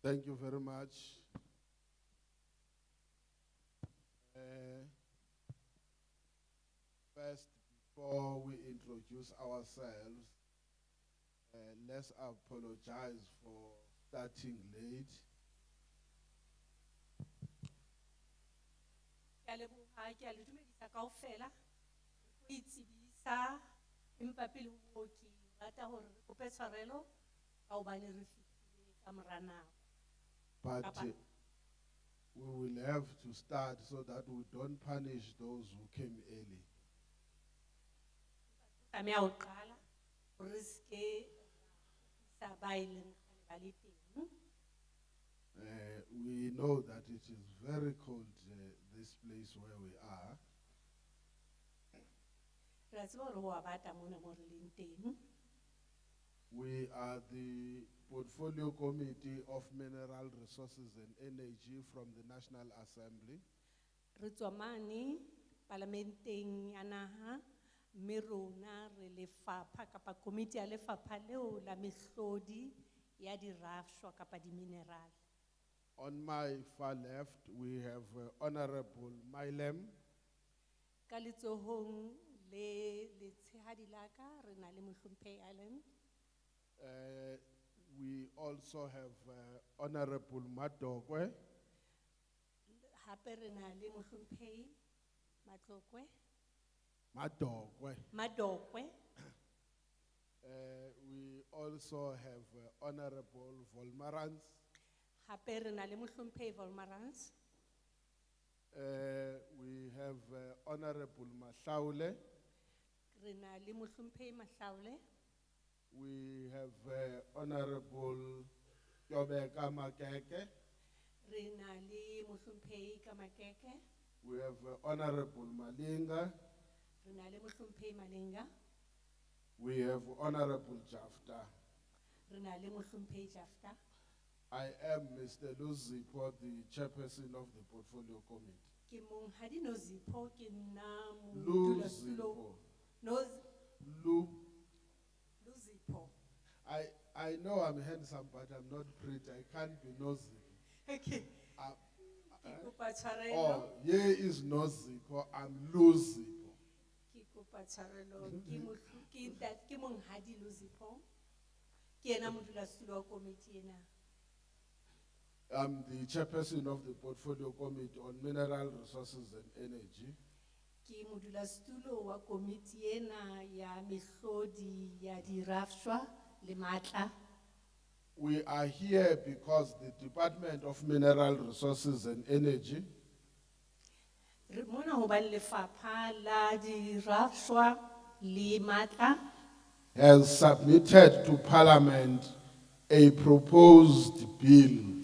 Thank you very much. First, before we introduce ourselves, let's apologize for starting late. Ke a leboha, ke a le dumedisa kaofela. Ho itsebisa empa pele ho moo ke rata hore re kope tshwarelo ka hobane re fihlile ka mora nako. But Papa. we will have to start so that we don't punish those who came early. Tlameha ho qala hore re se ke sa ba e leng kgale ba le teng. We know that it is very cold, this place where we are. Re a tseba hore ho a bata mona moo re leng teng. We are the Portfolio Committee of Mineral Resources and Energy from the National Assembly. Re tswa mane parlamenteng ya naha mme rona re lefapha kapa komiti ya lefapha leo la mehlodi ya dirafshwa kapa di-mineral. On my far left, we have Honorable Mailem. Ka letsohong le letshehadi la ka re na le Mohlomphehi Island. We also have Honorable Madokwe. Hape re na le Mohlomphehi Matlokwe, Madokwe. Madokwe. We also have Honorable Volmarans. Hape re na le Mohlomphehi Volmarans. We have Honorable Mahlaule. Re na le Mohlomphehi Mahlaule. We have Honorable Yobeka Makeke. Re na le Mohlomphehi Kamakeke. We have Honorable Malinga. Re na le Mohlomphehi Malinga. We have Honorable Jafta. Re na le Mohlomphehi Jafta. I am Mr. Luzipo, the chairperson of the Portfolio Committee. Ke monghadi Nozipho ke nna Luzipo. Lu. Luzipho. I know I'm handsome, but I'm not pretty. I can't be nosy. Okay. Ke kopa tshwarelo. Oh, here is Nozipo, I'm Luzipo. Ke kopa tshwarelo. Ke monghadi Luzipho. Ke ena modulasetulo wa komiti ena. I'm the chairperson of the Portfolio Committee on Mineral Resources and Energy. Ke modulasetulo wa komiti ena ya mehlodi ya dirafshwa le matla. We are here because the Department of Mineral Resources and Energy Re mona ho ba lefapha la dirafshwa le matla. has submitted to Parliament a proposed bill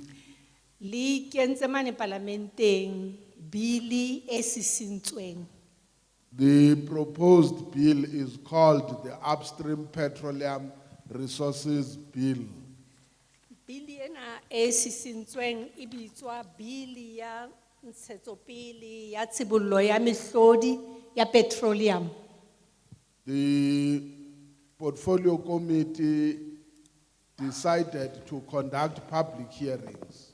Le kentse mane parlamenteng bili e sisintsweng. The proposed bill is called the Upstream Petroleum Resources Bill. Bili ena e sisintsweng e bitswa bili ya ntshetsopele ya tshibollo ya mehlodi ya petroleum. The Portfolio Committee decided to conduct public hearings.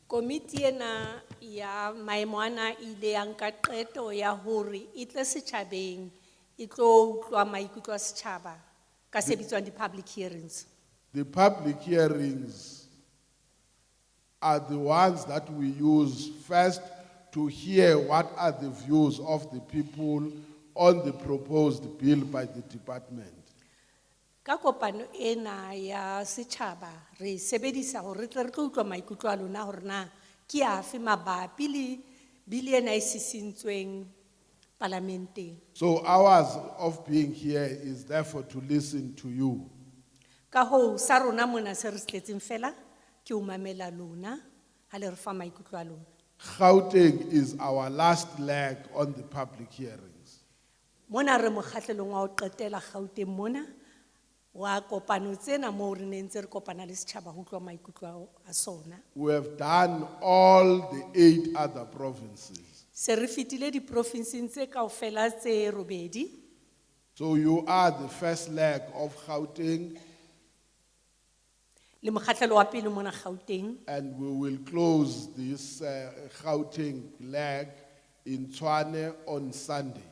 Komiti ena ya maemo ana ile ya nka qeto ya hore e tle setjhabeng e tlo utlwa maikutlo a setjhaba ka se bitswang di-public hearings. The public hearings are the ones that we use first to hear what are the views of the people on the proposed bill by the department. Ka kopano ena ya setjhaba re sebedisa hore re tle re tlo utlwa maikutlo a lona hore na ke afe mabapi le bili ena e sisintsweng parlamenteng. So hours of being here is therefore to listen to you. Ka hoo sa rona mona se re se tletseng fela ke o mamela lona ha le re fa maikutlo a lona. Gauteng is our last leg on the public hearings. Mona re mokgahlelong wa ho qetela Gauteng mona wa kopano tsena moo re neng ntse re kopana le setjhaba ho utlwa maikutlo a sona. We have done all the 8 other provinces. Se re fitile di-provinceng tse kaofela tse robedi. So you are the first leg of Gauteng. le mokgahlelo wa pele mona Gauteng. and we will close this Gauteng leg in Tshwane on Sunday.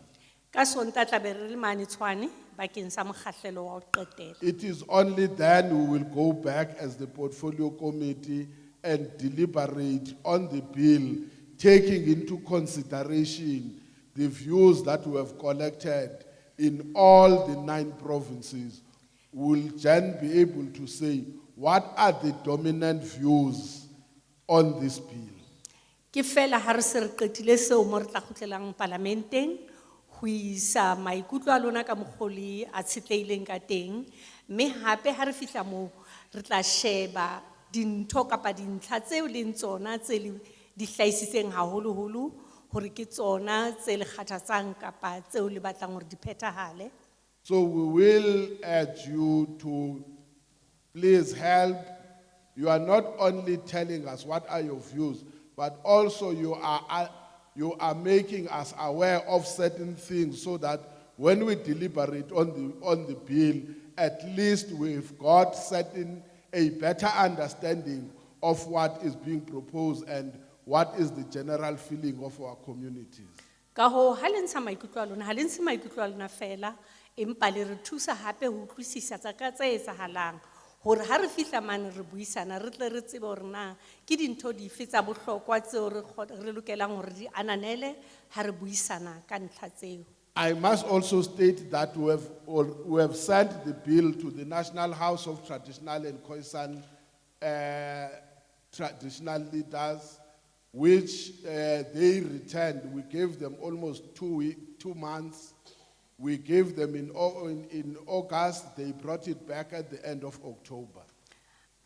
Ka Sontaha tla be re le mane Tshwane bakeng sa mokgahlelo wa ho qetela. It is only then we will go back as the portfolio committee and deliberate on the bill, taking into consideration the views that we have collected in all the 9 provinces. We'll then be able to say what are the dominant views on this bill. Ke fela ha re se re qetile seo mo re tla kgutlelang parlamenteng ho isa maikutlo a lona ka mokgoli a tshetleileng ka teng, mme hape ha re fihla moo re tla sheba dintho kapa dintlha tseo leng tsona tse di hlahisitseng haholoholo hore ke tsona tse le kgathatsang kapa tseo le batlang hore di phethahale. So we will urge you to please help. You are not only telling us what are your views, but also you are making us aware of certain things so that when we deliberate on the bill, at least we've got a better understanding of what is being proposed and what is the general feeling of our communities. Ka hoo, ha le ntsha maikutlo a lona, ha le ntshe maikutlo a lona fela, empa le re thusa hape ho utlwisisa tsa ka tse etsahalang, hore ha re fihla mane re buisana re tle re tsebe hore na ke dintho dife tsa bohlokwa tseo re lokelang hore di ananele ha re buisana ka ntlha tseo. I must also state that we have sent the bill to the National House of Traditional and Khoisan traditional leaders, which they returned. We gave them almost 2 months. We gave them in August. They brought it back at the end of October.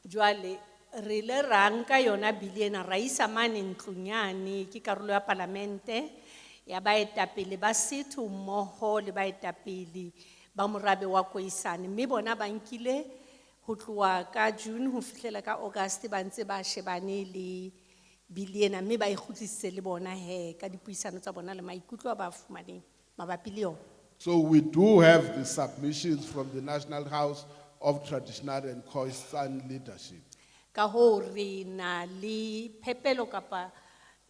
Jwale re le ranka yona biliena ra isa mane ntlong yane ke karolo ya parlamente ya baetapele ba setho mmoho le baetapele ba morabe wa Khoisan, mme bona ba nkile ho tloha ka June ho fihlela ka August ba ntse ba shebane le biliena, mme ba ikgutlisitse le bona he ka dipuisano tsa bona le maikutlo a ba fumaneng mabapi le yona. So we do have the submissions from the National House of Traditional and Khoisan leadership. Ka hoo re na le phepelo kapa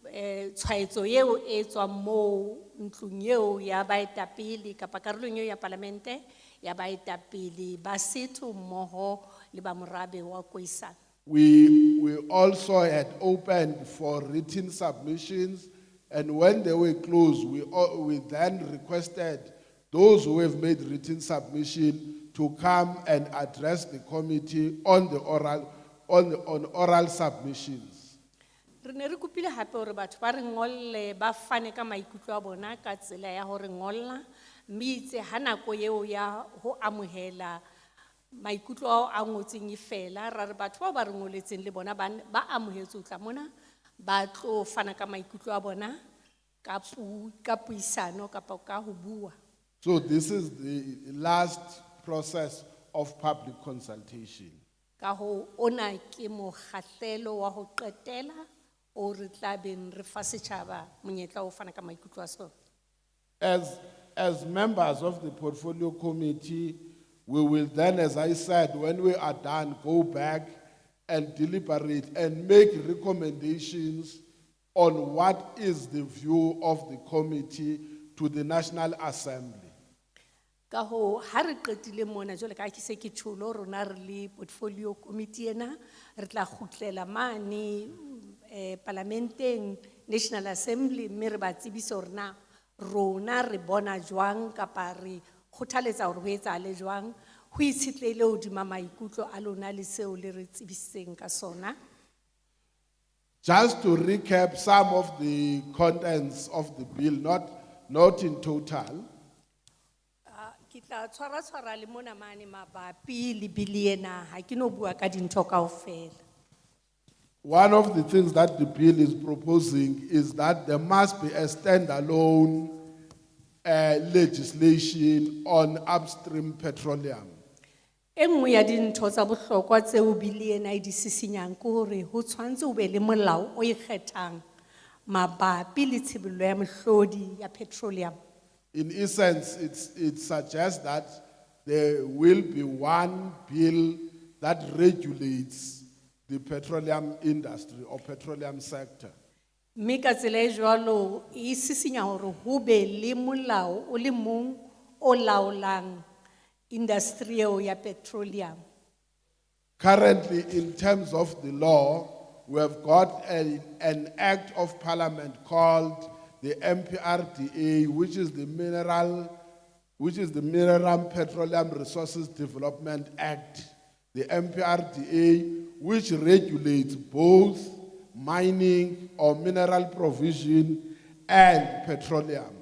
tshwaetso eo e tswang moo ntlong eo ya baetapele kapa karolong eo ya parlamente ya baetapele ba setho mmoho le ba morabe wa Khoisan. We also had opened for written submissions, and when they were closed, we then requested those who have made written submission to come and address the committee on oral submissions. Re ne re kopile hape hore batho ba re ngolle ba fane ka maikutlo a bona ka tsela ya hore ngolla, mme itse ha nako eo ya ho amohela maikutlo ao a ngotseng e fela ra re batho ba re ngoletseng le bona ba amohetse utla mona ba tlo fana ka maikutlo a bona ka puisano kapa ka ho bua. So this is the last process of public consultation. Ka ho ona ke mokgahlelo wa ho qetela o re tla beng re fa setjhaba monyetla o fana ka maikutlo a sona. As members of the portfolio committee, we will then, as I said, when we are done, go back and deliberate and make recommendations on what is the view of the committee to the National Assembly. Ka ho ha re qetile mona jwale ka ke se ke tsholo rona re le portfolio committee ena re tla khutlela mane parlamenteng National Assembly, mme re ba tsebisa hore na rona re bona jwang kapa re khothaletsa hore ho etsahale jwang ho itshitlehile hodima maikutlo a lona le seo le re tsebisitseng ka sona. Just to recap some of the contents of the bill, not in total. Ke tla tshwara le mona mane mabapi le biliena ha ke no bua ka dintho kaofela. One of the things that the bill is proposing is that there must be a standalone legislation on upstream petroleum. Engwe ya dintho tsa bohlokwa tseo biliena e di sisinyang ke hore ho tshwantse o be le molao o ikgethang mabapi le tshibollo ya mehlodi ya petroleum. In essence, it suggests that there will be one bill that regulates the petroleum industry or petroleum sector. Mme ka tsela e jwalo, e sisinya hore ho be le molao o le mong o laolang industry eo ya petroleum. Currently, in terms of the law, we have got an act of parliament called the MPRDA, which is the Mineral Petroleum Resources Development Act, the MPRDA, which regulates both mining or mineral provision and petroleum.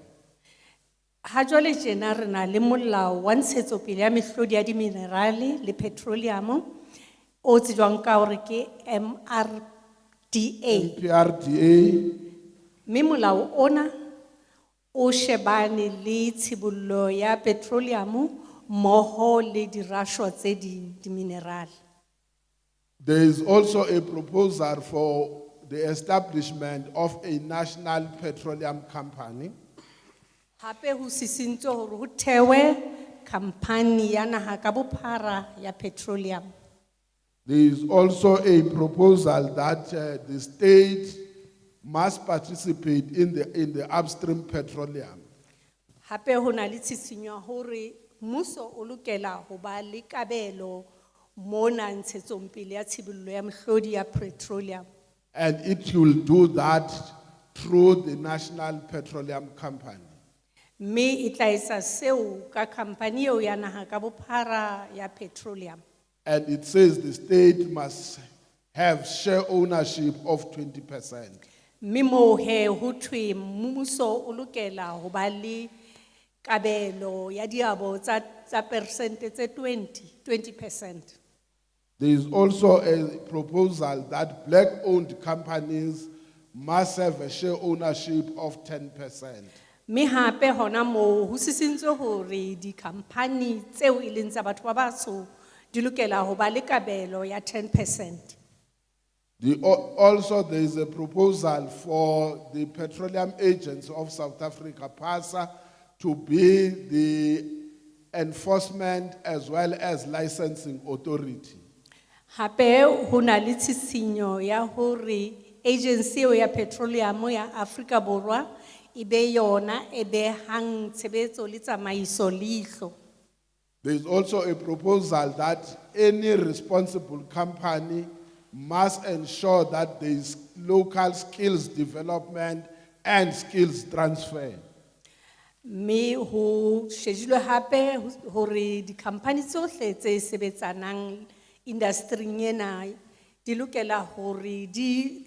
Ha jwale tjena re na le molao wa ntshetsopele ya mehlodi ya diminerale le petroleum o tsejwang ka hore ke MRDA. MPRDA, Mme molao ona o shebane le tshibollo ya petroleum mmoho le dirashwa tse ding diminerale. there is also a proposal for the establishment of a national petroleum company. Hape ho sisintswe hore ho thewe khamphani ya naha ka bophara ya petroleum. There is also a proposal that the state must participate in the upstream petroleum. Hape ho na le tshisinyo hore mmuso o lokela ho ba le kabelo mona ntshetsopele ya tshibollo ya mehlodi ya petroleum. And it will do that through the National Petroleum Company. Mme e tla etsa seo ka khamphani eo ya naha ka bophara ya petroleum. And it says the state must have share ownership of 20%. Mme moo he ho thwe mmuso o lokela ho ba le kabelo ya diabo tsa persente tse 20%. There is also a proposal that black-owned companies must have a share ownership of 10%. Mme hape hona moo ho sisintswe hore dikhamphani tseo e leng tsa batho ba batsho di lokela ho ba le kabelo ya 10%. Also, there is a proposal for the Petroleum Agency of South Africa, PASA, to be the enforcement as well as licensing authority. Hape ho na le tshisinyo ya hore agency eo ya petroleum ya Afrika Borwa e be yona e behang tshebetso le tsamaiso leihlo. There is also a proposal that any responsible company must ensure that there is local skills development and skills transfer. Mme ho shejilwe hape hore dikhamphani tsohle tse sebetsanang industry-eng ena di lokela hore di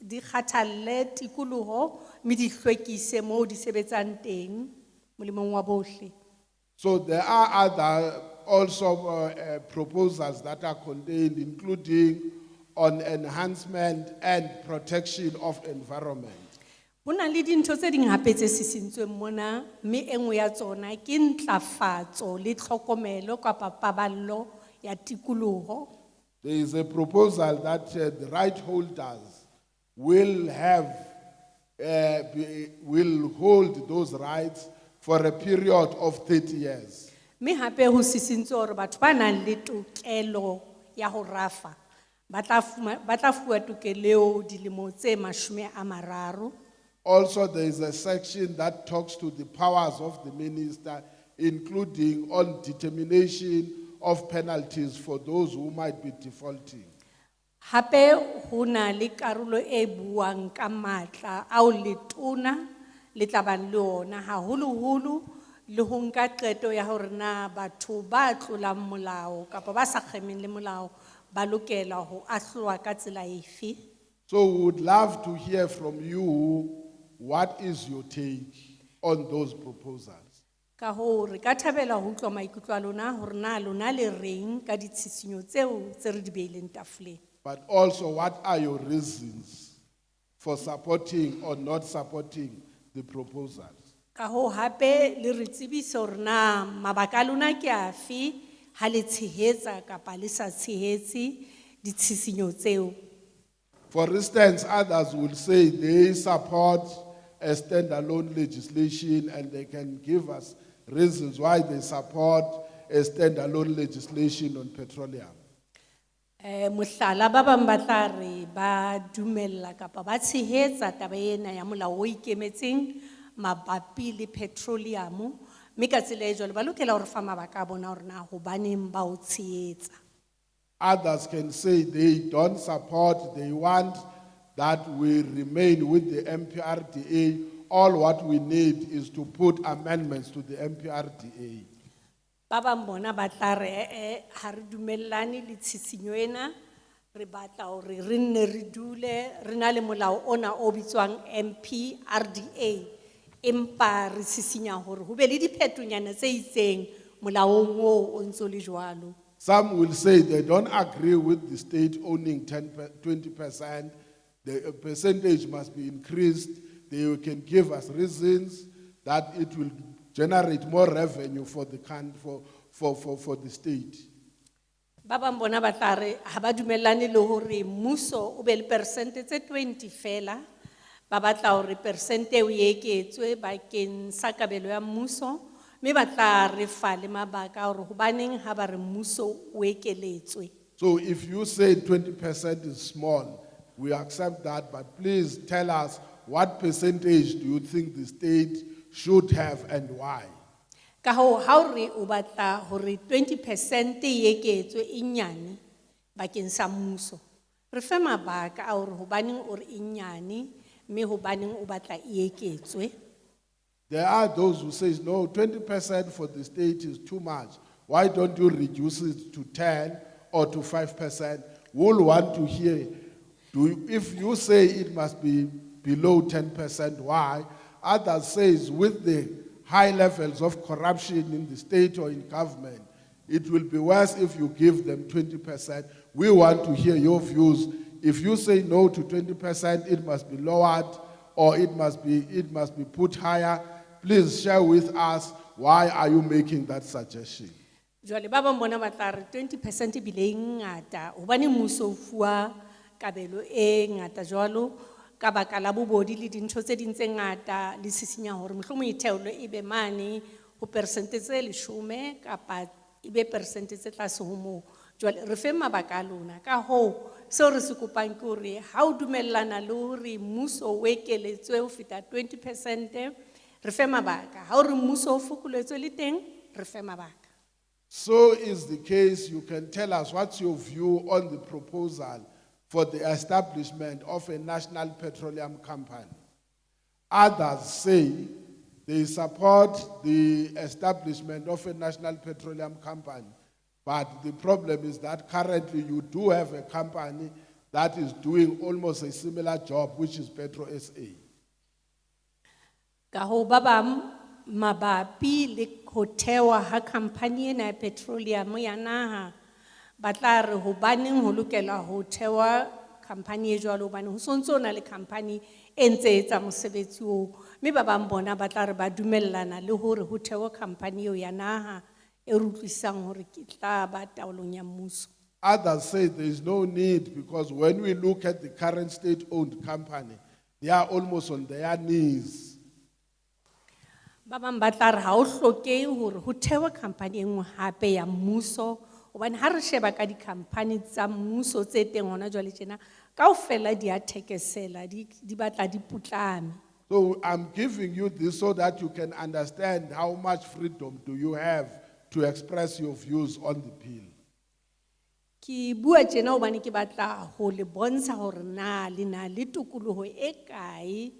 kgathalle tikoloho mme di hlwekise moo di sebetsang teng molemong wa bohle. So there are other also proposals that are contained, including on enhancement and protection of environment. Ho na le dintho tse ding hape tse sisintsweng mona mme e nngwe ya tsona ke ntlafatso le tlhokomelo kapa paballo ya tikoloho. There is a proposal that the right holders will will hold those rights for a period of 30 years. Mme hape ho sisintswe hore batho ba nang le tokelo ya ho rafa ba tla fuwa tokelo eo dilemo tse 30. Also, there is a section that talks to the powers of the minister, including on determination of penalties for those who might be defaulting. Hape ho na le karolo e buang ka matla ao letona le tla bang le ona haholoholo le ho nka qeto ya hore na batho ba tlolang molao kapa ba sa kgemeng le molao ba lokela ho ahlwa ka tsela efe. So we would love to hear from you, what is your take on those proposals? Ka hoo re ka thabela ho utlwa maikutlo a lona hore na lona le reng ka ditshisinyo tseo tse re di beileng tafoleng. But also, what are your reasons for supporting or not supporting the proposals? Ka hoo hape le re tsebise hore na mabaka a lona ke afe ha le tshehetsa kapa le sa tshehetse ditshisinyo tseo. For instance, others will say they support a standalone legislation and they can give us reasons why they support a standalone legislation on petroleum. Mohlala ba bang ba tla re ba dumella kapa ba tshehetsa taba ena ya molao o ikemetseng mabapi le petroleum, mme ka tsela e jwalo ba lokela hore fa mabaka a bona hore na hobaneng ba o tshehetsa. Others can say they don't support, they want that we remain with the MPRDA. All what we need is to put amendments to the MPRDA. Ba bang bona ba tla re ha re dumellane le tshisinyo ena, re batla hore re nne re dule re na le molao ona o bitswang MPRDA, empa re sisinya hore ho be le diphetonyana tse itseng molaong oo o ntso le jwalo. Some will say they don't agree with the state owning 20%. The percentage must be increased. They can give us reasons that it will generate more revenue for the for the state. Ba bang bona ba tla re ha ba dumellane le hore mmuso o be le persente tse 20 fela, ba batla hore persente eo e eketswe bakeng sa kabelo ya mmuso, mme ba tla re fa le mabaka hore hobaneng ha ba re mmuso o ekeletswe. So if you say 20% is small, we accept that, but please tell us what percentage do you think the state should have and why? Ka hoo ha o re o batla hore 20% e eketswe e nyane bakeng sa mmuso, re fe mabaka a hore hobaneng o re e nyane mme hobaneng o batla e eketswe. There are those who say, no, 20% for the state is too much. Why don't you reduce it to 10 or to 5%? We'll want to hear. If you say it must be below 10%, why? Others say with the high levels of corruption in the state or in government, it will be worse if you give them 20%. We want to hear your views. If you say no to 20%, it must be lowered or it must be put higher. Please share with us why are you making that suggestion. Jwale ba bang bona ba tla re 20% bile ngata hobane mmuso o fuwa kabelo e ngata jwalo ka baka la bobodi le dintho tse ding tse ngata le sisinya hore mohlomong itheolo e be mane ho persente tse 10 kapa e be persente tse tlase ho moo. Jwale re fe mabaka a lona ka hoo seo re se kopang ke hore ha o dumellana le hore mmuso o ekeletswe ho feta 20%, re fe mabaka. Ha o re mmuso o fokoletswe le teng, re fe mabaka. So is the case. You can tell us what's your view on the proposal for the establishment of a national petroleum company. Others say they support the establishment of a national petroleum company, but the problem is that currently you do have a company that is doing almost a similar job, which is Petro SA. Ka hoo ba bang mabapi le ho thewa ha company ena ya petroleum ya naha, ba tla re hobaneng ho lokela ho thewa company e jwalo hobane ho sontso na le company e ntse e etsa mosebetsi oo, mme ba bang bona ba tla re ba dumellana le hore ho thewa company eo ya naha e re utlwisang hore ke tla ba taolong ya mmuso. Others say there is no need because when we look at the current state-owned company, they are almost on their knees. Ba bang ba tla re ha o hlokehe hore ho thewa company e nngwe hape ya mmuso hobane ha re sheba ka di-company tsa mmuso tse teng hona jwale tjena kaofela di a thekesela di batla di putlame. So I'm giving you this so that you can understand how much freedom do you have to express your views on the bill. Ki bua tjena hobane ke batla ho le bontsha hore na le na le tokoloho e kae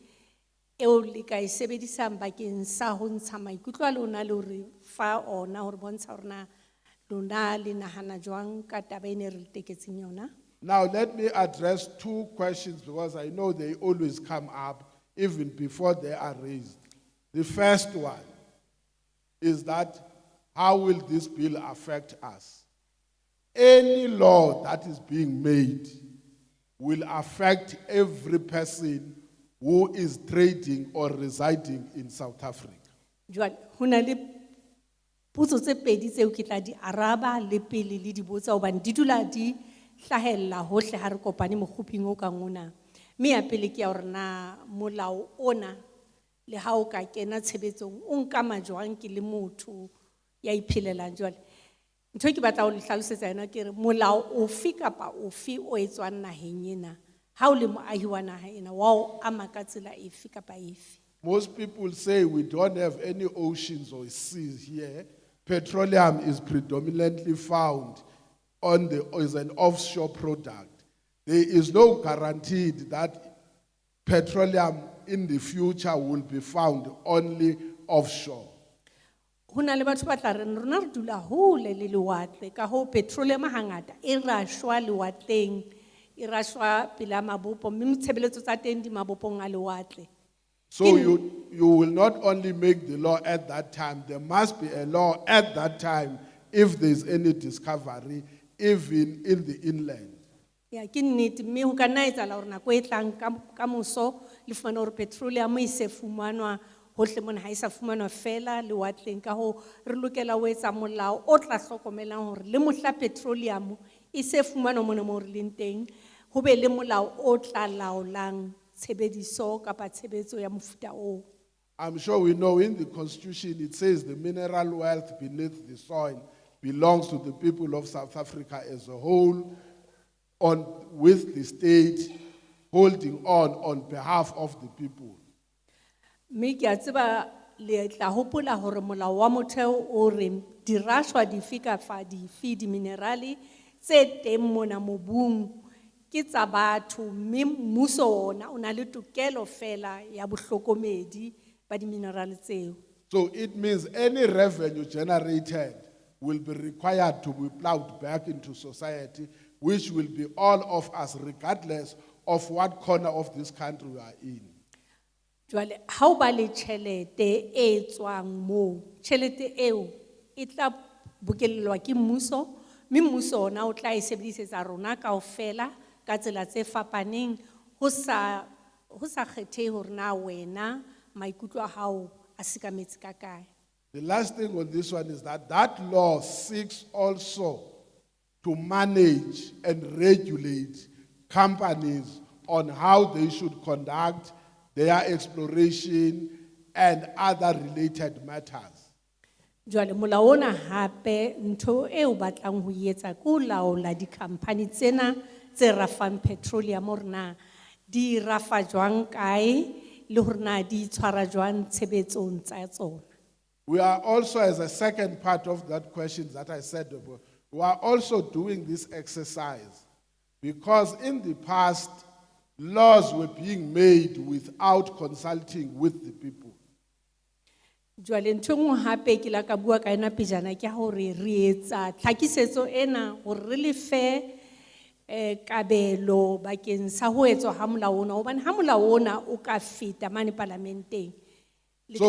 eo le ka e sebedisang bakeng sa ho ntsha maikutlo a lona le hore fa ona hore bontsha hore na lona le nahana jwang ka taba ene re teketseng yona. Now let me address two questions because I know they always come up even before they are raised. The first one is that how will this bill affect us? Any law that is being made will affect every person who is trading or residing in South Africa. Jwale hona le potso tse pedi tseo ke tla di araba le pele le di botsa hobane di dula di hlahella hohle ha re kopane mokhuping o kang ona. Mme ya pele ke ya hore na molao ona le ha o ka kena tshebetsong o nka majwang ke le motho ya iphelelang. Jwale ntho e ke batla ho le hlalosetsa yona ke re molao ofe kapa ofe o etswang naheng ena ha o le moahi wa naha ena wa o ama ka tsela efe kapa efe. Most people say we don't have any oceans or seas here. Petroleum is predominantly found is an offshore product. There is no guarantee that petroleum in the future will be found only offshore. Ho na le batho ba tla reng rona re dula hole le lewatle ka ho petroleum hangata e rashwa lewatleng e rashwa pela mabopo mme tshebeletso tsa teng di mabopong a lewatle. So you will not only make the law at that time, there must be a law at that time if there is any discovery, even in the inland. Ya ke nnete mme ho ka nna etsahala hore nako e tlang ka moso le fumana hore petroleum e se fumanwa hohle mona ha e sa fumanwa fela lewatleng ka ho re lokela ho etsa molao o tla hlokomelang hore le mohla petroleum e se fumanwa mona mo re leng teng ho be le molao o tla laolang tshebediso kapa tshebetso ya mofuta o. I'm sure we know in the Constitution it says the mineral wealth beneath the soil belongs to the people of South Africa as a whole, with the state holding on behalf of the people. Mme ke a tseba le tla hopola hore molao wa motheo o re dirashwa dife kapa dife di-minerale tse teng mona mobung ke tsa batho mme mmuso ona o na le tokelo fela ya bohlokomedi ba di-minerale tseo. So it means any revenue generated will be required to be plowed back into society, which will be all of us, regardless of what corner of this country we are in. Jwale ha o ba le tjhelete e tswang moo tjhelete eo e tla bokellwa ke mmuso mme mmuso ona o tla e sebedisetsa rona kaofela ka tsela tse fapaneng ho sa kgethe hore na wena maikutlo a hao a sekametse ka kae. The last thing on this one is that law seeks also to manage and regulate companies on how they should conduct their exploration and other related matters. Jwale molao ona hape ntho eo batlang ho etsa ko laola di-company tsena tse rafang petroleum hore na di rafa jwang kae le hore na di tshwara jwang tshebetsong tsa tsona. We are also, as a second part of that question that I said, we are also doing this exercise because in the past, laws were being made without consulting with the people. Jwale ntho engwe hape ke la ka bua ka yona pejana ke hore re etsa tlhakisetso ena hore re le fe kabelo bakeng sa ho etswa ha molao ona hobane ha molao ona o ka feta mane parlamenteng le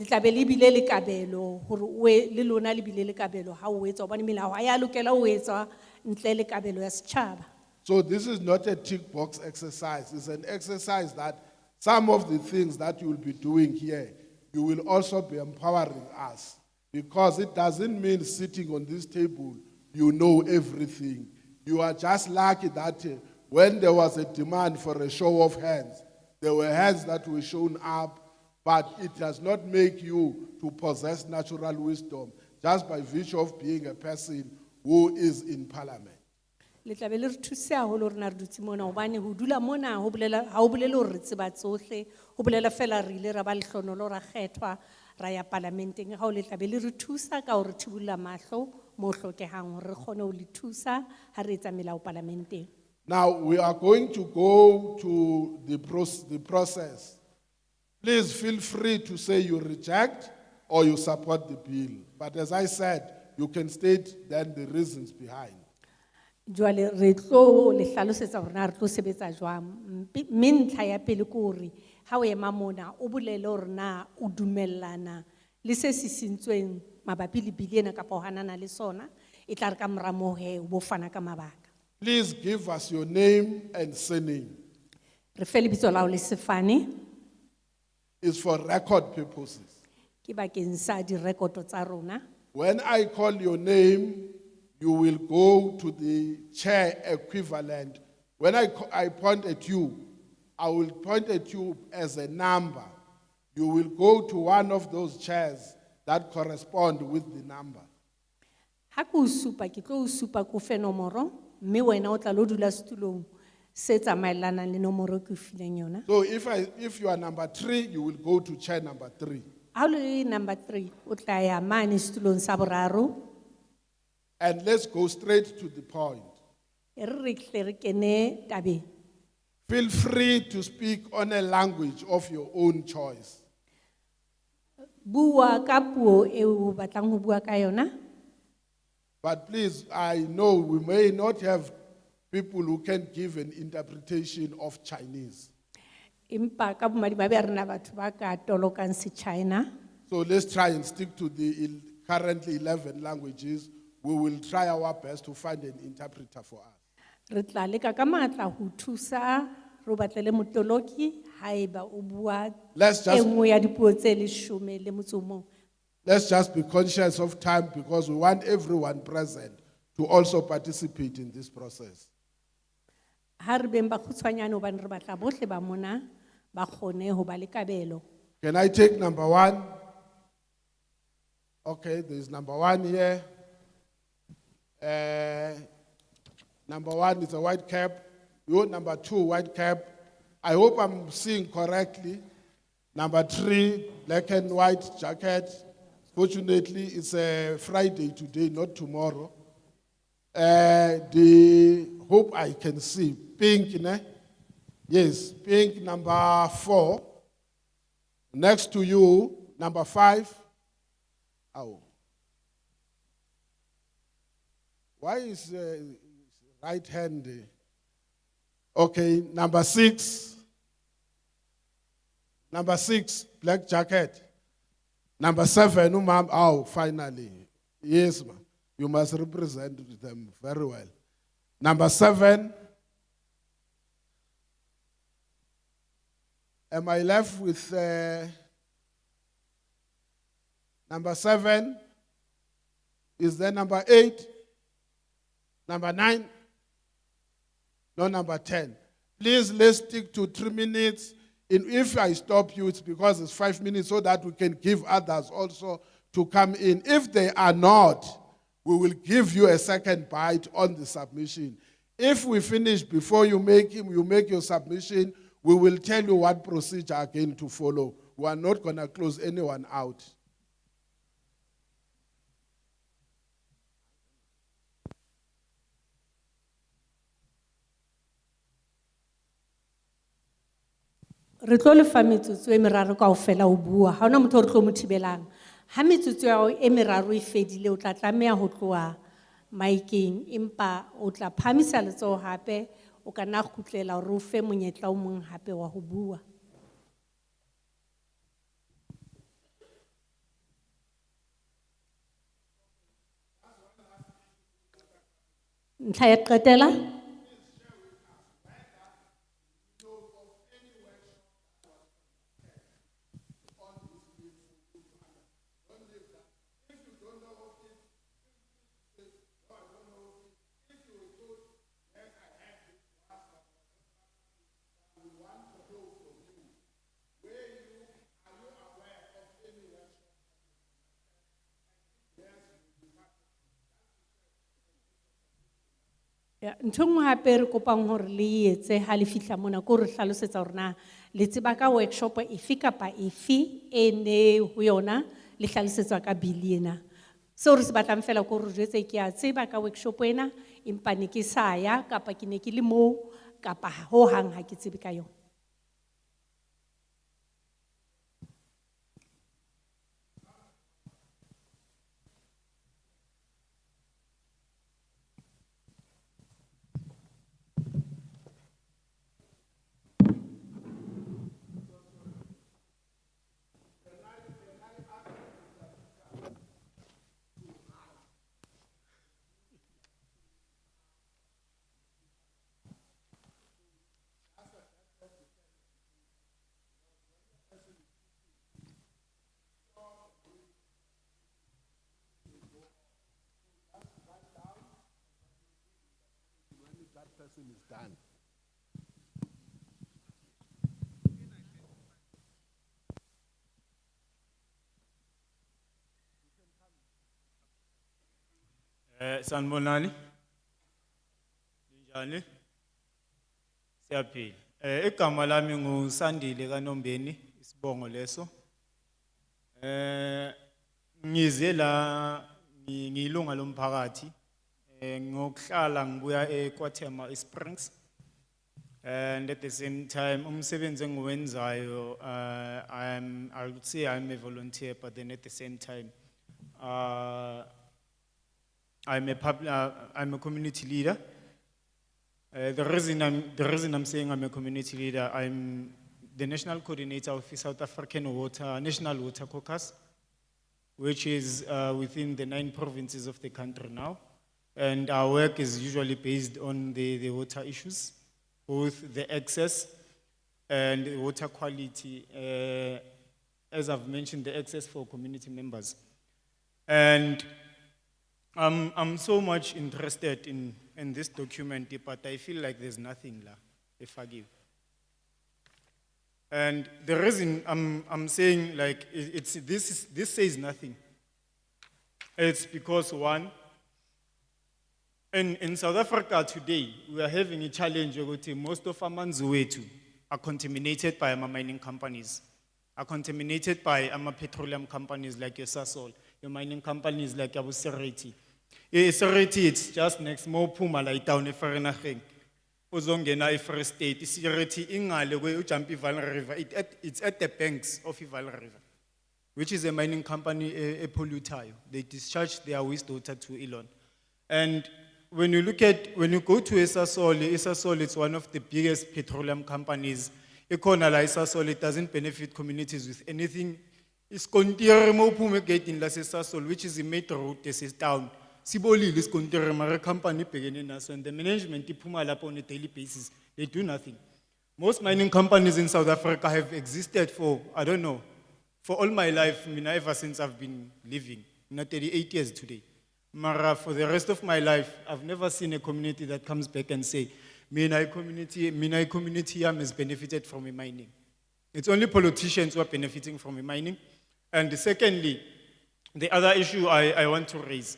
tlabe le bile le kabelo hore le lona le bile le kabelo ha o etswa hobane melao ha ya lokela ho etswa ntle le kabelo ya setjhaba. So this is not a tick box exercise. It's an exercise that some of the things that you will be doing here, you will also be empowering us. Because it doesn't mean sitting on this table, you know everything. You are just lucky that when there was a demand for a show of hands, there were hands that were shown up, but it does not make you to possess natural wisdom just by virtue of being a person who is in parliament. Le tlabe le re thuse haholo rena re dutse mona hobane ho dula mona ho bolela ha o bolele hore re tseba tsohle ho bolela fela re ile ra ba lehlonolo ra kgethwa ra ya parlamenteng ha o le tlabe le re thusa ka hore thibulla mahlo mo hlokehang hore re kgone ho le thusa ha re etsa melao parlamenteng. Now we are going to go to the process. Please feel free to say you reject or you support the bill. But as I said, you can state then the reasons behind. Jwale re tlo le hlalosetsa hore na re tlo sebetsa jwang mme ntlha ya pele ke hore ha o ema mona o bolele hore na o dumellana le se sisintsweng mabapi le biliena kapa o hanana le sona e tla re ka mora moo he o bo fana ka mabaka. Please give us your name and surname. Re fe lebitso la o le sefane. It's for record purposes. Ke bakeng sa direkoto tsa rona. When I call your name, you will go to the chair equivalent. When I point at you, I will point at you as a number. You will go to one of those chairs that correspond with the number. Ha ke o supa, ke tlo o supa ko fe nomoro, mme wena o tla lo dula setulong se tsamaelanang le nomoro ke o fileng yona. So if you are number 3, you will go to chair number 3. Ha o le number 3, o tla ya mane setulong sa boraro. And let's go straight to the point. E re tle re kene tabeng. Feel free to speak on a language of your own choice. Bua ka puo e o batlang ho bua ka yona. But please, I know we may not have people who can give an interpretation of Chinese. Empa ka bomadimabe rena batho ba ka tolokang se-China. So let's try and stick to the currently 11 languages. We will try our best to find an interpreter for us. Re tla leka ka matla ho thusa re batlele motoloki haeba o bua Let's e just- nngwe ya dipuo tse 10 le motso o mong. Let's just be conscious of time because we want everyone present to also participate in this process. Ha re beng ba kgutshwanyane hobane re batla bohle ba mona ba kgone ho ba le kabelo. Can I take number 1? Okay, there's number 1 here. Number 1 is a white cap. You, number 2, white cap. I hope I'm seeing correctly. Number 3, black and white jacket. Fortunately, it's a Friday today, not tomorrow. The hope I can see pink, ne? Yes, pink number 4. Next to you, number 5. Oh. Why is right hand? Okay, number 6. Number 6, black jacket. Number 7, ma'am. Oh, finally. Yes, ma'am. You must represent them very well. Number 7. Am I left with number 7? Is there number 8? Number 9? No, number 10. Please, let's stick to 3 minutes. If I stop you, it's because it's 5 minutes so that we can give others also to come in. If they are not, we will give you a second bite on the submission. If we finish before you make your submission, we will tell you what procedure again to follow. We are not going to close anyone out. Re tlo lefa metsotso e meraro kaofela o bua, ha hona motho o re tlo mo thibelang. Ha metsotso ya hao e meraro e fedile, o tla tlameha ho tloha maikeng, empa o tla phamisa letsoho hape, o ka nna kgutlela hore o fe monyetla o mong hape wa ho bua. Ntlha ya qetela. Ntho nngwe hape re kopang hore le etse ha le fihla mona ke hore hlalosetsa hore na le tseba ka workshop efe kapa efe e ne ho yona le hlalosetswa ka bili ena. Seo re se batlang fela ke hore jwetse ke a tseba ka workshop ena empa ne ke sa ya kapa ke ne ke le moo kapa ho hang ha ke tsebe ka yona. That person is done. Sanibonani. Linjani? Siyaphila. Igama lami nguSandile kaNombeni, isibongo leso. Ngize la ngilunga lomphakathi. Ngokuhlala ngibuya eKwathema Springs. And at the same time, umsebenzi engiwenzayo, I would say I'm a volunteer, but then at the same time, I'm a community leader. The reason I'm saying I'm a community leader, I'm the national coordinator of the South African National Water Caucus, which is within the 9 provinces of the country now. And our work is usually based on the water issues, both the access and the water quality, as I've mentioned, the access for community members. And I'm so much interested in this document, but I feel like there's nothing there, if I give. And the reason I'm saying like this says nothing. It's because one, in South Africa today, we are having a challenge where most of our manzuwetu are contaminated by our mining companies, are contaminated by our petroleum companies like your Sasol, your mining companies like your Seriti. Seriti, it's just next more Puma like down a Ferenaching. Uzongena a First State, Seriti ingale where Ujampi Val River, it's at the banks of Val River, which is a mining company, a polluter. They discharge their wastewater to Elon. And when you go to Sasol, it's one of the biggest petroleum companies. Sasol, it doesn't benefit communities with anything. It's continuing gate in Sasol, which is a major road, this is town. Siboli is continuing company beginning us, and the management on a daily basis, they do nothing. Most mining companies in South Africa have existed for, I don't know, for all my life, ever since I've been living, not 38 years today. Mara, for the rest of my life, I've never seen a community that comes back and say, Mina community has benefited from a mining. It's only politicians who are benefiting from a mining. And secondly, the other issue I want to raise,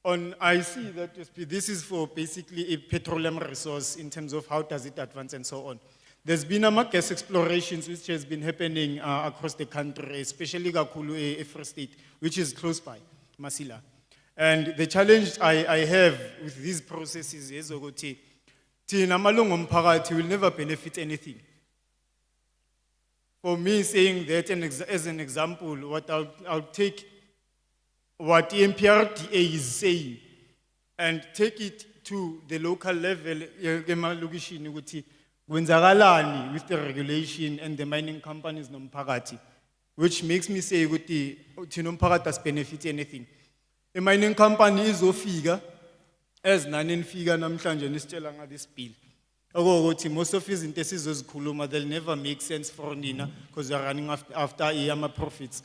I see that this is for basically a petroleum resource in terms of how does it advance and so on. There's been a gas explorations which has been happening across the country, especially Gakulu, First State, which is close by, Masila. And the challenge I have with these processes is that Tina Malungom Parati will never benefit anything. For me, saying that as an example, what I'll take what the MPRDA is saying and take it to the local level, with the regulation and the mining companies, which makes me say that the Mpagati does benefit anything. A mining company is a figure, as none figure namhlanje nisitshela this bill. Most of his intentions they'll never make sense for Nina because they're running after Iyama profits.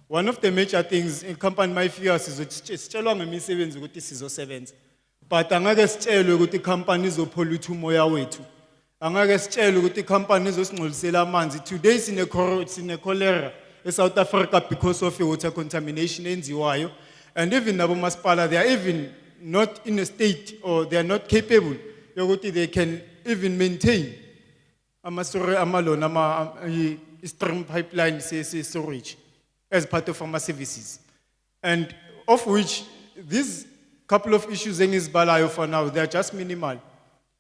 One of the major things in company my figures is sitshelwa ngemisebenzi ukuthi sizosebenza. But angake sitshelwe ukuthi companies zopollute umoya wethu. Angake sitshelwe ukuthi companies zosingcolisela amanzi. Today sine cholera in South Africa because of water contamination enziwayo. And even Nabo Maspala, they are even not in a state or they are not capable. They can even maintain stream pipeline storage as part of our services. And of which these couple of issues in Balayo for now, they are just minimal.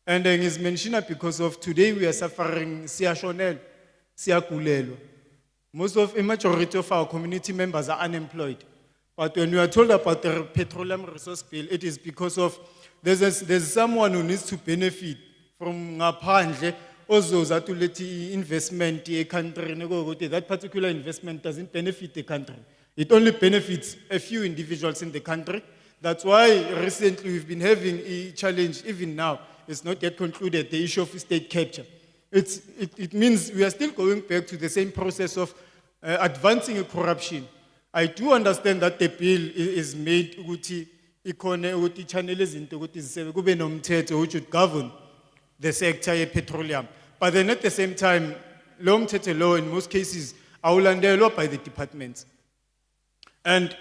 And then is mentioned because of today we are suffering Siashonel, Siakulelo. Most of a majority of our community members are unemployed. But when you are told about the petroleum resource bill, it is because of there's someone who needs to benefit from ngaphandle also that to let investment a country. That particular investment doesn't benefit the country. It only benefits a few individuals in the country. That's why recently we've been having a challenge, even now, it's not yet concluded, the issue of state capture. It means we are still going back to the same process of advancing a corruption. I do understand that the bill is made ukuthi channel izinto ukuthi kube nomthetho which would govern the sector of petroleum. But then at the same time, lo mthetho law in most cases awulandelwa by the departments. And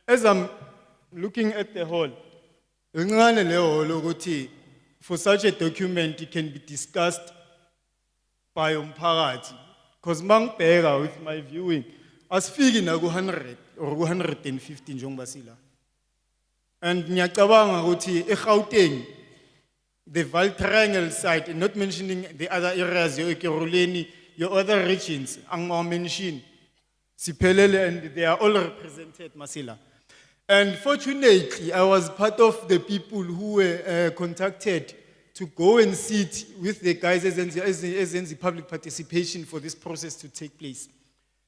as I'm looking at the whole, Incane leyo lokuthi for such a document it can be discussed by umphakathi. Because mangibheka with my viewing, asifiki na ku 100 or ku 150 njengoba sila. And ngiyacabanga ukuthi eGauteng, the Val Triangle site, not mentioning the other areas, your Ekurhuleni, your other regions, angwa mention, Siphelele, and they are all represented, Masila. And fortunately, I was part of the people who were contacted to go and sit with the guys as in the public participation for this process to take place.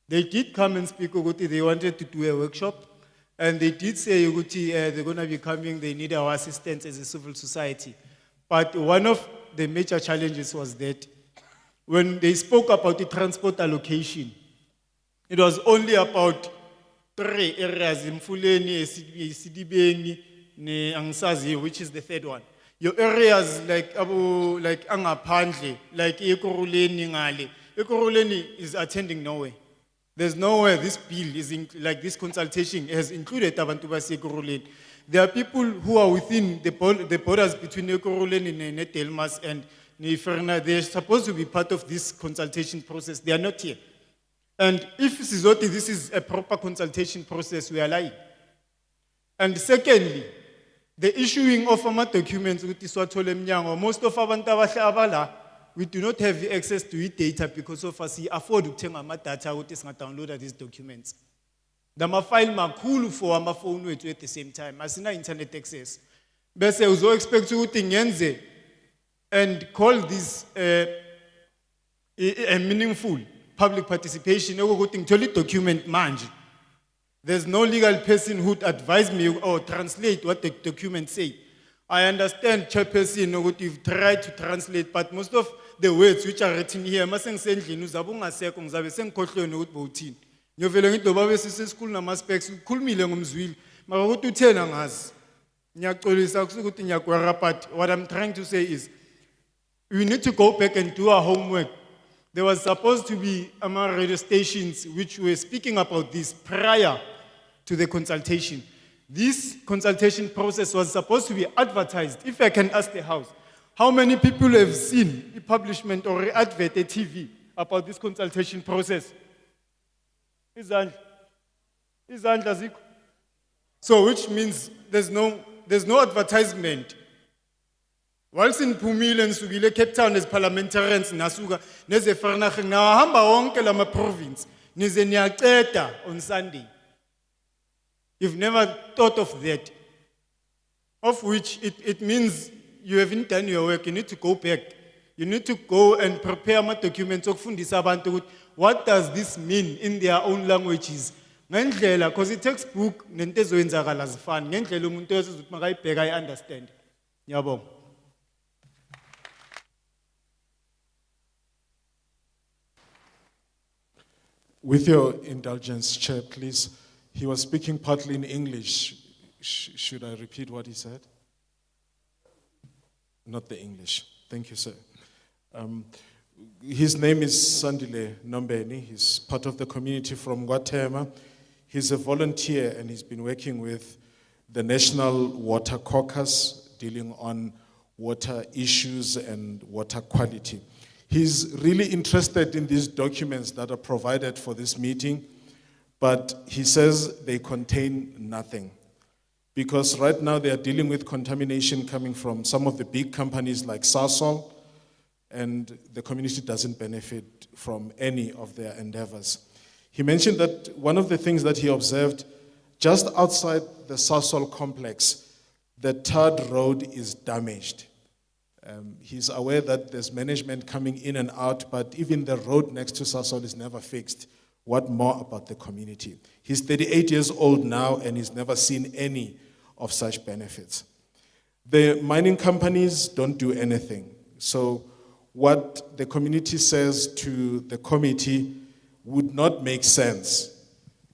They did come and speak, they wanted to do a workshop, and they did say they're going to be coming, they need our assistance as a civil society. But one of the major challenges was that when they spoke about the transport allocation, it was only about 3 areas, Mfuleni, Sidibeni, ne Angsazi, which is the third one. Your areas like Angaphandle, like Ekurhuleni ngale. Ekurhuleni is attending nowhere. There's nowhere this bill is like this consultation has included abantu base Ekurhuleni. There are people who are within the borders between Ekurhuleni and Delmas and Niferna. They're supposed to be part of this consultation process. They are not here. And if this is a proper consultation process, we are lying. And secondly, the issuing of our documents with Iswatole most of our we do not have access to it data because of us afford to take our data with this download these documents. The file makulu for our phone at the same time, as in internet access. But we also expect to and call this a meaningful public participation. Document manage. There's no legal person who would advise me or translate what the documents say. I understand, Chairperson, what you've tried to translate, but most of the words which are written here, Nyovela ngidoba school nama-specs, ukhulumile ngomzwili, mara ukuthi uthena ngazi. Ngiyaxolisa ukuthi ngiyakwara, but what I'm trying to say is, we need to go back and do our homework. There was supposed to be radio stations which were speaking about this prior to the consultation. This consultation process was supposed to be advertised. If I can ask the House, how many people have seen a publishment or advert at TV about this consultation process? So which means there's no advertisement. Whilst in Pumile and Sugile, Cape Town as parliamentarians, Nasuga, Neze Farnach, now Hamba Onkel Lama province, Nizenia on Sunday. You've never thought of that. Of which it means you haven't done your work, you need to go back. You need to go and prepare my documents of Fundisabantu. What does this mean in their own languages? Because it takes book, Nentezo in Zagalas fan, Nentelo Muntezo, I understand. Yabo. With your indulgence, Chair, please. He was speaking partly in English. Should I repeat what he said? Not the English. Thank you, sir. His name is Sandile Nombeni. He's part of the community from Gauteng. He's a volunteer and he's been working with the National Water Caucus dealing on water issues and water quality. He's really interested in these documents that are provided for this meeting, but he says they contain nothing. Because right now they are dealing with contamination coming from some of the big companies like Sasol, and the community doesn't benefit from any of their endeavors. He mentioned that one of the things that he observed, just outside the Sasol complex, the third road is damaged. He's aware that there's management coming in and out, but even the road next to Sasol is never fixed. What more about the community? He's 38 years old now and he's never seen any of such benefits. The mining companies don't do anything. So what the community says to the committee would not make sense,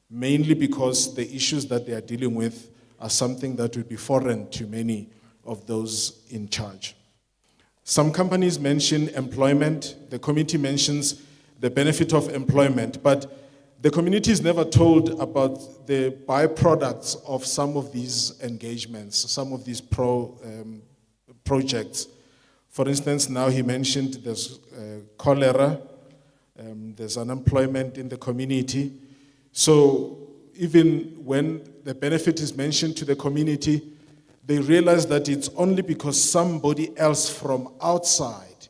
mainly because the issues that they are dealing with are something that would be foreign to many of those in charge. Some companies mention employment. The committee mentions the benefit of employment, but The community is never told about the byproducts of some of these engagements, some of these projects. For instance, now he mentioned there's cholera, there's unemployment in the community. So even when the benefit is mentioned to the community, they realize that it's only because somebody else from outside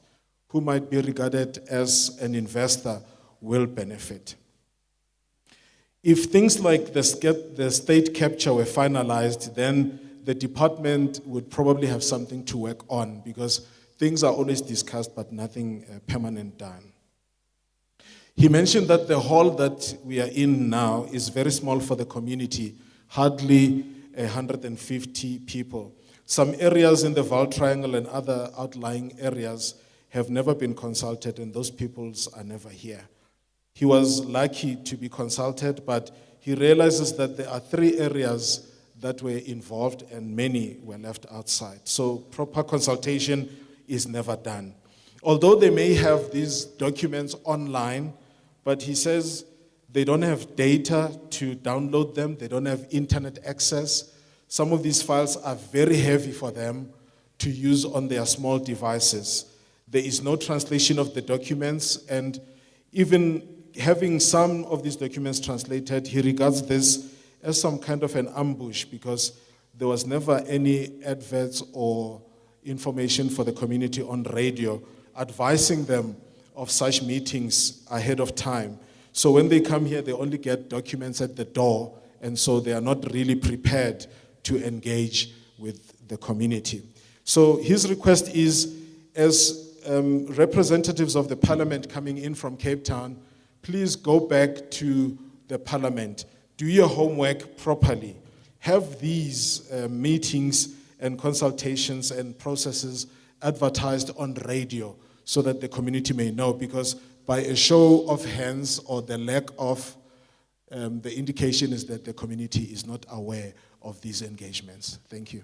who might be regarded as an investor will benefit. If things like the state capture were finalized, then the department would probably have something to work on, because things are always discussed but nothing permanent done. He mentioned that the hall that we are in now is very small for the community, hardly 150 people. Some areas in the Val Triangle and other outlying areas have never been consulted, and those peoples are never here. He was lucky to be consulted, but he realizes that there are 3 areas that were involved and many were left outside. So proper consultation is never done. Although they may have these documents online, but he says they don't have data to download them, they don't have internet access. Some of these files are very heavy for them to use on their small devices. There is no translation of the documents, and even having some of these documents translated, he regards this as some kind of an ambush, because there was never any adverts or information for the community on radio advising them of such meetings ahead of time. So when they come here, they only get documents at the door, and so they are not really prepared to engage with the community. So his request is, as representatives of the parliament coming in from Cape Town, please go back to the parliament, do your homework properly, have these meetings and consultations and processes advertised on radio so that the community may know, because by a show of hands or the lack of, the indication is that the community is not aware of these engagements. Thank you.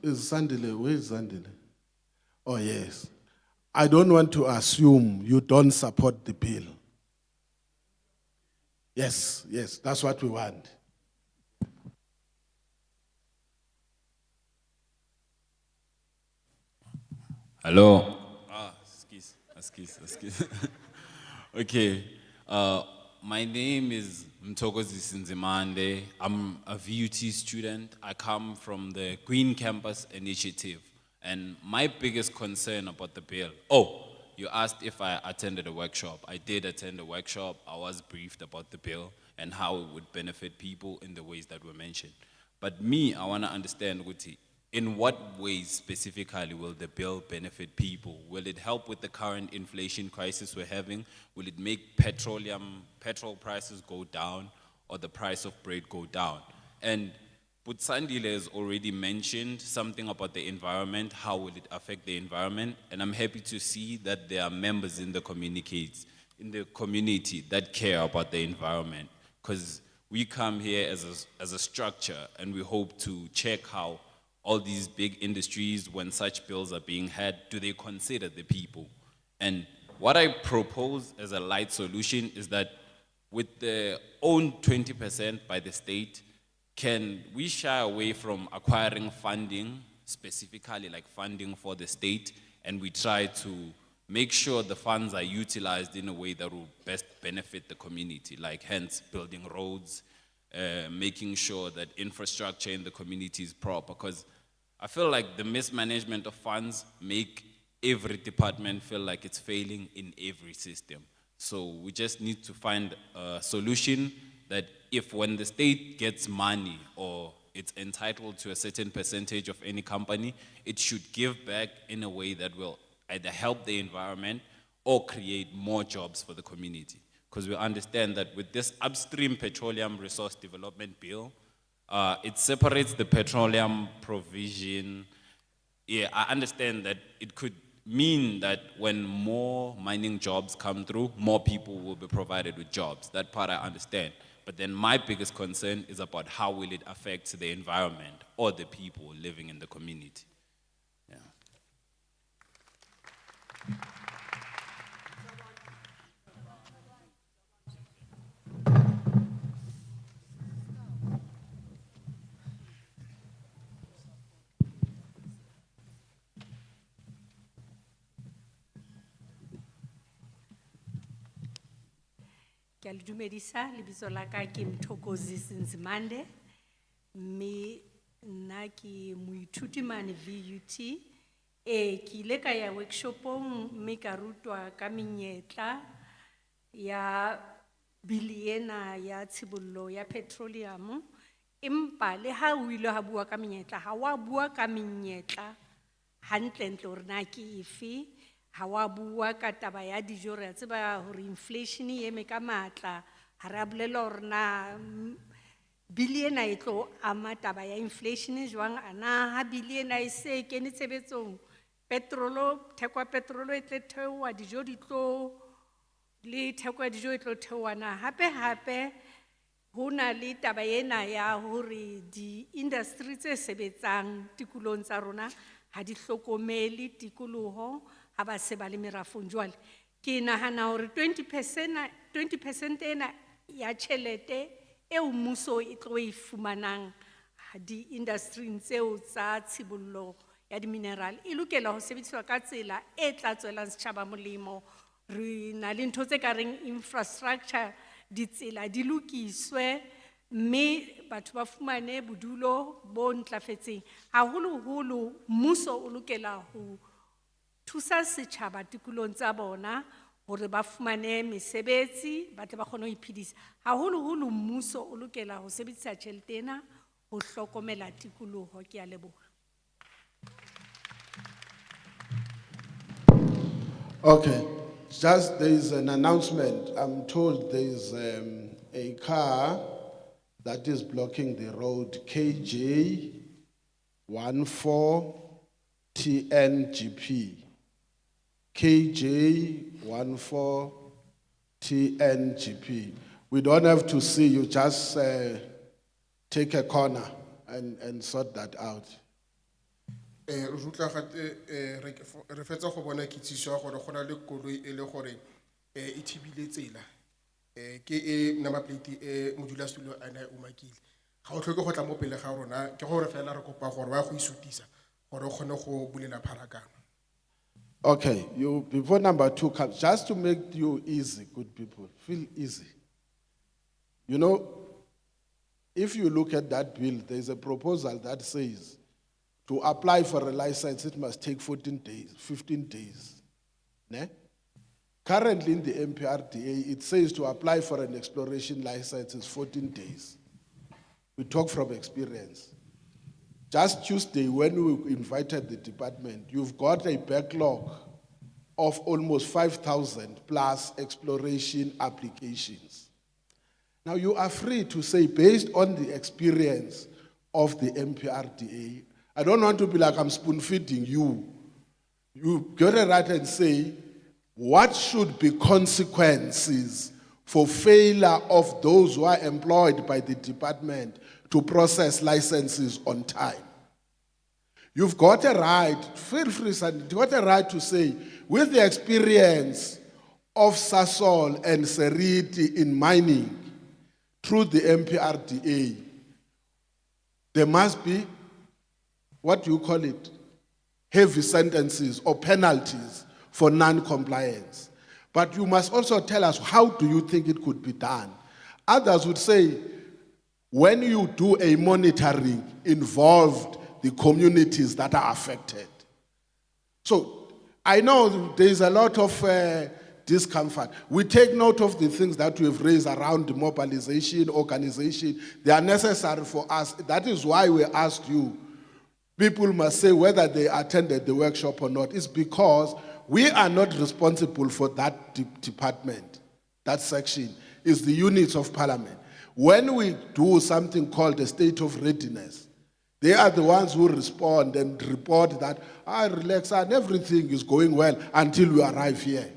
Is Sandile, where is Sandile? Oh, yes. I don't want to assume you don't support the bill. Yes, that's what we want. Hello. Excuse. Okay. My name is Mtokozi Sinzimande. I'm a VUT student. I come from the Green Campus Initiative. And my biggest concern about the bill, you asked if I attended a workshop. I did attend a workshop. I was briefed about the bill and how it would benefit people in the ways that were mentioned. But me, I want to understand, Guti, in what ways specifically will the bill benefit people? Will it help with the current inflation crisis we're having? Will it make petrol prices go down, or the price of bread go down? And Putsandile has already mentioned something about the environment. How will it affect the environment? And I'm happy to see that there are members in the community that care about the environment, because we come here as a structure, and we hope to check how all these big industries, when such bills are being had, do they consider the people? And what I propose as a light solution is that with the own 20% by the state, can we shy away from acquiring funding, specifically like funding for the state, and we try to make sure the funds are utilized in a way that will best benefit the community, like hence building roads, making sure that infrastructure in the community is proper, because I feel like the mismanagement of funds make every department feel like it's failing in every system. So we just need to find a solution that if when the state gets money or it's entitled to a certain percentage of any company, it should give back in a way that will either help the environment or create more jobs for the community. Because we understand that with this Upstream Petroleum Resource Development Bill, it separates the petroleum provision. Yeah, I understand that it could mean that when more mining jobs come through, more people will be provided with jobs. That part I understand. But then my biggest concern is about how will it affect the environment or the people living in the community. Yeah. Ke a le dumedisa, lebitso la ka ke Mthokozisi Nzimande, mme nna ke moithuti mane VUT. Ke ile ka ya workshopong mme ka rutwa ka menyetla ya bili ena ya tshibollo ya petroleum. Empa le ha o ile ha bua ka menyetla, ha wa bua ka menyetla hantle-ntle hore na ke efe. Ha wa bua ka taba ya dijo, re a tseba hore inflation e eme ka matla, ha re a bolela hore na bili ena e tlo ama taba ya inflation jwang, ana ha bili ena e se kene tshebetsong, theko ya petrolo e tle theoha, dijo di tlo le theko ya dijo e tlo theoha na. Hape ho na le taba ena ya hore di-industry tse sebetsang tikolong tsa rona ha di hlokomele tikoloho ha ba se ba le merafong. Jwale ke nahana hore 20% ena ya tjhelete eo mmuso e tlo e fumanang di-industry tseo tsa tshibollo ya di-mineral e lokela ho sebediswa ka tsela e tla tswelang setjhaba molemo. Re na le ntho tse ka reng infrastructure, ditsela di lokiswe, mme batho ba fumane bodulo bo ntlafetseng. Haholoholo mmuso o lokela ho thusa setjhaba tikolong tsa bona hore ba fumane mesebetsi, ba tle ba kgone ho iphedisa. Haholoholo mmuso o lokela ho sebedisa tjhelete ena ho hlokomela tikoloho. Ke a leboha. Okay, just there is an announcement. I'm told there is a car that is blocking the road, KJ 14TNGP. KJ 14TNGP. We don't have to see you, just take a corner and sort that out. Rutla gate re fetsa go bona kitsiso gore gona le koloi e le gore e thibile tsela ke e number plate e modulasetulo ana o makile ga o tlhoke go tla mo pele ga rona ke gore fela re kopa gore ba go isutisa gore o kgone go bulela pharakano. Okay, you before number 2 comes, just to make you easy, good people, feel easy. You know, if you look at that bill, there is a proposal that says to apply for a license, it must take 14 days, 15 days. Ne? Currently in the MPRDA, it says to apply for an exploration license is 14 days. We talk from experience. Just Tuesday, when we invited the department, you've got a backlog of almost 5,000 plus exploration applications. Now you are free to say, based on the experience of the MPRDA, I don't want to be like I'm spoon feeding you. You get it right and say, what should be consequences for failure of those who are employed by the department to process licenses on time? You've got a right, feel free, you've got a right to say, with the experience of Sasol and Seriti in mining through the MPRDA, there must be, what do you call it, heavy sentences or penalties for non-compliance. But you must also tell us, how do you think it could be done? Others would say, when you do a monitoring, involved the communities that are affected. So I know there is a lot of discomfort. We take note of the things that we have raised around mobilization, organization. They are necessary for us. That is why we asked you. People must say whether they attended the workshop or not. It's because we are not responsible for that department. That section is the units of parliament. When we do something called a state of readiness, They are the ones who respond and report that, relax, and everything is going well until we arrive here.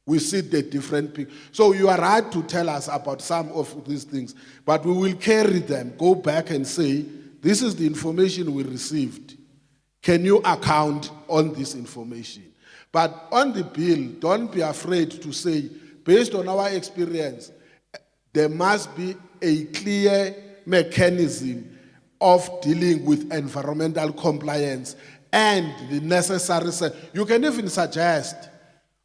We see the different people. So you are right to tell us about some of these things, but we will carry them, go back and say, this is the information we received. Can you account on this information? But on the bill, don't be afraid to say, based on our experience, there must be a clear mechanism of dealing with environmental compliance and the necessary, you can even suggest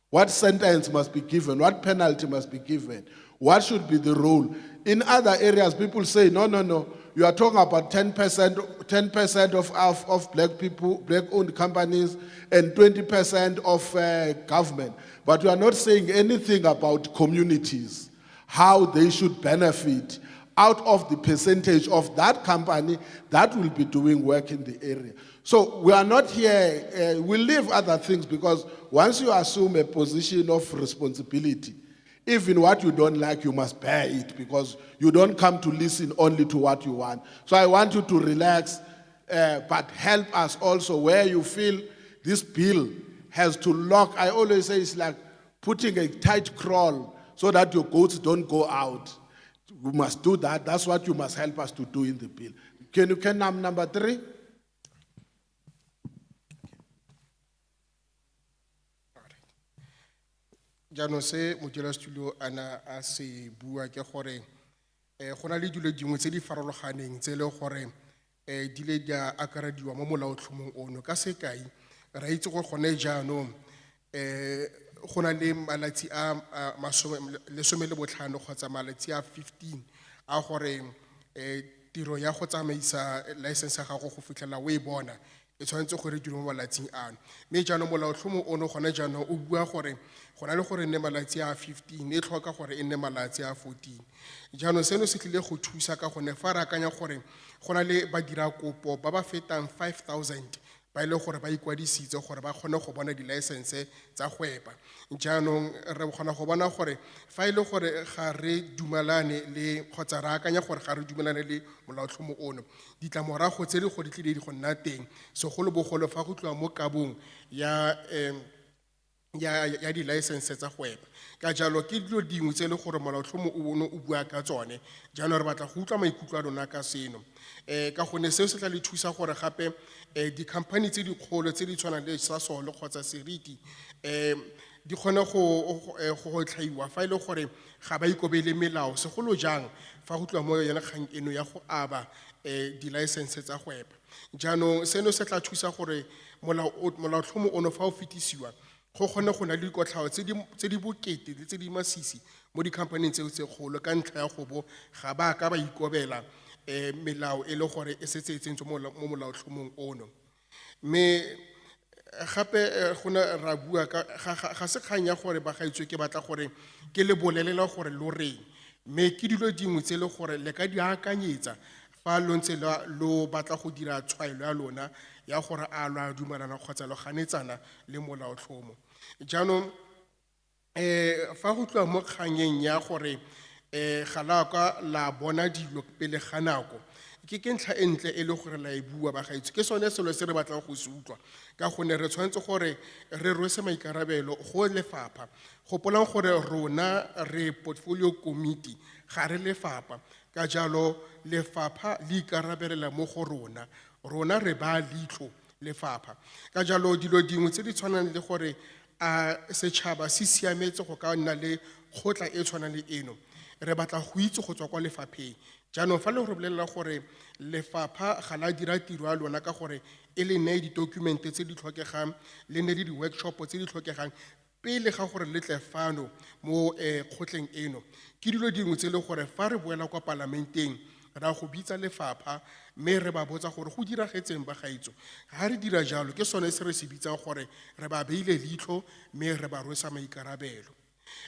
what sentence must be given, what penalty must be given, what should be the rule. In other areas, people say, no, you are talking about 10% of black people, black-owned companies, and 20% of government. But you are not saying anything about communities, how they should benefit out of the percentage of that company that will be doing work in the area. So we are not here, we leave other things, because once you assume a position of responsibility, even what you don't like, you must bear it, because you don't come to listen only to what you want. So I want you to relax, but help us also where you feel this bill has to lock. I always say it's like putting a tight crawl so that your goats don't go out. We must do that. That's what you must help us to do in the bill. Can you number 3? Jaanong se modulasetulo ana a se bua ke gore go na le dilo dingwe tse di farologaneng tse le gore di le di a akarediwa mo molaotlhomong ono. Ka sekai ra itse go gone jaanong go na le malatsi a 15 kgotsa malatsi a 15 a gore tiro ya go tsamaisa license ya gago go fitlhela o e bona e tshwanetse gore di mo malatsing ano. Mme jaanong molaotlhomo ono gone jaanong o bua gore go na le gore nne malatsi a 15 e tlhoka gore e nne malatsi a 14. Jaanong seno se tlile go thusa ka gone fa re akanya gore go na le badira kopo ba ba fetang 5,000 ba ile gore ba ikwadisitse gore ba kgone go bona di-license tsa gweba. Jaanong re kgona go bona gore fa ile gore ga re dumelane le kgotsa re akanya gore ga re dumelane le molaotlhomo ono, ditlamorago tse di go di tlile di go nna teng segolobogolo fa go tloa mo kabong ya di-license tsa gweba. Ka jalo ke dilo dingwe tse le gore molaotlhomo ono o bua ka tsone. Jaanong re batla go utlwa maikutlo a lona ka seno, ka gonne seo se tla le thusa gore gape di-company tse dikgolo tse di tshwanang le Sasol kgotsa Seriti di kgone go tlhaiwa fa e le gore ga ba ikobele melao segolo jang fa go tloa mo yona kgang eno ya go aba di-license tsa gweba. Jaanong seno se tla thusa gore molaotlhomo ono fa o fetisiwa go kgone go na le dikotlhao tse di bokete le tse di masisi mo di-company tseo tse kgolo ka ntlha ya go bo ga ba ka ba ikobela melao e le gore e setse e tsentswe mo molaotlhomong ono. Mme gape go na ra bua ga se kgang ya gore ba gaetswe ke batla gore ke le bolelela gore lo reng, mme ke dilo dingwe tse le gore le ka di akanyetsa fa lo ntse lo batla go dira tshwaelo ya lona ya gore a lwa dumelana kgotsa lo ganetsana le molaotlhomo. Jaanong fa go tloa mo kganyeng ya gore ga la ka la bona dilo pele ga nako, ke ntlha e ntle e le gore la e bua ba gaetsho, ke sone selo se re batlang go se utlwa, ka gonne re tshwanetse gore re rwese maikarabelo go lefapha. Gopolang gore rona re portfolio committee ga re lefapha, ka jalo lefapha le ikarabelela mo go rona re ba leitlho lefapha. Ka jalo dilo dingwe tse di tshwanang le gore a setšhaba se siametse go ka nna le kgotla e tshwanang le eno, re batla go itse go tswa kwa lefapheng. Jaanong fa le go bolelela gore lefapha ga la dira tiro ya lona ka gore e le neye di-documente tse di tlhokegang le ne le di-workshop tse di tlhokegang pele ga gore le tle fano mo kgotleng eno, ke dilo dingwe tse le gore fa re boela kwa parlamenteng ra go bitsa lefapha mme re ba botsa gore go diragetseng ba gaetso. Ga re dira jalo ke sone se re se bitsang gore re ba beile leitlho mme re ba rwesa maikarabelo.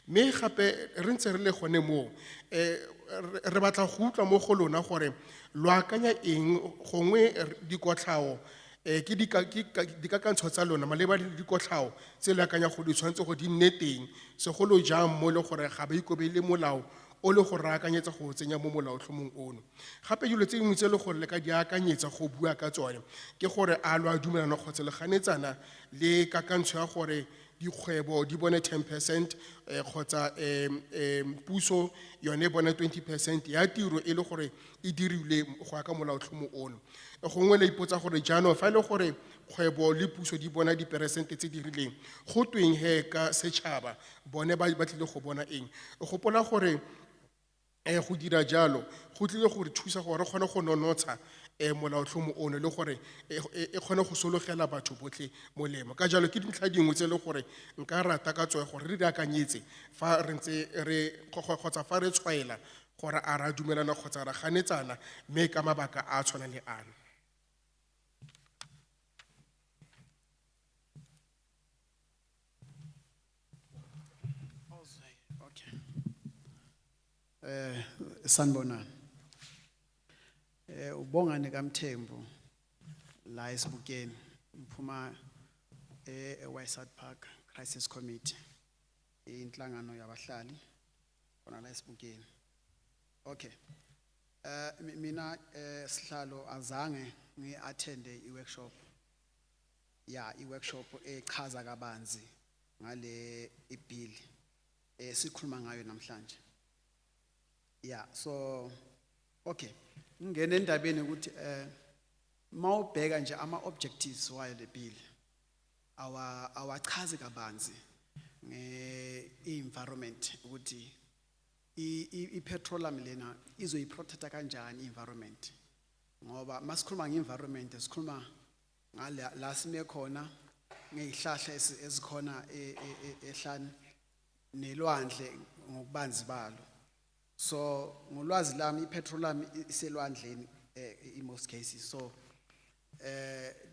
Mme gape re ntse re le gone moo re batla go utlwa mo go lona gore lo akanya eng gongwe dikotlhao ke dikakantsho tsa lona maleba le dikotlhao tse le akanya go di tshwanetse go di nne teng segolo jang mo le gore ga ba ikobele molao o le go raakanyetsa go tsenya mo molaotlhomong ono. Gape dilo tse dingwe tse le gore le ka di akanyetsa go bua ka tsone ke gore a lo a dumelana kgotsa le ganetsana le kakantsho ya gore dikgwebo di bone 10% kgotsa puso yone bone 20% ya tiro e le gore e dirilwe go ya ka molaotlhomo ono. Gongwe le ipotsa gore jaanong fa le gore kgwebo le puso di bona diperesente tse di rileng go tweng he ka setšhaba bone ba tlile go bona eng. Gopola gore go dira jalo go tlile gore thusa gore re kgone go nonotsha molaotlhomo ono le gore e kgone go sologela batho botlhe molemo. Ka jalo ke dintlha dingwe tse le gore nka rata ka tsone gore re di akanyetse fa re ntse re kgotsa fa re tshwaela gore a ra dumelana kgotsa ra ganetsana mme ka mabaka a tshwana le ano. Sanibonani. Ubongani kaMthembu la eSibukeni uphuma eWestside Park Crisis Committee inhlangano yabahlali khona la eSibukeni. Okay. Mina sihlalo azange ngiattende iworkshop. Ya iworkshop echaza kabanzi ngale ibill sikhuluma ngayo namhlanje. Yeah, so okay. Ngene endabeni ukuthi mawubheka nje ama objectives wayo le bill awachazi kabanzi nge-environment ukuthi i-petroleum lena izoyiprotecta kanjani i-environment. Ngoba masikhuluma nge-environment sikhuluma ngala la sime khona ngezihlahla ezikhona ehlani nelwandle ngokubanzi balo. So ngolwazi lami ipetroleum iselwandleni in most cases. So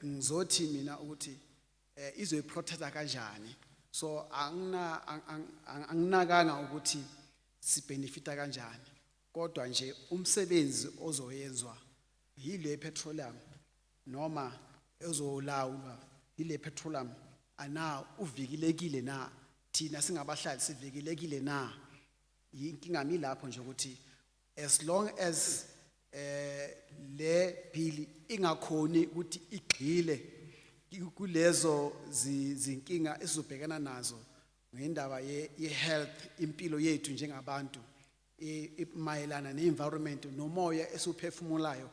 ngizothi mina ukuthi izoyiprotecta kanjani. So anginakanga ukuthi sibenefita kanjani. Kodwa nje umsebenzi ozoyenzwa yile petroleum noma ezolawulwa yile petroleum ana uvikilekile na thina singabahlali sivikilekile na. Inkinga mi lapho nje ukuthi as long as le bill ingakhoni ukuthi igxile kulezo zinkinga esizobhekana nazo ngendaba ye-health impilo yethu njengabantu mayelana ne-environment nomoya esiwuphefumulayo,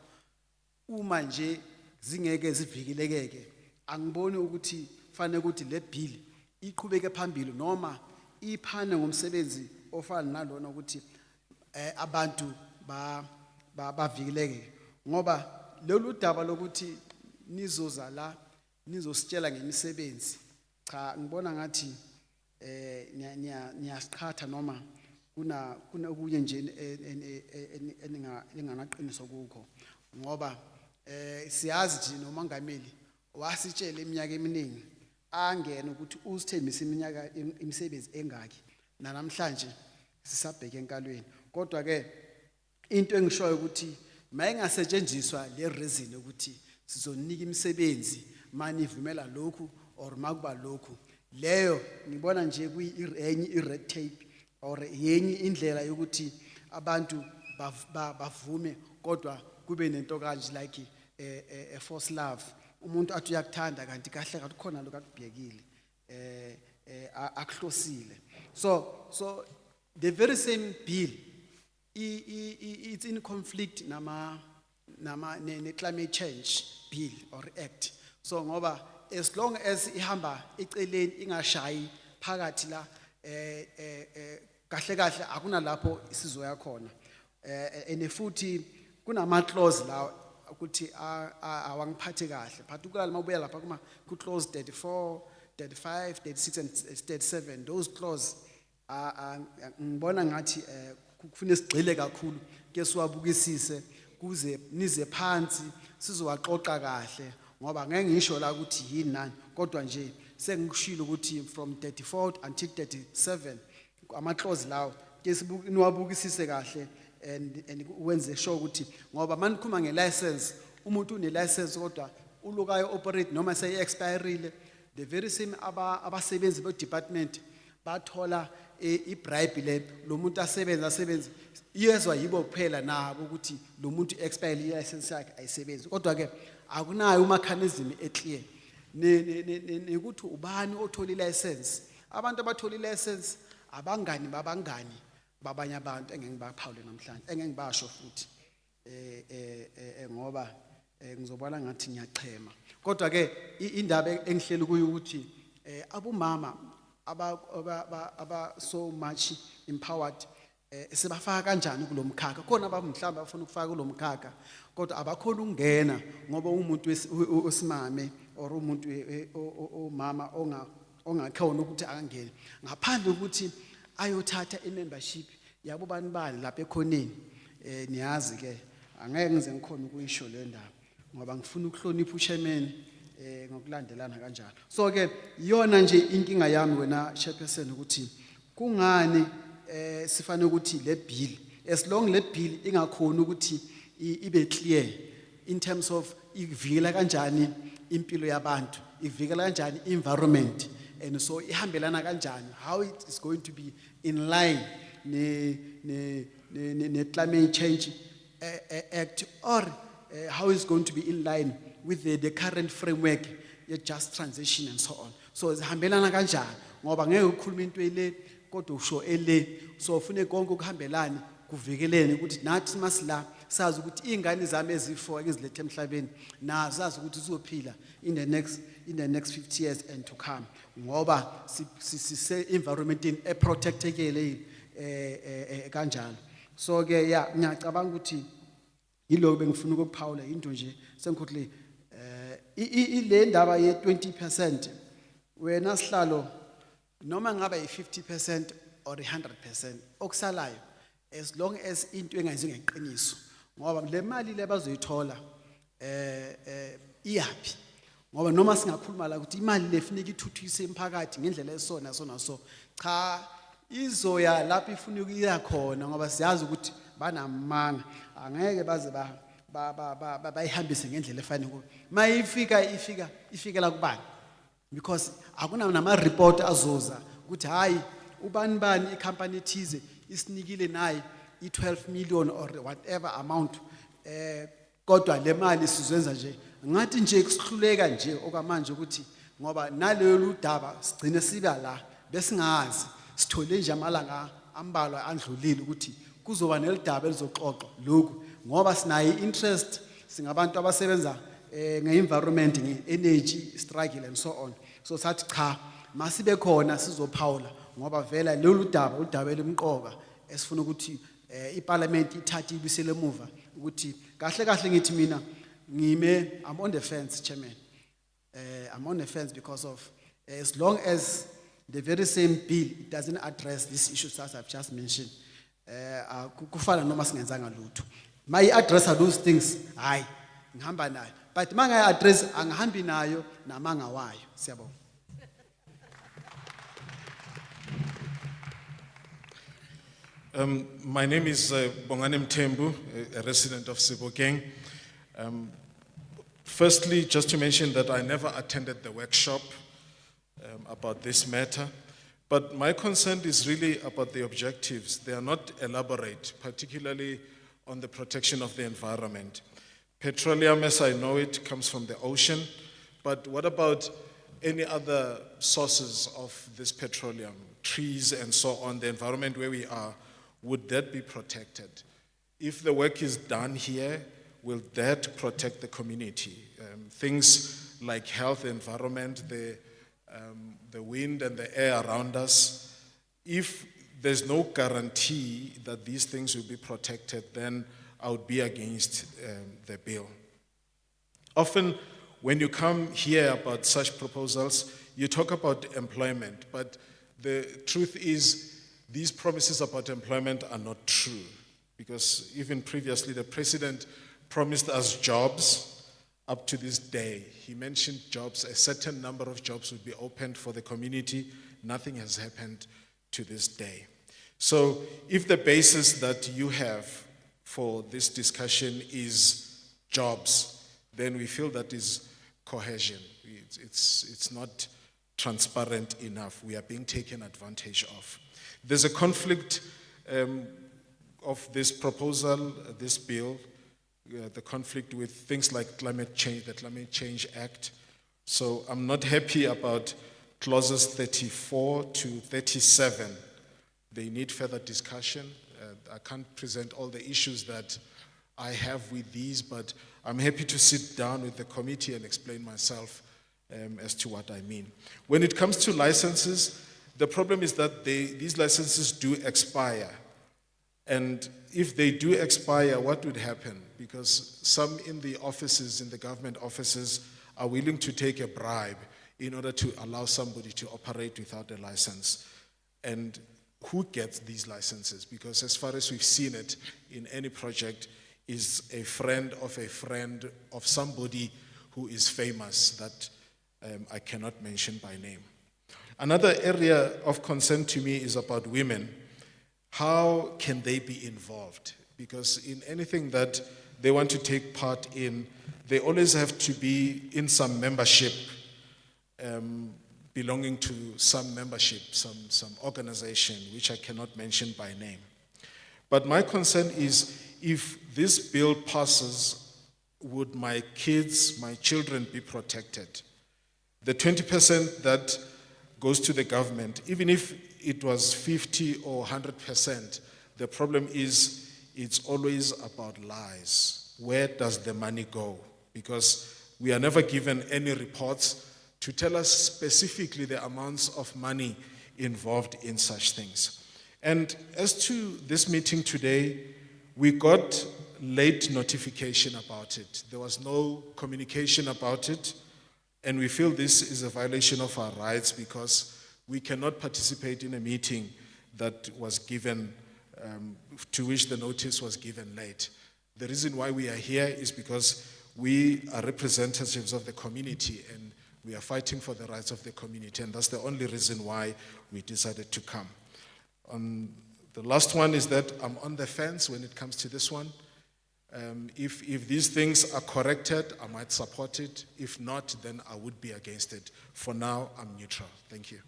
uma nje zingeke zivikilekeke angiboni ukuthi fanele ukuthi le bill iqhubeke phambili noma iphane ngomsebenzi ofana nalona ukuthi abantu bavikileke. Ngoba lolu daba lokuthi nizoza la nizositshela ngemisebenzi, cha ngibona ngathi niyasiqhatha noma kuna okunye nje eningaqiniso kukho. Ngoba siyazi nje nomangameli wasitshela iminyaka eminingi angena ukuthi usithembise imisebenzi engaki, na namhlanje sisabheke enkalweni. Kodwa ke into engishoyo ukuthi mayingasetshenziswa le reason ukuthi sizonika imisebenzi mani ivumela lokhu or makuba lokhu, leyo ngibona nje kuyenye i-red tape or yenye indlela yokuthi abantu bavume kodwa kube nento kanje like a false love. Umuntu athi uyakuthanda kanti kahle kathi khona lokho akubhekile akuhlosile. So the very same bill it's in conflict ne climate change bill or act. So ngoba as long as ihamba eceleni ingashayi phakathi la kahle kahle akuna lapho isizoya khona. And futhi kunama clause la ukuthi awangiphathe kahle, particularly mabuya lapha kuma ku clause 34, 35, 36 and 37. Those clause ngibona ngathi kufuna sigxile kakhulu ke siwabukisise kuze nize phansi sizowaxoxa kahle, ngoba ngeke ngisho la ukuthi yini nani, kodwa nje sengikushilo ukuthi from 34 until 37 ama clause lawo ke niwabukisise kahle and wenze sure ukuthi ngoba manikhuma nge-license umuntu une-license kodwa ulokayo operate noma seye-expirile, the very same abasebenzi be-department bathola i-bribe le lo muntu asebenza iyezwa yibo kuphela nabo ukuthi lo muntu expire i-license yakhe ayisebenzi kodwa ke akunayo umechanism eclear nekuthi ubani othola i-license abantu abathola i-license abangani babanye abantu engeke ngibaphawule namhlanje engeke ngibasho futhi ngoba ngizobona ngathi ngiyachema kodwa ke indaba engihleli kuyo ukuthi abumama aba so much empowered sebafaka kanjani kulomkhakha khona abamhlamba bafuna ukufaka kulomkhakha kodwa abakhona ukungena ngoba umuntu osimame or umuntu omama ongakhona ukuthi angene ngaphandle ukuthi ayothatha i-membership yabo bani lapha ekhoneni niyazi ke angeke ngize ngikhona ukuyisho le ndaba ngoba ngifuna ukuhlonipha uchairman ngokulandelana kanjalo so ke iyona nje inkinga yami wena chairperson ukuthi kungani sifanele ukuthi le bill as long le bill ingakhona ukuthi ibe clear in terms of ivikela kanjani impilo yabantu ivikela kanjani environment and so ihambelana kanjani how it is going to be in line ne climate change act or how it's going to be in line with the current framework just transition and so on so zihambelana kanjani ngoba ngeke ukukhuluma into ele kodwa usho ele so ufune konke ukuhambelana kuvikelene ukuthi nathi masila sazi ukuthi ingane zami ezifo engizilethe emhlabeni nazo sazi ukuthi zizophila in the next 50 years and to come ngoba sise environmentini eprotectekele kanjalo so ke yeah ngiyacabanga ukuthi yiloko bengifuna ukuphawula into nje sengikhulile ile ndaba ye 20% wena sihlalo noma ngaba yi50% or 100% okusalayo as long as into engayenzi ngeqiniso ngoba le mali le bazoyithola iyapi ngoba noma singakhuluma la ukuthi imali lefuneka ithuthukise emphakathi ngendlela esona so cha izoya lapho ifuna ukuya khona ngoba siyazi ukuthi banamanga angeke baze bayihambise ngendlela efanele ukuthi mayifikela kubani because akuna nama report azoza ukuthi hayi ubani icompany thize isinikile nayi i12 million or whatever amount kodwa le mali sizenza nje ngathi nje kusihluleka nje okwamanje ukuthi ngoba naleyo ludaba sigcine siba la besingazi sithole nje amalanga ambalwa andlulile ukuthi kuzoba nelidaba elizoxoxwa lokhu ngoba sinayi interest singabantu abasebenza nge-environment nge-energy struggle and so on so sathi cha masibe khona sizophawula ngoba vela lolu daba udaba elimqoka esifuna ukuthi iparliament ithathe ibisele emuva ukuthi kahle ngithi mina I'm on the fence chairman I'm on the fence because of as long as the very same bill it doesn't address these issues as I've just mentioned kufana noma singenzanga lutho mayi address those things hayi ngihamba nayo but manga address angihambi nayo namanga wayo siyabonga. My name is Bongani Mthembu, a resident of Sebokeng. Firstly, just to mention that I never attended the workshop about this matter, but my concern is really about the objectives. They are not elaborate, particularly on the protection of the environment. Petroleum, as I know it, comes from the ocean, but what about any other sources of this petroleum, trees and so on, the environment where we are? Would that be protected? If the work is done here, will that protect the community? Things like health, environment, the wind and the air around us. If there's no guarantee that these things will be protected, then I would be against the bill. Often, when you come here about such proposals, you talk about employment, but the truth is, these promises about employment are not true, because even previously the president promised us jobs up to this day. He mentioned jobs, a certain number of jobs would be opened for the community. Nothing has happened to this day. So if the basis that you have for this discussion is jobs, then we feel that is cohesion. It's not transparent enough. We are being taken advantage of. There's a conflict of this proposal, this bill, the conflict with things like climate change, the Climate Change Act. So I'm not happy about clauses 34 to 37. They need further discussion. I can't present all the issues that I have with these, but I'm happy to sit down with the committee and explain myself as to what I mean. When it comes to licenses, the problem is that these licenses do expire. And if they do expire, what would happen? Because some in the offices, in the government offices, are willing to take a bribe in order to allow somebody to operate without a license. And who gets these licenses? Because as far as we've seen it in any project, is a friend of somebody who is famous that I cannot mention by name. Another area of concern to me is about women. How can they be involved? Because in anything that they want to take part in, they always have to be in some membership, belonging to some membership, some organization, which I cannot mention by name. But my concern is, if this bill passes, would my kids, my children be protected? The 20% that goes to the government, even if it was 50 or 100%, the problem is it's always about lies. Where does the money go? Because we are never given any reports to tell us specifically the amounts of money involved in such things. And as to this meeting today, we got late notification about it. There was no communication about it, and we feel this is a violation of our rights because we cannot participate in a meeting that was given, to which the notice was given late. The reason why we are here is because we are representatives of the community and we are fighting for the rights of the community, and that's the only reason why we decided to come. The last one is that I'm on the fence when it comes to this one. If these things are corrected, I might support it. If not, then I would be against it. For now, I'm neutral. Thank you.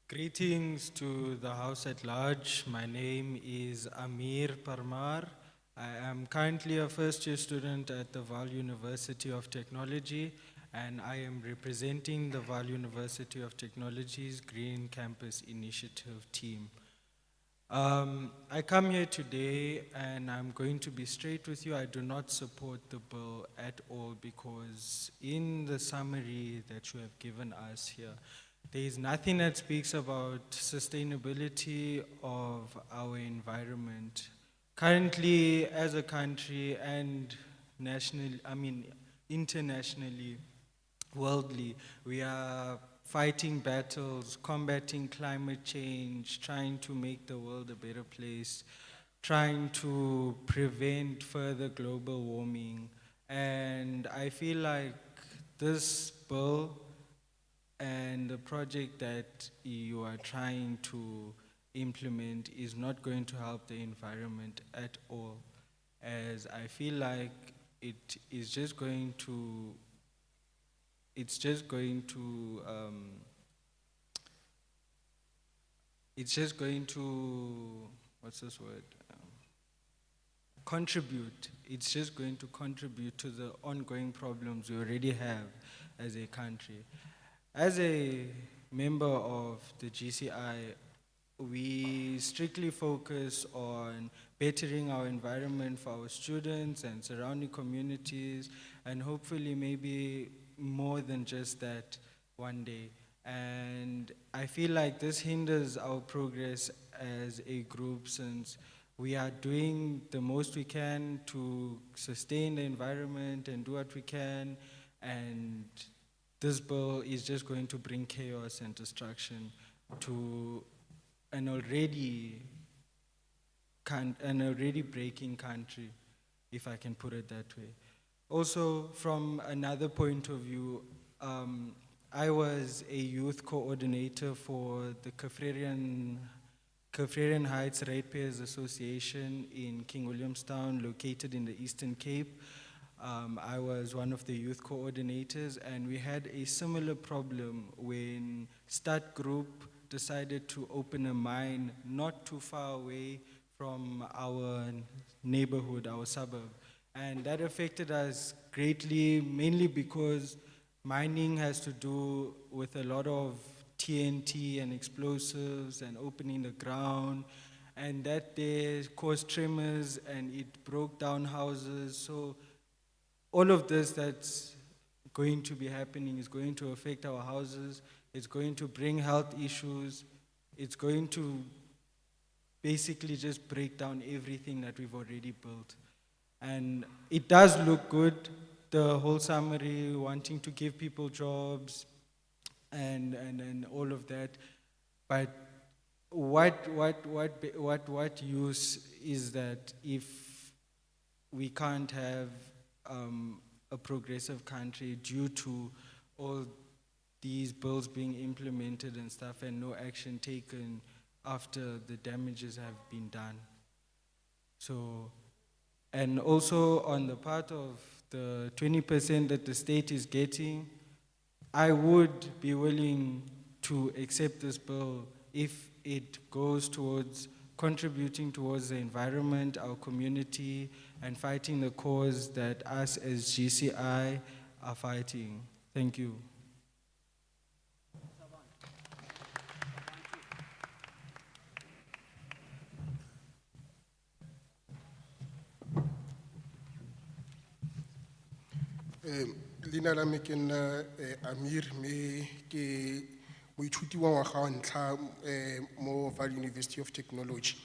Greetings to the House at large. My name is Amir Parmar. I am currently a first-year student at the Vaal University of Technology, and I am representing the Vaal University of Technology's Green Campus Initiative team. I come here today and I'm going to be straight with you. I do not support the bill at all because in the summary that you have given us here, there is nothing that speaks about sustainability of our environment. Currently, as a country and internationally, worldly, we are fighting battles, combating climate change, trying to make the world a better place, trying to prevent further global warming. And I feel like this bill and the project that you are trying to implement is not going to help the environment at all, as I feel like it is just going to what's this word? Contribute. It's just going to contribute to the ongoing problems we already have as a country. As a member of the GCI, we strictly focus on bettering our environment for our students and surrounding communities, and hopefully maybe more than just that one day. And I feel like this hinders our progress as a group, since we are doing the most we can to sustain the environment and do what we can, and this bill is just going to bring chaos and destruction to an already breaking country, if I can put it that way. Also, from another point of view, I was a youth coordinator for the Cafrarian Heights Ratepayers Association in King Williamstown, located in the Eastern Cape. I was one of the youth coordinators, and we had a similar problem when Start Group decided to open a mine not too far away from our neighborhood, our suburb. And that affected us greatly, mainly because mining has to do with a lot of TNT and explosives and opening the ground, and that there caused tremors and it broke down houses. So all of this that's going to be happening is going to affect our houses, it's going to bring health issues, it's going to basically just break down everything that we've already built. And it does look good, the whole summary, wanting to give people jobs and all of that. But what use is that if we can't have a progressive country due to all these bills being implemented and stuff and no action taken after the damages have been done? So, and also on the part of the 20% that the state is getting, I would be willing to accept this bill if it goes towards contributing towards the environment, our community, and fighting the cause that us as GCI are fighting. Thank you. Leina la me ke nna Amir, me ke moithuti wa ngwaga wa ntlha mo Vaal University of Technology.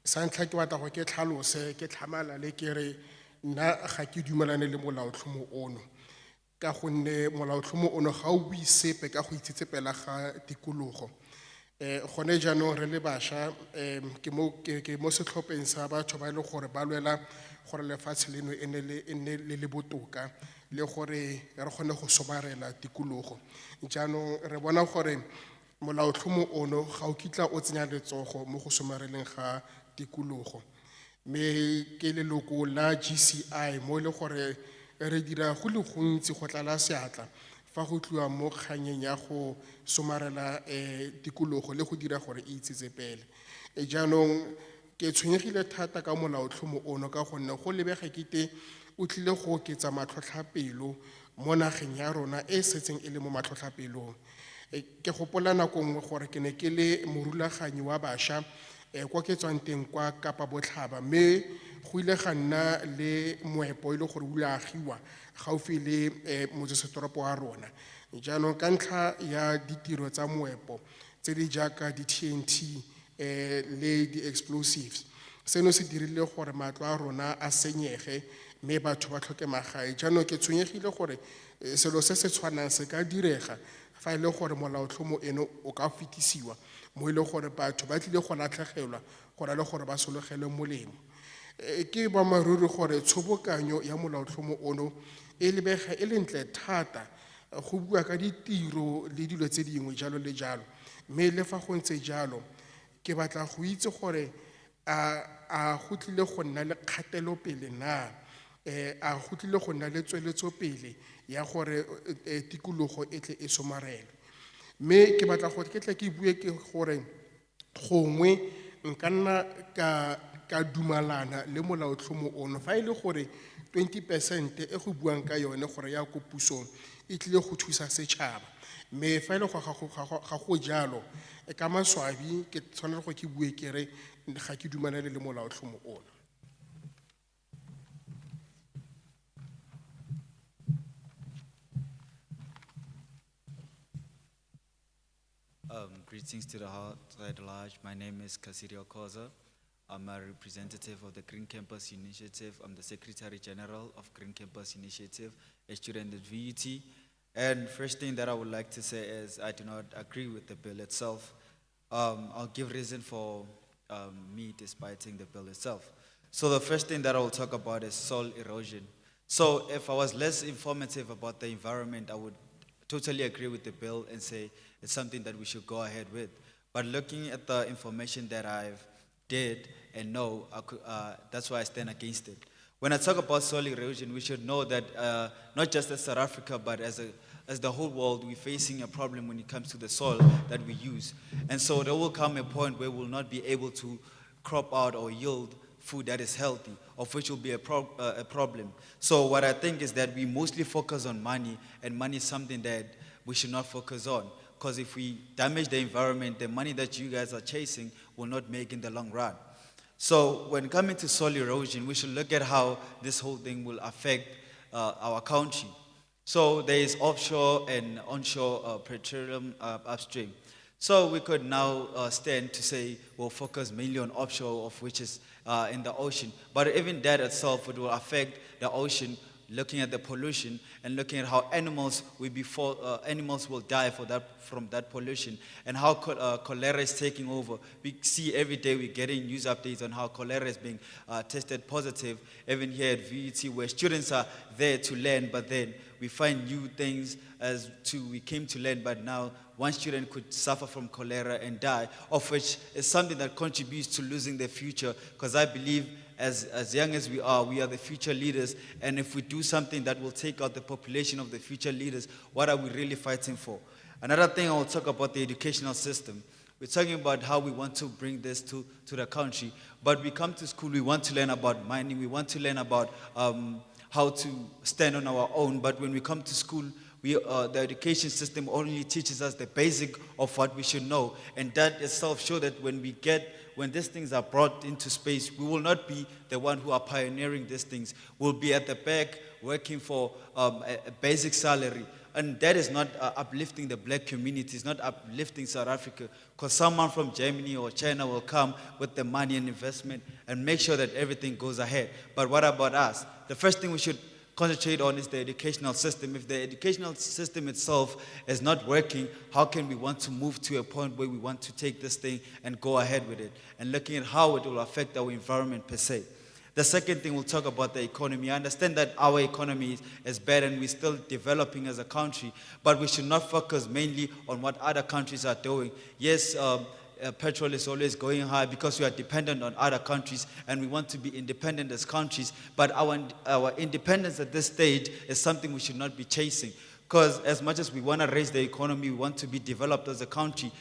Sa ntlha ke batla go ke tlhalose ke tlhamalale ke re nna ga ke dumelane le molaotlhomo ono ka gonne molaotlhomo ono ga o bue sepe ka go itsetsepela ga tikologo. Gone jaanong re le bašwa ke mo setlhopheng sa batho ba e leng gore ba lwela gore lefatshe leno e nne le botoka le gore re kgone go somarela tikologo. Jaanong re bona gore molaotlhomo ono ga o kitla o tsenya letsogo mo go somareleng ga tikologo. Me ke leloko la GCI mo le gore re dira go le gontsi go tlala seatla fa go tliwa mo kganyeng ya go somarela tikologo le go dira gore e itsetsepele. Jaanong ke tshwenyegile thata ka molaotlhomo ono ka gonne go lebega kete o tlile go oketsa matlhotlhapelo mo nageng ya rona e setseng e le mo matlhotlhapelong. Ke gopola nako nngwe gore ke ne ke le morulaganyi wa bašwa kwa ke tswang teng kwa Kapa Botlhaba, mme go ile ga nna le moepo e le gore o ile agiwa gaufi le motsesetoropo wa rona. Jaanong ka ntlha ya ditiro tsa moepo tse di jaaka di-TNT le di-explosives, seno se dirile gore matlo a rona a senyege mme batho ba tlhoke magae. Jaanong ke tshwenyegile gore selo se se tshwanang se ka direga fa e le gore molaotlhomo eno o ka fetisiwa mo e le gore batho ba tlile go latlhegelwa go na le gore ba sologele molemo. Ke boammaaruri gore tshobokanyo ya molaotlhomo ono e lebega e le ntle thata go bua ka ditiro le dilo tse dingwe jalo le jalo, mme le fa go ntse jalo ke batla go itse gore a go tlile go nna le kgatelopele na, a go tlile go nna le tsweletsopele ya gore tikologo e tle e somarelwe. Mme ke batla gore ke tle ke bue ke gore gongwe nka nna ka dumalana le molaotlhomo ono fa e le gore 20% e go buang ka yone gore ya ko pusong e tlile go thusa setšhaba, mme fa e le ga go jalo ka maswabi ke tshwanela go ke bue ke re ga ke dumalane le molaotlhomo ono. Greetings to the heart at large. My name is Kasirio Koza. I'm a representative of the Green Campus Initiative. I'm the Secretary General of Green Campus Initiative, a student at VUT. And first thing that I would like to say is I do not agree with the bill itself. I'll give reason for me despiting the bill itself. So the first thing that I will talk about is soil erosion. So if I was less informative about the environment, I would totally agree with the bill and say it's something that we should go ahead with. But looking at the information that I've did and know, that's why I stand against it. When I talk about soil erosion, we should know that not just as South Africa, but as the whole world, we're facing a problem when it comes to the soil that we use. And so there will come a point where we'll not be able to crop out or yield food that is healthy, of which will be a problem. So what I think is that we mostly focus on money, and money is something that we should not focus on. Because if we damage the environment, the money that you guys are chasing will not make in the long run. So when coming to soil erosion, we should look at how this whole thing will affect our country. So there is offshore and onshore petroleum upstream. So we could now stand to say we'll focus mainly on offshore, of which is in the ocean. But even that itself, it will affect the ocean, looking at the pollution and looking at how animals will die from that pollution, and how cholera is taking over. We see every day we're getting news updates on how cholera is being tested positive, even here at VUT, where students are there to learn, but then we find new things as to we came to learn, but now one student could suffer from cholera and die, of which is something that contributes to losing their future, because I believe as young as we are the future leaders, and if we do something that will take out the population of the future leaders, what are we really fighting for? Another thing I will talk about, the educational system. We're talking about how we want to bring this to the country, but we come to school, we want to learn about mining, we want to learn about how to stand on our own, but when we come to school, the education system only teaches us the basic of what we should know, and that itself shows that when these things are brought into space, we will not be the one who are pioneering these things. We'll be at the back working for a basic salary. And that is not uplifting the black community, it's not uplifting South Africa, because someone from Germany or China will come with the money and investment and make sure that everything goes ahead. But what about us? The first thing we should concentrate on is the educational system. If the educational system itself is not working, how can we want to move to a point where we want to take this thing and go ahead with it, and looking at how it will affect our environment per se. The second thing, we'll talk about the economy. I understand that our economy is bad and we're still developing as a country, but we should not focus mainly on what other countries are doing. Yes, petrol is always going high because we are dependent on other countries and we want to be independent as countries, but our independence at this stage is something we should not be chasing, because as much as we want to raise the economy, we want to be developed as a country,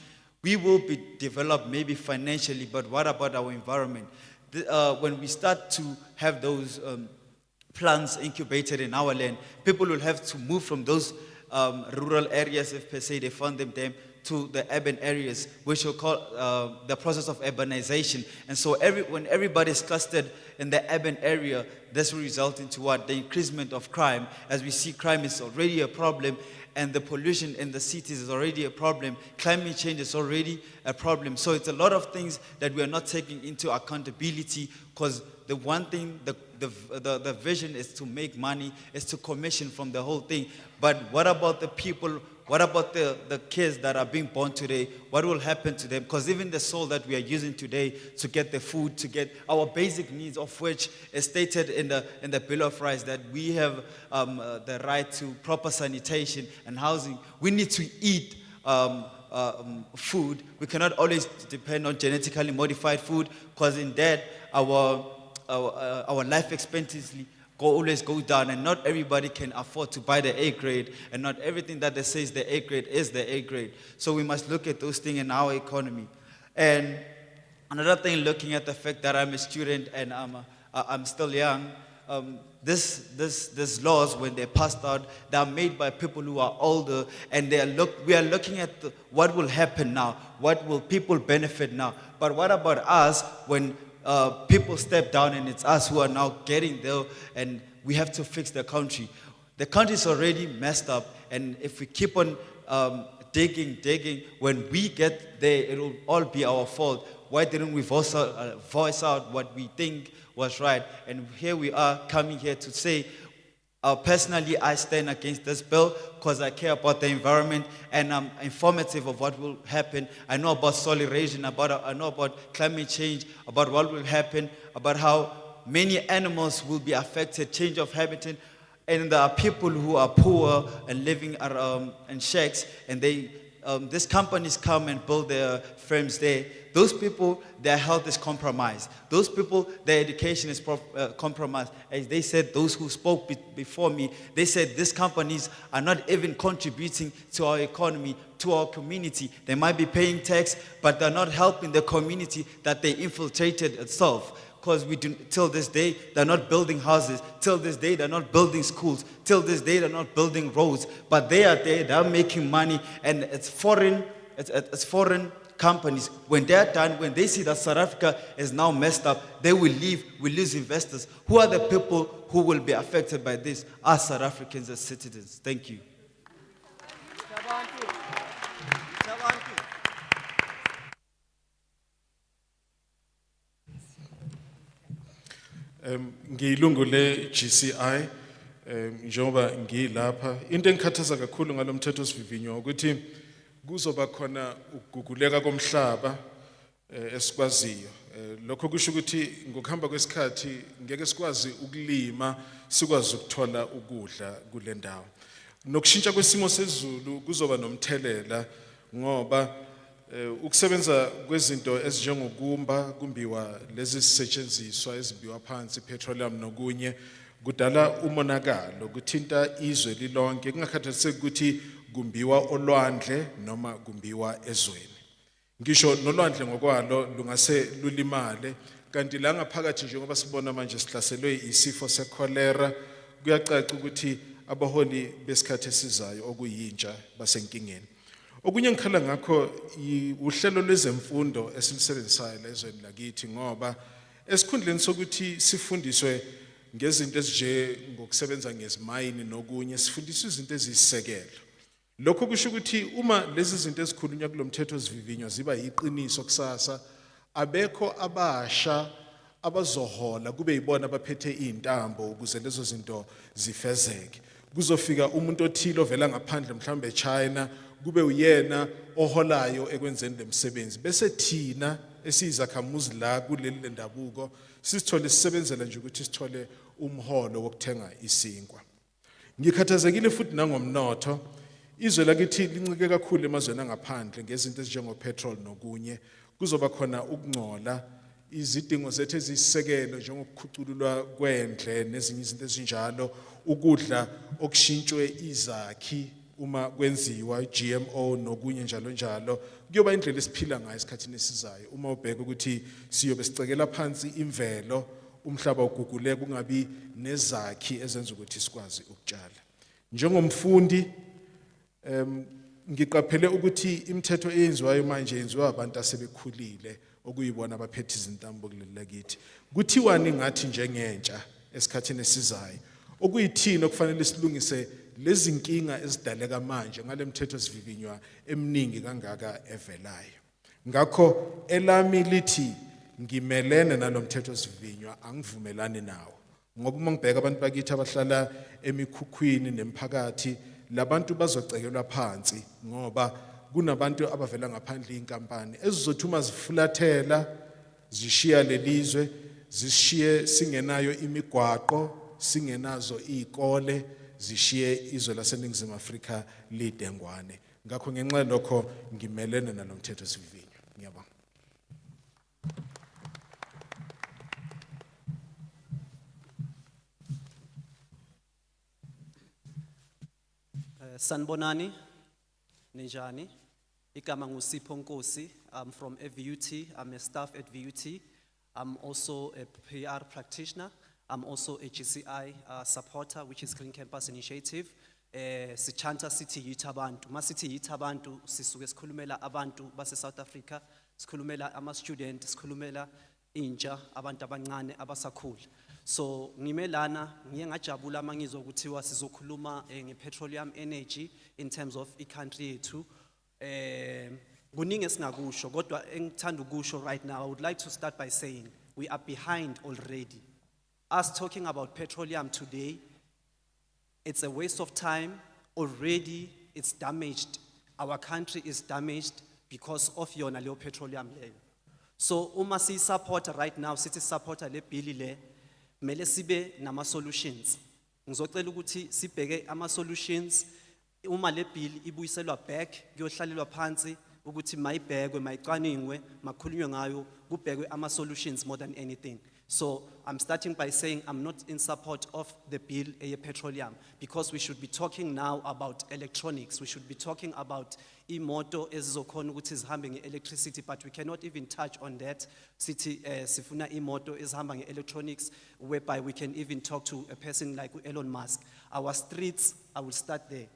we will be developed maybe financially, but what about our environment? When we start to have those plants incubated in our land, people will have to move from those rural areas, if per se they found them there, to the urban areas, which we'll call the process of urbanization. And so when everybody is clustered in the urban area, this will result into what? The increasement of crime. As we see, crime is already a problem, and the pollution in the cities is already a problem. Climate change is already a problem. So it's a lot of things that we are not taking into accountability, because the one thing, the vision is to make money, is to commission from the whole thing. But what about the people? What about the kids that are being born today? What will happen to them? Because even the soil that we are using today to get the food, to get our basic needs, of which is stated in the Bill of Rights, that we have the right to proper sanitation and housing. We need to eat food. We cannot always depend on genetically modified food, because in that our life expectancy always go down, and not everybody can afford to buy the A grade, and not everything that they say is the A grade is the A grade. So we must look at those things in our economy. And another thing, looking at the fact that I'm a student and I'm still young, these laws, when they're passed out, they are made by people who are older, and we are looking at what will happen now, what will people benefit now. But what about us when people step down and it's us who are now getting there, and we have to fix the country? The country is already messed up, and if we keep on digging, when we get there, it will all be our fault. Why didn't we voice out what we think was right? And here we are coming here to say, personally, I stand against this bill because I care about the environment and I'm informative of what will happen. I know about soil erosion, I know about climate change, about what will happen, about how many animals will be affected, change of habitat, and there are people who are poor and living in shacks, and they these companies come and build their firms there, those people, their health is compromised. Those people, their education is compromised. As they said, those who spoke before me, they said these companies are not even contributing to our economy, to our community. They might be paying tax, but they're not helping the community that they infiltrated itself. Because till this day, they're not building houses. Till this day, they're not building schools. Till this day, they're not building roads. But they are there, they're making money, and it's foreign companies. When they're done, when they see that South Africa is now messed up, they will leave, we lose investors. Who are the people who will be affected by this? Us South Africans as citizens. Thank you. Ngiyilungu le GCI njengoba ngilapha into engikhathaza kakhulu ngalomthetho sivivinyo ukuthi kuzoba khona ukuguguleka komhlaba esikwaziyo lokho kusho ukuthi ngokuhamba kwesikhathi ngeke sikwazi ukulima sikwazi ukuthola ukudla kule ndawo nokushintsha kwesimo sezulu kuzoba nomthelela ngoba ukusebenza kwezinto ezinjengokumba kumbiwa lezi sisetshenziswa ezimbiwa phansi petroleum nokunye kudala umonakalo kuthinta izwe lilonke kungakhathaliseki ukuthi kumbiwa olwandle noma kumbiwa ezweni ngisho nolwandle ngokwalo lungase lulimale kanti la ngaphakathi njengoba sibona manje sihlaselwe isifo secholera kuyacaca ukuthi abaholi besikhathi esizayo okuyintsha basenkingeni okunye ngikhala ngakho uhlelo lwezemfundo esilisebenzisayo ezweni lakithi ngoba esikhundleni sokuthi sifundiswe ngezinto ezinje ngokusebenza ngezimayini nokunye sifundiswa izinto ezisisekelo lokho kusho ukuthi uma lezi zinto ezikhulunywa kulomthetho zivivinywa ziba yiqiniso kusasa abekho abasha abazohola kube yibona abaphethe izintambo ukuze lezo zinto zifezeke kuzofika umuntu othile ovela ngaphandle mhlambe eChina kube uyena oholayo ekwenzeni lemisebenzi bese thina esizakhamuzi la kuleli lendabuko sisithole sisebenzela nje ukuthi sithole umholo wokuthenga isinkwa ngikhathazekile futhi nangomnotho izwe lakithi lincike kakhulu emazweni angaphandle ngezinto ezinjengo petrol nokunye kuzoba khona ukungcola izidingo zethu ezisisekelo njengokukhucululwa kwendle nezinye izinto ezinjalo ukudla okushintshwe izakhi uma kwenziwa GMO nokunye njalo njalo kuyoba indlela esiphila ngayo esikhathini esizayo uma ubheka ukuthi siyobe sicekela phansi imvelo umhlaba ugugule kungabi nezakhi ezenza ukuthi sikwazi ukutshala njengomfundi ngiqaphele ukuthi imithetho eyenziwayo manje yenziwa abantu asebekhulile okuyibona abaphethe izintambo kuleli lakithi kuthiwani ngathi njengentsha esikhathini esizayo okuyithini okufanele silungise lezi nkinga ezidaleka manje ngale mithetho sivivinywa eminingi kangaka evelayo ngakho elami lithi ngimelene nalomthetho sivivinywa angivumelani nawo ngoba uma ngibheka abantu bakithi abahlala emikhukhwini nemphakathi labantu bazocekelwa phansi ngoba kunabantu abavela ngaphandle inkampani ezizothuma zifulathela zishiya lelizwe zishiye singenayo imigwaqo singenazo izikole zishiye izwe laseNingizimu Afrika lidengwane ngakho ngenxa lokho ngimelene nalomthetho sivivinyo ngiyabonga Sanbonani Ninjani igama nguSipho Nkosi I'm from VUT I'm a staff at VUT I'm also a PR practitioner I'm also a GCI supporter, which is Green Campus Initiative. Sichanta City Yitabantu. Ma City Yitabantu, sisuke sikhulumela abantu base South Africa, sikhulumela ama student, sikhulumela intsha, abantu abancane abasakhula. So ngimelana ngiye ngajabula mangizwa ukuthiwa sizokhuluma ngepetroleum energy in terms of i-country yethu. Kuningi esingakusho kodwa engithanda ukusho right now I would like to start by saying we are behind already. Us talking about petroleum today, it's a waste of time. Already, it's damaged. Our country is damaged because of yona leo petroleum leyo. So, uma si supporter right now, city supporter le bill le, mele sibe nama solutions. Ngizocela ukuthi sibheke ama solutions uma le bill ibuyiselwa back kuyohlalelwa phansi ukuthi mayibhekwe mayicwaningwe makhulunywe ngayo kubhekwe ama solutions more than anything. So I'm starting by saying I'm not in support of the bill petroleum because we should be talking now about electronics. We should be talking about imoto ezizokhona ukuthi zihambe nge-electricity, but we cannot even touch on that. Sithi sifuna imoto ezihamba nge-electronics, whereby we can even talk to a person like Elon Musk. Our streets, I will start there.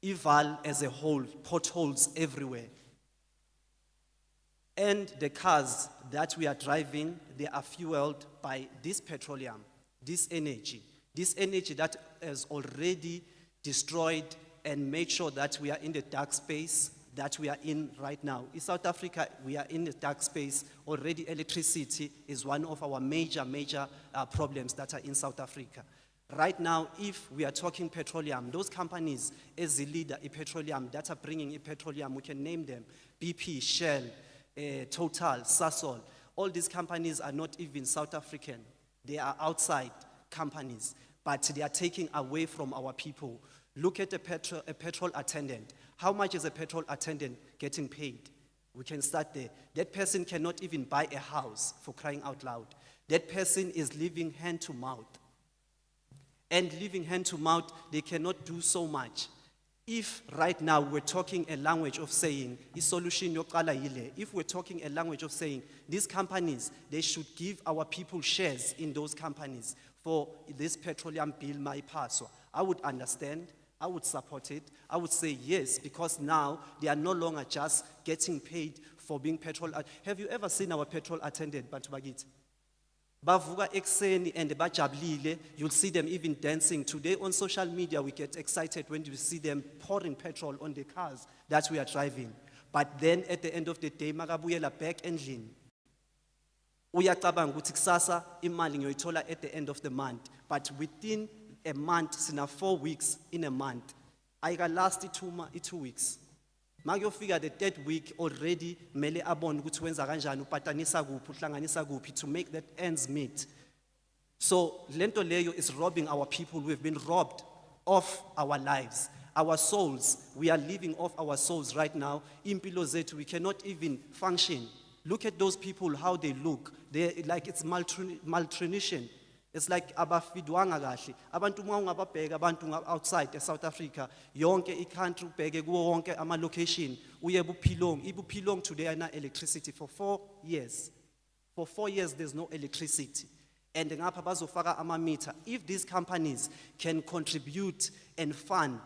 Ival as a whole, potholes everywhere. And the cars that we are driving, they are fueled by this petroleum, this energy that has already destroyed and made sure that we are in the dark space that we are in right now. In South Africa, we are in the dark space. Already electricity is one of our major problems that are in South Africa. Right now, if we are talking petroleum, those companies as the leader in petroleum that are bringing in petroleum, we can name them, BP, Shell, Total, Sasol. All these companies are not even South African. They are outside companies, but they are taking away from our people. Look at a petrol attendant. How much is a petrol attendant getting paid? We can start there. That person cannot even buy a house, for crying out loud. That person is living hand to mouth. And living hand to mouth, they cannot do so much. If right now we're talking a language of saying, if we're talking a language of saying, these companies, they should give our people shares in those companies for this petroleum bill, my paso, I would understand, I would support it, I would say yes, because now they are no longer just getting paid for being petrol. Have you ever seen our petrol attendant, Bantubagit? Bavuka ekseni and bajabulile, you'll see them even dancing. Today on social media, we get excited when you see them pouring petrol on the cars that we are driving. But then at the end of the day, makabuyela back endlini. Uyacabanga ukuthi kusasa imali ngiyoyithola at the end of the month. But within a month, sina 4 weeks in a month, ayikalast 2 weeks. Figure the third week already mele abon ukuthi wenza kanjani upatanisa kuphi uhlanganisa kuphi to make that ends meet. So lento leyo is robbing our people. We've been robbed of our lives, our souls. We are living off our souls right now. Impilo zethu, we cannot even function. Look at those people, how they look. They like it's malnutrition. It's like abafidwanga kahle. Abantu mawungababheka abantu outside South Africa, yonke i-country ubheke kuwo wonke ama location, uye eBuphilong. iBuphilong today ana electricity for 4 years. For 4 years there's no electricity. And ngapha bazofaka ama meter. If these companies can contribute and fund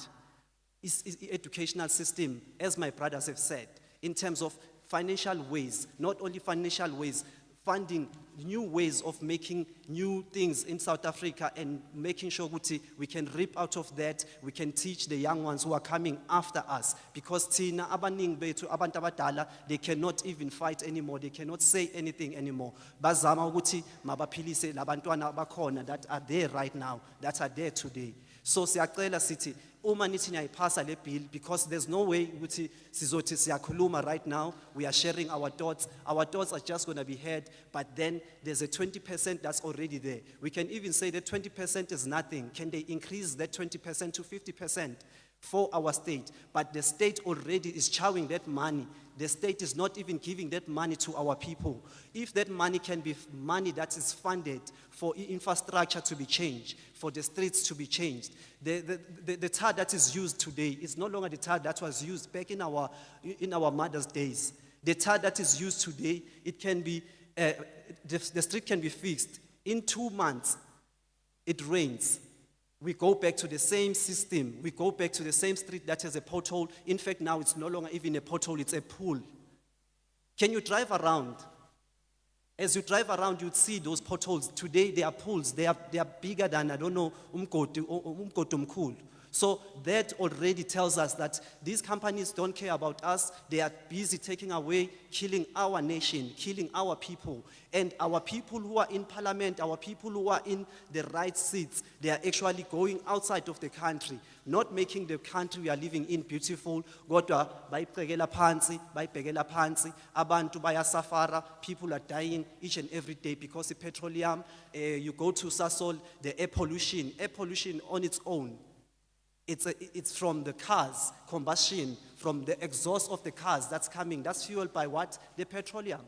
is educational system, as my brothers have said, in terms of financial ways, not only financial ways, funding new ways of making new things in South Africa and making sure we can reap out of that, we can teach the young ones who are coming after us. Because tina abaning bethu abantu abadala, they cannot even fight anymore, they cannot say anything anymore. Bazama ukuthi mabaphilise labantwana abakhona that are there right now, that are there today. So siyacela sithi uma nithi niyayipasa le bill, because there's no way ukuthi sizothi siyakhuluma right now, we are sharing our thoughts are just going to be heard, but then there's a 20% that's already there. We can even say that 20% is nothing. Can they increase that 20% to 50% for our state? But the state already is chowing that money. The state is not even giving that money to our people. If that money can be money that is funded for infrastructure to be changed, for the streets to be changed, the tar that is used today is no longer the tar that was used back in our mother's days. The tar that is used today, it can be, the street can be fixed. In 2 months, it rains. We go back to the same system. We go back to the same street that has a pothole. In fact, now it's no longer even a pothole, it's a pool. Can you drive around? As you drive around, you'd see those potholes. Today, they are pools. They are bigger than, I don't know, umkotumkul. So that already tells us that these companies don't care about us. They are busy taking away, killing our nation, killing our people. And our people who are in parliament, our people who are in the right seats, they are actually going outside of the country, not making the country we are living in beautiful. Kodwa bayibhekela phansi, abantu bayasafara, people are dying each and every day because of petroleum. You go to Sasol, the air pollution on its own. It's from the cars, combustion, from the exhaust of the cars that's coming. That's fueled by what? The petroleum.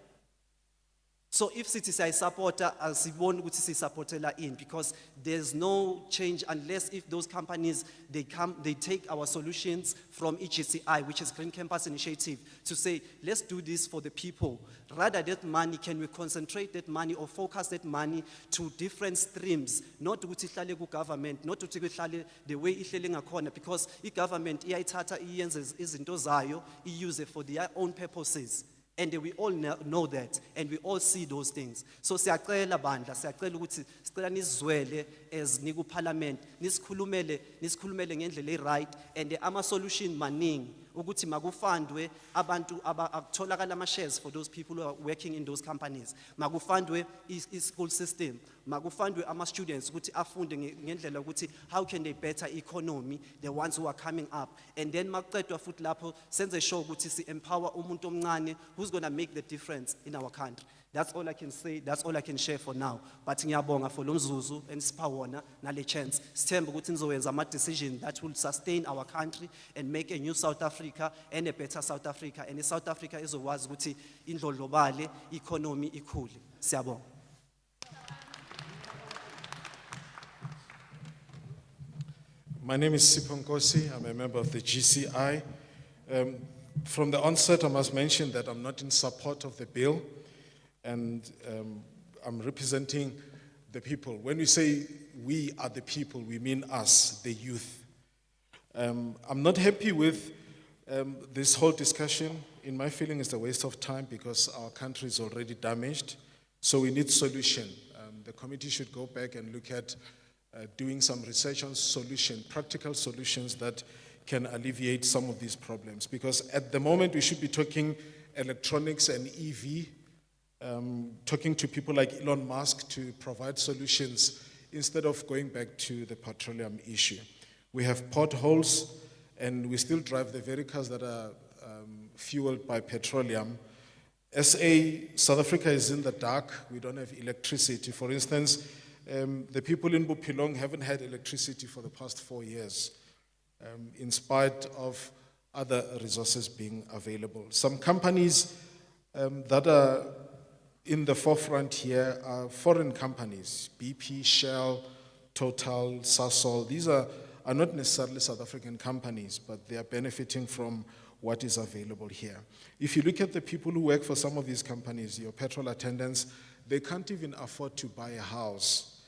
So if sithi siyayisupporta, asiboni ukuthi siyisupportela in, because there's no change unless if those companies, they take our solutions from EGCI, which is Green Campus Initiative, to say, let's do this for the people. Rather that money, can we concentrate that money or focus that money to different streams, not ukuthi ihlale ku government, not ukuthi ihlale the way ihlele ngakhona, because i-government iyayithatha iyenze izinto zayo, iyuse for their own purposes. And we all know that, and we all see those things. So siyacela bandla, siyacela ukuthi sicela nizwele as niku parliament, nisikhulumele ngendlela right, and ama solution maningi ukuthi makufandwe abantu akutholakala ama shares for those people who are working in those companies. Makufandwe school system, makufandwe ama students ukuthi afunde ngendlela ukuthi how can they better economy, the ones who are coming up. And then makuqedwa futhi lapho senze sure ukuthi si empower umuntu omncane who's going to make the difference in our country. That's all I can say, that's all I can share for now. But ngiyabonga for lo mzuzu enisipha wona nale chance. Sithemba ukuthi nizowenza ama decision that will sustain our country and make a new South Africa and a better South Africa. And South Africa izokwazi ukuthi indlondlobale, economy ikhule. Siyabonga. My name is Sipho Nkosi. I'm a member of the GCI. From the onset, I must mention that I'm not in support of the bill, and I'm representing the people. When we say we are the people, we mean us, the youth. I'm not happy with this whole discussion. In my feeling, it's a waste of time because our country is already damaged. So we need solution. The committee should go back and look at doing some research on solution, practical solutions that can alleviate some of these problems. Because at the moment, we should be talking electronics and EV, talking to people like Elon Musk to provide solutions instead of going back to the petroleum issue. We have potholes, and we still drive the very cars that are fueled by petroleum. South Africa is in the dark. We don't have electricity. For instance, the people in Bupilong haven't had electricity for the past 4 years, in spite of other resources being available. Some companies that are in the forefront here are foreign companies, BP, Shell, Total, Sasol. These are not necessarily South African companies, but they are benefiting from what is available here. If you look at the people who work for some of these companies, your petrol attendants, they can't even afford to buy a house.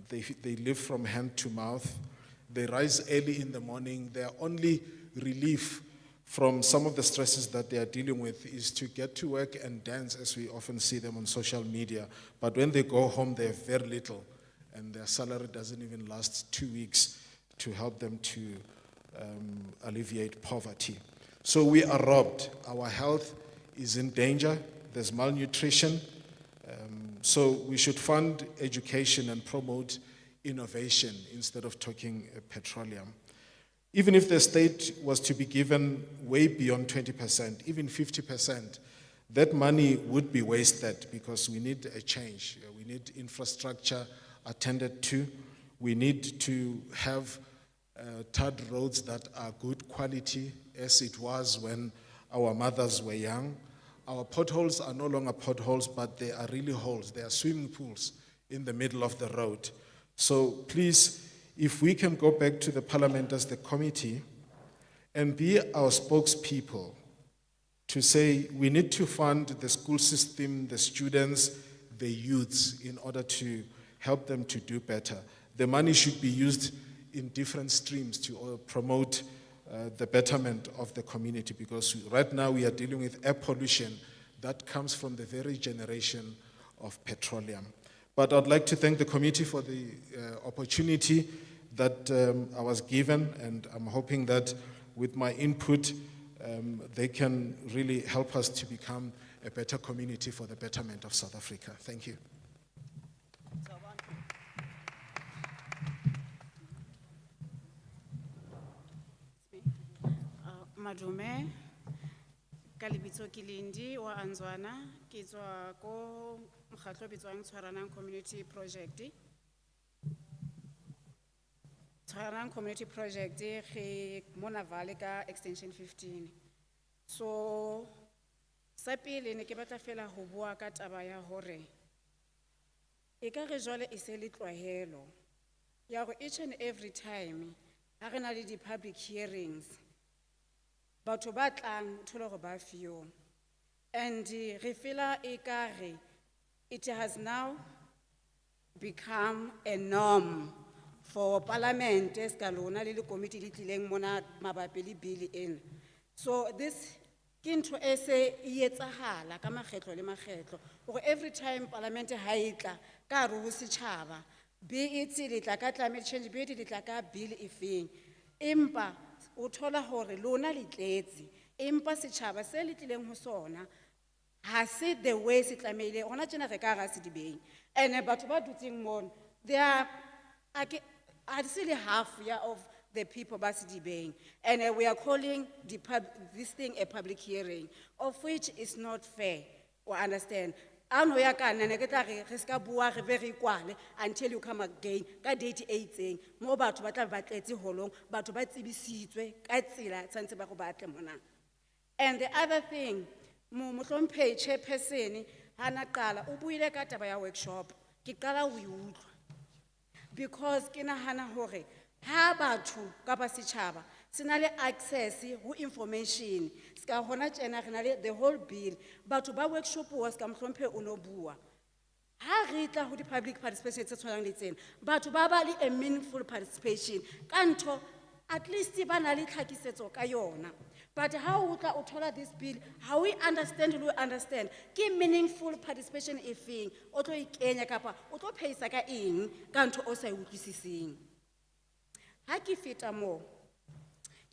They live from hand to mouth. They rise early in the morning. Their only relief from some of the stresses that they are dealing with is to get to work and dance, as we often see them on social media. But when they go home, they have very little, and their salary doesn't even last 2 weeks to help them to alleviate poverty. So we are robbed. Our health is in danger. There's malnutrition. So we should fund education and promote innovation instead of talking petroleum. Even if the state was to be given way beyond 20%, even 50%, that money would be wasted because we need a change. We need infrastructure attended to. We need to have tarred roads that are good quality, as it was when our mothers were young. Our potholes are no longer potholes, but they are really holes. They are swimming pools in the middle of the road. So please, if we can go back to the parliament as the committee and be our spokespeople to say we need to fund the school system, the students, the youths, in order to help them to do better. The money should be used in different streams to promote the betterment of the community, because right now we are dealing with air pollution that comes from the very generation of petroleum. But I'd like to thank the committee for the opportunity that I was given, and I'm hoping that with my input, they can really help us to become a better community for the betterment of South Africa. Thank you. Madume, ka lebitso ke Lindi wa Anzwana, ke tswa ko mokgatlo o bitswang Tshwaranang Community Project. tshwarang community project ge mona Valley ka extension 15. So sa pele ne ke batla fela ho bua ka taba ya hore e ka re jwale e se le tlwaelo ya go each and every time ha re na le di public hearings batho ba tlang o thole gore ba fiyo and re fela e ka re it has now become a norm for parliament es ka lona le committee le tlileng mona mabapi le bill ena. So this ke ntho e se e etsahala ka makgetlo le makgetlo gore every time parliament ha e tla ka re ho setjhaba be it le tla ka climate change be it le tla ka bill e feng empa o thola hore lona le tletse empa setjhaba se le tlileng ho sona ha se the way se tlameile ona tsena re ka ga se dibeng and batho ba dutseng mon they are actually half of the people ba se dibeng and we are calling this thing a public hearing of which is not fair or understand ano ya ka nne ke tla re ska bua re be re kwale until you come again ka date e itseng mo batho ba tla ba tletse holong batho ba tsebisitswe ka tsela tsantse ba go batle mona. And the other thing mohlomphe chairperson hana qala o buile ka taba ya workshop ke qala o utlwa because ke nahana hore ha batho ka ba setjhaba sena le access ho information ska hona tsena re na le the whole bill batho ba workshop wa ska mohlomphe o no bua ha re tla ho di public participation tse tshwanang le tsena batho ba ba le a meaningful participation ka ntho at least ba na le tlhakisetso ka yona. But how would o thola this bill how we understand ke meaningful participation e feng o tlo ikenya kapa o tlo phaisa ka eng ka ntho o sa e utlwisising. Ha ke feta mo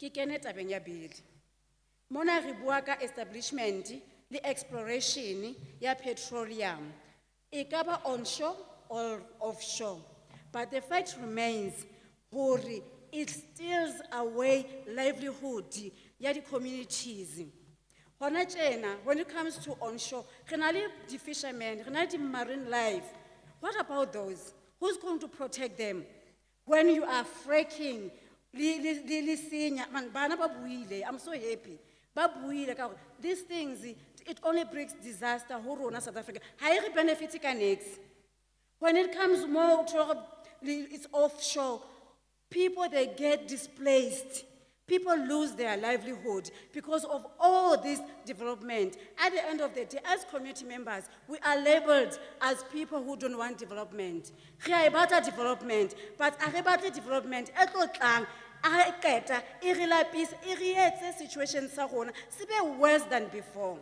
ke kene tabeng ya bill mona re bua ka establishment le exploration ya petroleum e ka ba onshore or offshore but the fact remains hore it steals away livelihood ya di communities. Hona tjena when it comes to onshore re na le di fishermen re na le di marine life. What about those? Who's going to protect them when you are fracking li senya man bana ba buile I'm so happy ba buile ka these things it only brings disaster ho rona South Africa ha e re benefit ka next when it comes more to it's offshore people they get displaced. People lose their livelihood because of all this development. At the end of the day, as community members, we are labeled as people who don't want development. We are about development, but about development, situation worse than before.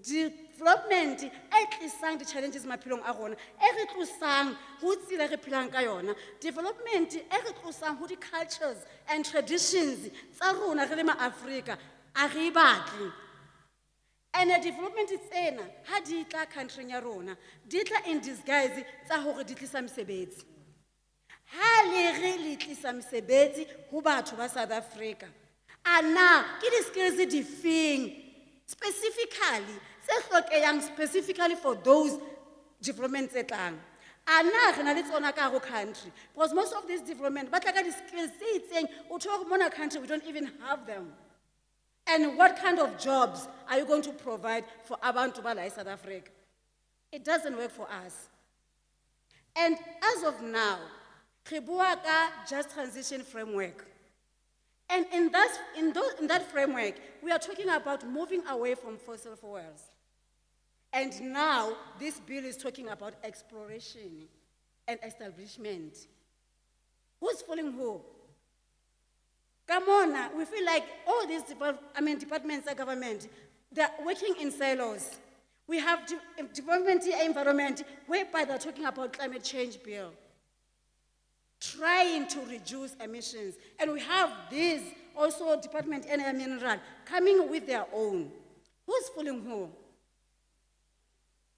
Development e challenges maphelong a rona e re tlosang ho tsela re phelang ka yona development e re tlosang ho di cultures and traditions tsa rona re le ma-Africa a re batle and development tsena ha di tla countryng ya rona di tla in disguise tsa hore di tlisa mesebetsi ha le re le tlisa mesebetsi ho batho ba South Africa ana ke di skills di feng specifically for those developments etlang ana re na le tsona ka go country because most of this development ba tla ka di skills tse itseng o thola go mona country we don't even have them and what kind of jobs are you going to provide for abantu ba la South Africa? It doesn't work for us. And as of now re bua ka just transition framework. And in that framework, we are talking about moving away from fossil fuels. And now, this bill is talking about exploration and establishment. Who's following who? Come on now, we feel like all these departments of government, they're working in silos. We have development and environment, whereby they're talking about climate change bill, trying to reduce emissions. And we have these also Department Energy and Mineral coming with their own. Who's fooling who?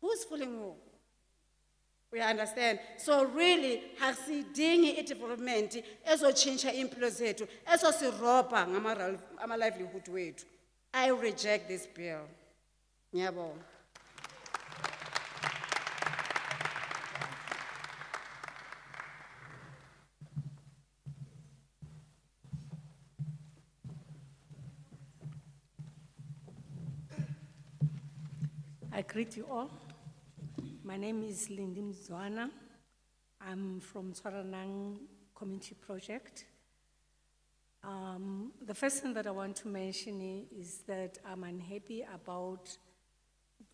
Who's fooling who? We understand. So really, hasidingi development ezo chincha impilo zethu, ezo siropa ngama livelihood wethu. I reject this bill. Ngiyabonga. I greet you all. My name is Lindy Mzwana. I'm from Tshwaranang Community Project. The first thing that I want to mention is that I'm unhappy about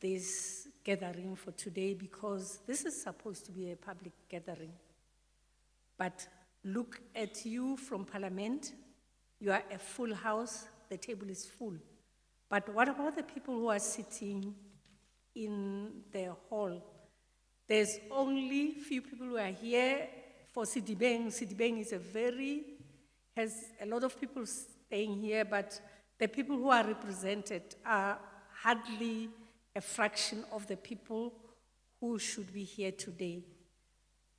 this gathering for today because this is supposed to be a public gathering. But look at you from Parliament. You are a full house, the table is full. But what about the people who are sitting in the hall? There's only few people who are here for Sidibeng. Sidibeng has a lot of people staying here, but the people who are represented are hardly a fraction of the people who should be here today.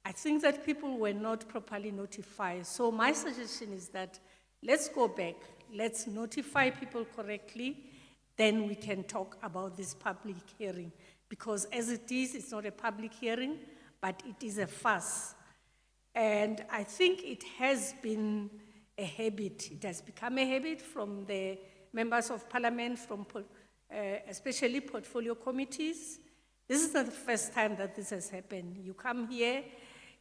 I think that people were not properly notified. So my suggestion is that let's go back, let's notify people correctly, then we can talk about this public hearing. Because as it is, it's not a public hearing, but it is a fuss. And I think it has been a habit. It has become a habit from the members of Parliament, from especially portfolio committees. This is not the first time that this has happened. You come here,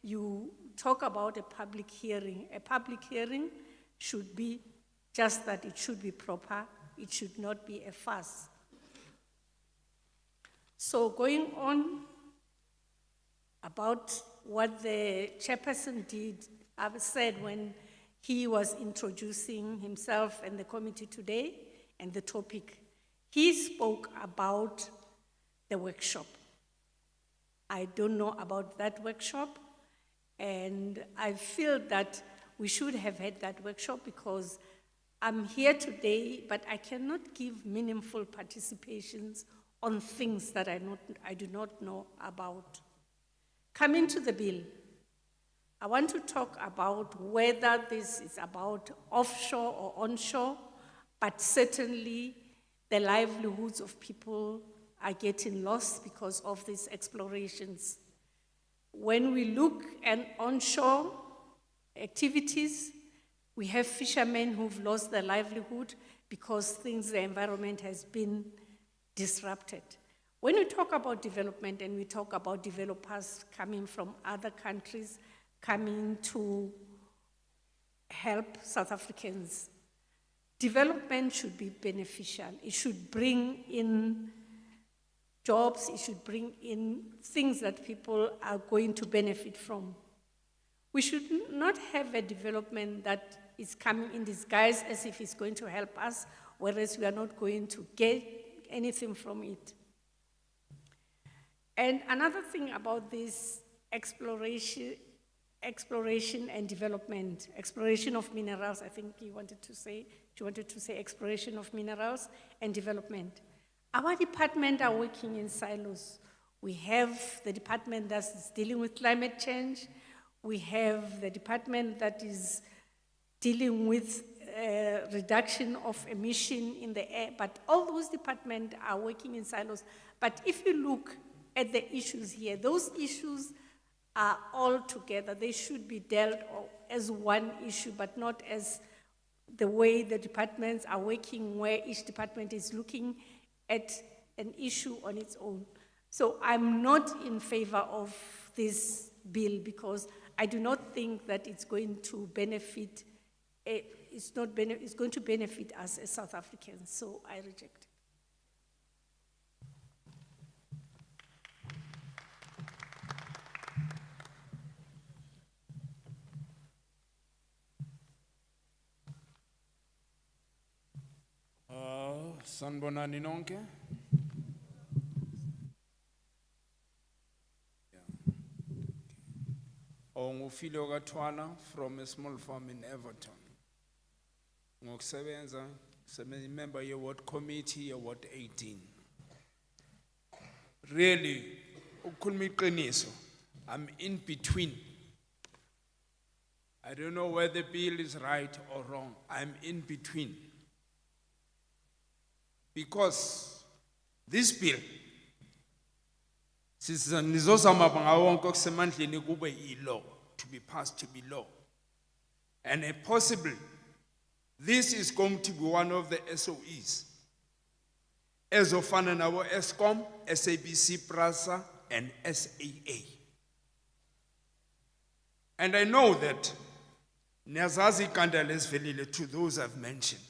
you talk about a public hearing. A public hearing should be just that, it should be proper. It should not be a fuss. So going on about what the chairperson said when he was introducing himself and the committee today and the topic, he spoke about the workshop. I don't know about that workshop, and I feel that we should have had that workshop because I'm here today, but I cannot give meaningful participations on things that I do not know about. Coming to the bill, I want to talk about whether this is about offshore or onshore, but certainly the livelihoods of people are getting lost because of these explorations. When we look at onshore activities, we have fishermen who've lost their livelihood because the environment has been disrupted. When we talk about development and we talk about developers coming from other countries, coming to help South Africans, development should be beneficial. It should bring in jobs, it should bring in things that people are going to benefit from. We should not have a development that is coming in disguise as if it's going to help us, whereas we are not going to get anything from it. And another thing about this exploration and development, exploration of minerals, I think you wanted to say exploration of minerals and development. Our department are working in silos. We have the department that's dealing with climate change. We have the department that is dealing with reduction of emission in the air, but all those departments are working in silos. But if you look at the issues here, those issues are all together. They should be dealt as one issue, but not as the way the departments are working, where each department is looking at an issue on its own. So I'm not in favor of this bill because I do not think that it's going to benefit, it's going to benefit us as South Africans, so I reject it. Sanbonani nonke. Ongufile Gatwana from a small farm in Everton. Ngokusebenza member ye ward committee ward 18. Really, ukukhuluma iqiniso, I'm in between. I don't know whether the bill is right or wrong. I'm in between. Because this bill, nizozama ngawonke okusemandleni kube law, to be passed to be law. And possibly, this is going to be one of the SOEs. ezofana nabo Eskom, SABC, PRASA, and SAA. And I know that Nyazazi Kandala is valile to those I've mentioned.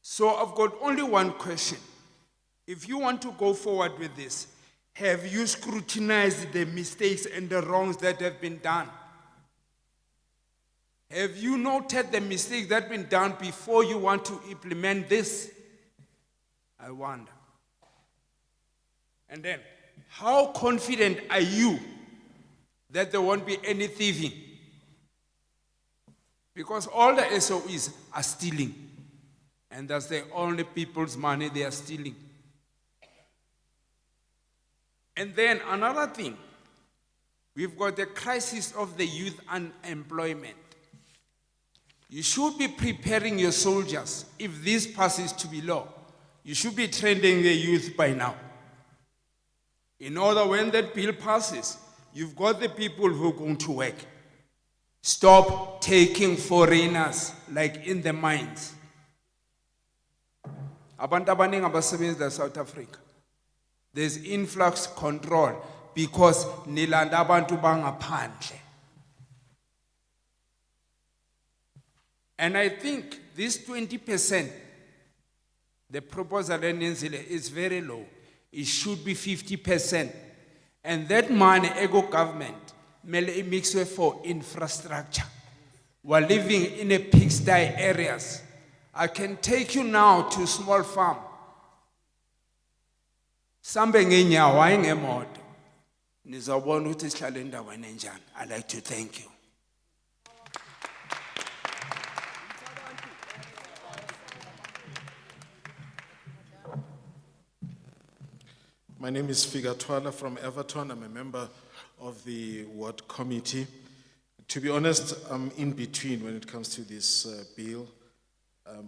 So I've got only one question. If you want to go forward with this, have you scrutinized the mistakes and the wrongs that have been done? Have you noted the mistakes that have been done before you want to implement this? I wonder. And then, how confident are you that there won't be any thieving? Because all the SOEs are stealing. And that's the only people's money they are stealing. And then another thing, we've got the crisis of the youth unemployment. You should be preparing your soldiers. If this passes to be law, you should be training the youth by now. In order, when that bill passes, you've got the people who are going to work. Stop taking foreigners like in the mines. Abantu abaningi abasebenza South Africa. There's influx control because nilanda abantu bangaphandle. And I think this 20%, the proposal is very low. It should be 50%. And that money, ego government, may mix with for infrastructure. We're living in a pigsty areas. I can take you now to small farm. I'd like to thank you. My name is Figa Twala from Everton. I'm a member of the ward committee. To be honest, I'm in between when it comes to this bill.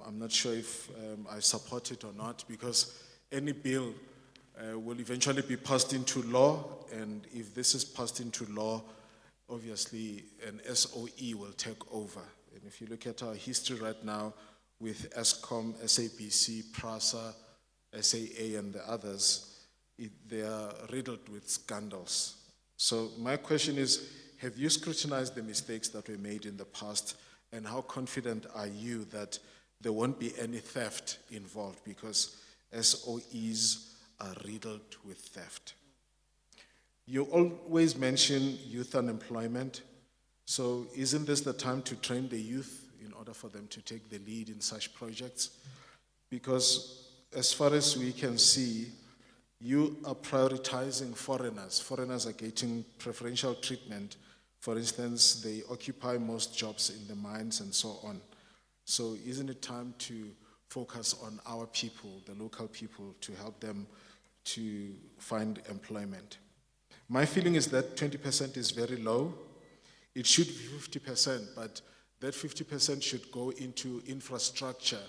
I'm not sure if I support it or not, because any bill will eventually be passed into law, and if this is passed into law, obviously an SOE will take over. And if you look at our history right now with Eskom, SABC, PRASA, SAA, and the others, they are riddled with scandals. So my question is, have you scrutinized the mistakes that were made in the past, and how confident are you that there won't be any theft involved, because SOEs are riddled with theft? You always mention youth unemployment. So isn't this the time to train the youth in order for them to take the lead in such projects? Because as far as we can see, you are prioritizing foreigners. Foreigners are getting preferential treatment. For instance, they occupy most jobs in the mines and so on. So isn't it time to focus on our people, the local people, to help them to find employment? My feeling is that 20% is very low. It should be 50%, but that 50% should go into infrastructure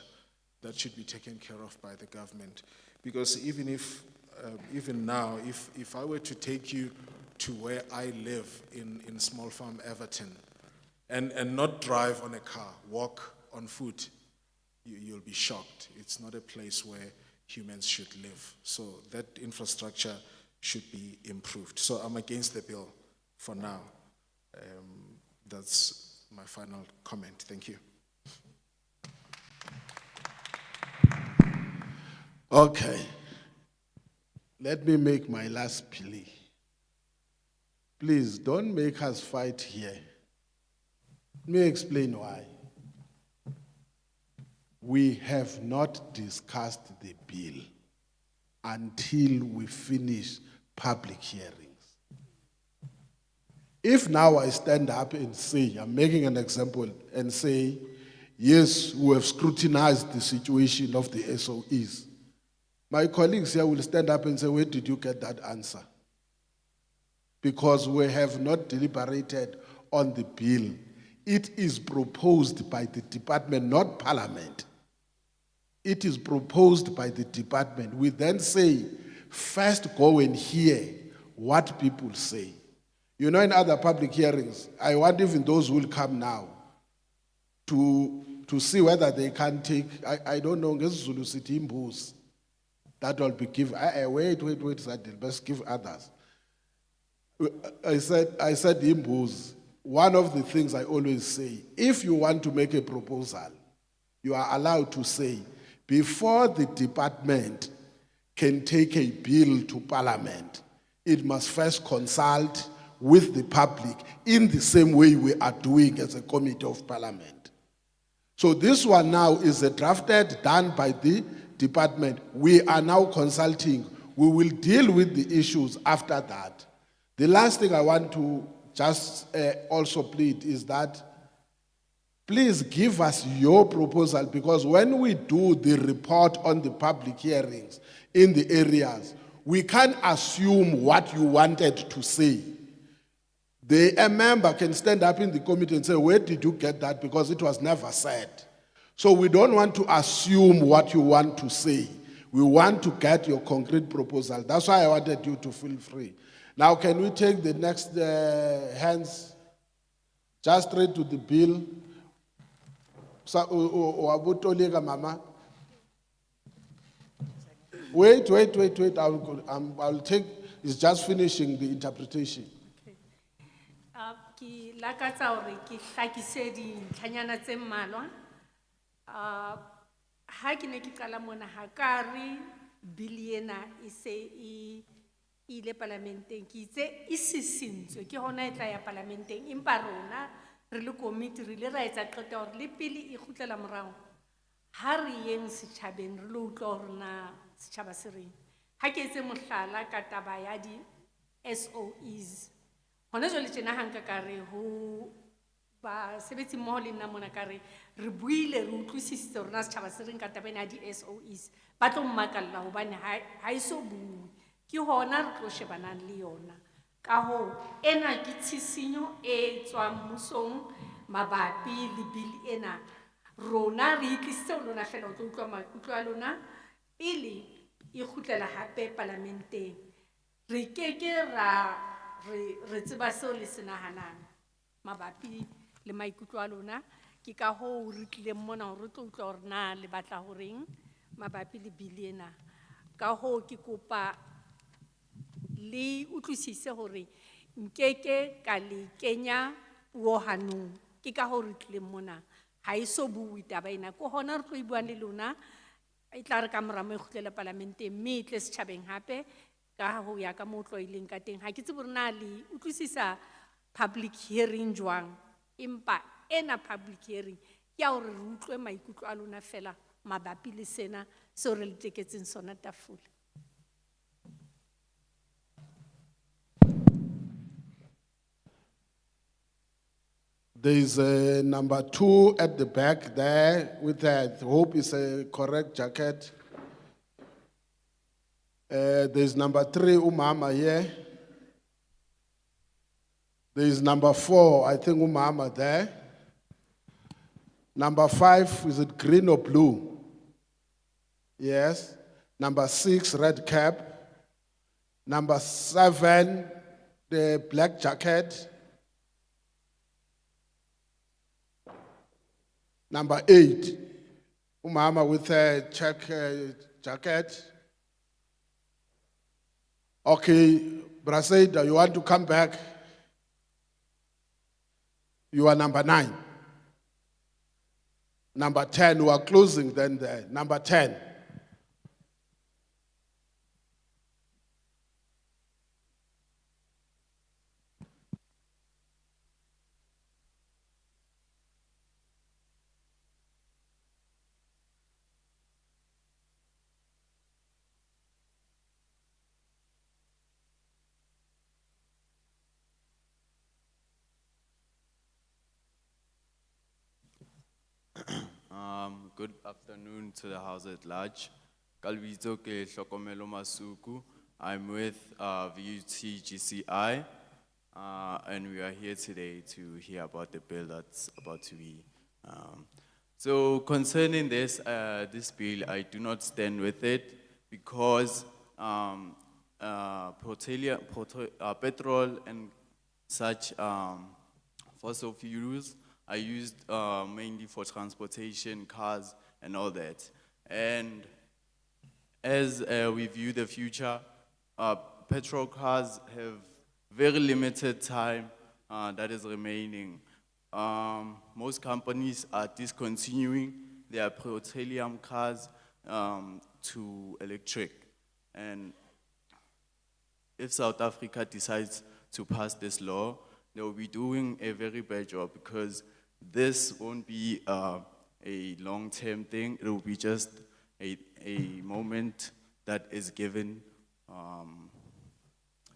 that should be taken care of by the government. Because even now, if I were to take you to where I live in small farm Everton, and not drive on a car, walk on foot, you'll be shocked. It's not a place where humans should live. So that infrastructure should be improved. So I'm against the bill for now. That's my final comment. Thank you. Okay. Let me make my last plea. Please don't make us fight here. Let me explain why. We have not discussed the bill until we finish public hearings. If now I stand up and say, I'm making an example, and say, yes, we have scrutinized the situation of the SOEs, my colleagues here will stand up and say, where did you get that answer? Because we have not deliberated on the bill. It is proposed by the department, not Parliament. It is proposed by the department. We then say, first go and hear what people say. You know, in other public hearings, I want even those who will come now to see whether they can take, I don't know, ngesiZulu sithi imbuzi. That will be given. Wait, Zadil, let's give others. I said, Imbuz, one of the things I always say, if you want to make a proposal, you are allowed to say, before the department can take a bill to Parliament, it must first consult with the public in the same way we are doing as a committee of Parliament. So this one now is drafted, done by the department. We are now consulting. We will deal with the issues after that. The last thing I want to just also plead is that please give us your proposal, because when we do the report on the public hearings in the areas, we can't assume what you wanted to say. A member can stand up in the committee and say, where did you get that? Because it was never said. So we don't want to assume what you want to say. We want to get your concrete proposal. That's why I wanted you to feel free. Now, can we take the next hands just straight to the bill? Mama. Wait. I'll take, it's just finishing the interpretation. Ki lakatsa hore ki hlakise dintlhanyana tse mmalwa. Ha ke ne ke qala mona ha ka re bili ena e se e ile parlamenteng ke itse e sisintswe ke hona e tla ya parlamenteng empa rona re le committee re ile ra etsa qeto hore le pele e kgutlela morao ha re yeng setjhabeng re lo utlwa hore na setjhaba se reng. Ha ke etse mohlala ka taba ya di SOEs. Hona jwale tjena ha nka ka re ho ba sebetsi mmoho le nna mona ka re re buile re utlwisisitse hore na setjhaba se reng ka taba ena ya di SOEs ba tlo mmakalla hobane ha e so bue ke hona re tlo shebanang le yona ka ho ena ke tshisinyo e tswang mmusong mabapi le bili ena rona re itlisitse ho lona fela o tlo utlwa maikutlo a lona pele e kgutlela hape parlamenteng re keke re tseba seo le senahanang mabapi le maikutlo a lona ke ka ho re tlileng mona hore re tlo utlwa hore na le batla ho reng mabapi le bili ena ka ho ke kopa le utlwisise hore nkeke ka le kenya puo hanong ke ka ho re tlileng mona ha e so bue taba ena ko hona re tlo e buang le lona e tla re ka mora mo e kgutlela parlamenteng mme e tle setjhabeng hape ka ho ya ka mo tlo ileng ka teng ha ke tsebe hore na le utlwisisa public hearing jwang empa ena public hearing ya hore re utlwe maikutlo a lona fela mabapi le sena seo re le teketseng sona tafole. There is a number 2 at the back there with I hope it's a correct jacket. There's number 3, Umama here. There is number 4, I think Umama there. Number 5, is it green or blue? Yes. Number 6, red cap. Number 7, the black jacket. Number 8, Umama with a check jacket. Okay, Braseda, you want to come back? You are number 9. Number 10, we are closing then there. Number 10. Good afternoon to the House at large. Kalvito ke Hlokomelo Masuku. I'm with VUT GCI, and we are here today to hear about the bill that's about to be. So concerning this bill, I do not stand with it because petrol and such fossil fuels are used mainly for transportation, cars, and all that. And as we view the future, petrol cars have very limited time that is remaining. Most companies are discontinuing their petroleum cars to electric. And if South Africa decides to pass this law, they will be doing a very bad job because this won't be a long-term thing. It will be just a moment that is given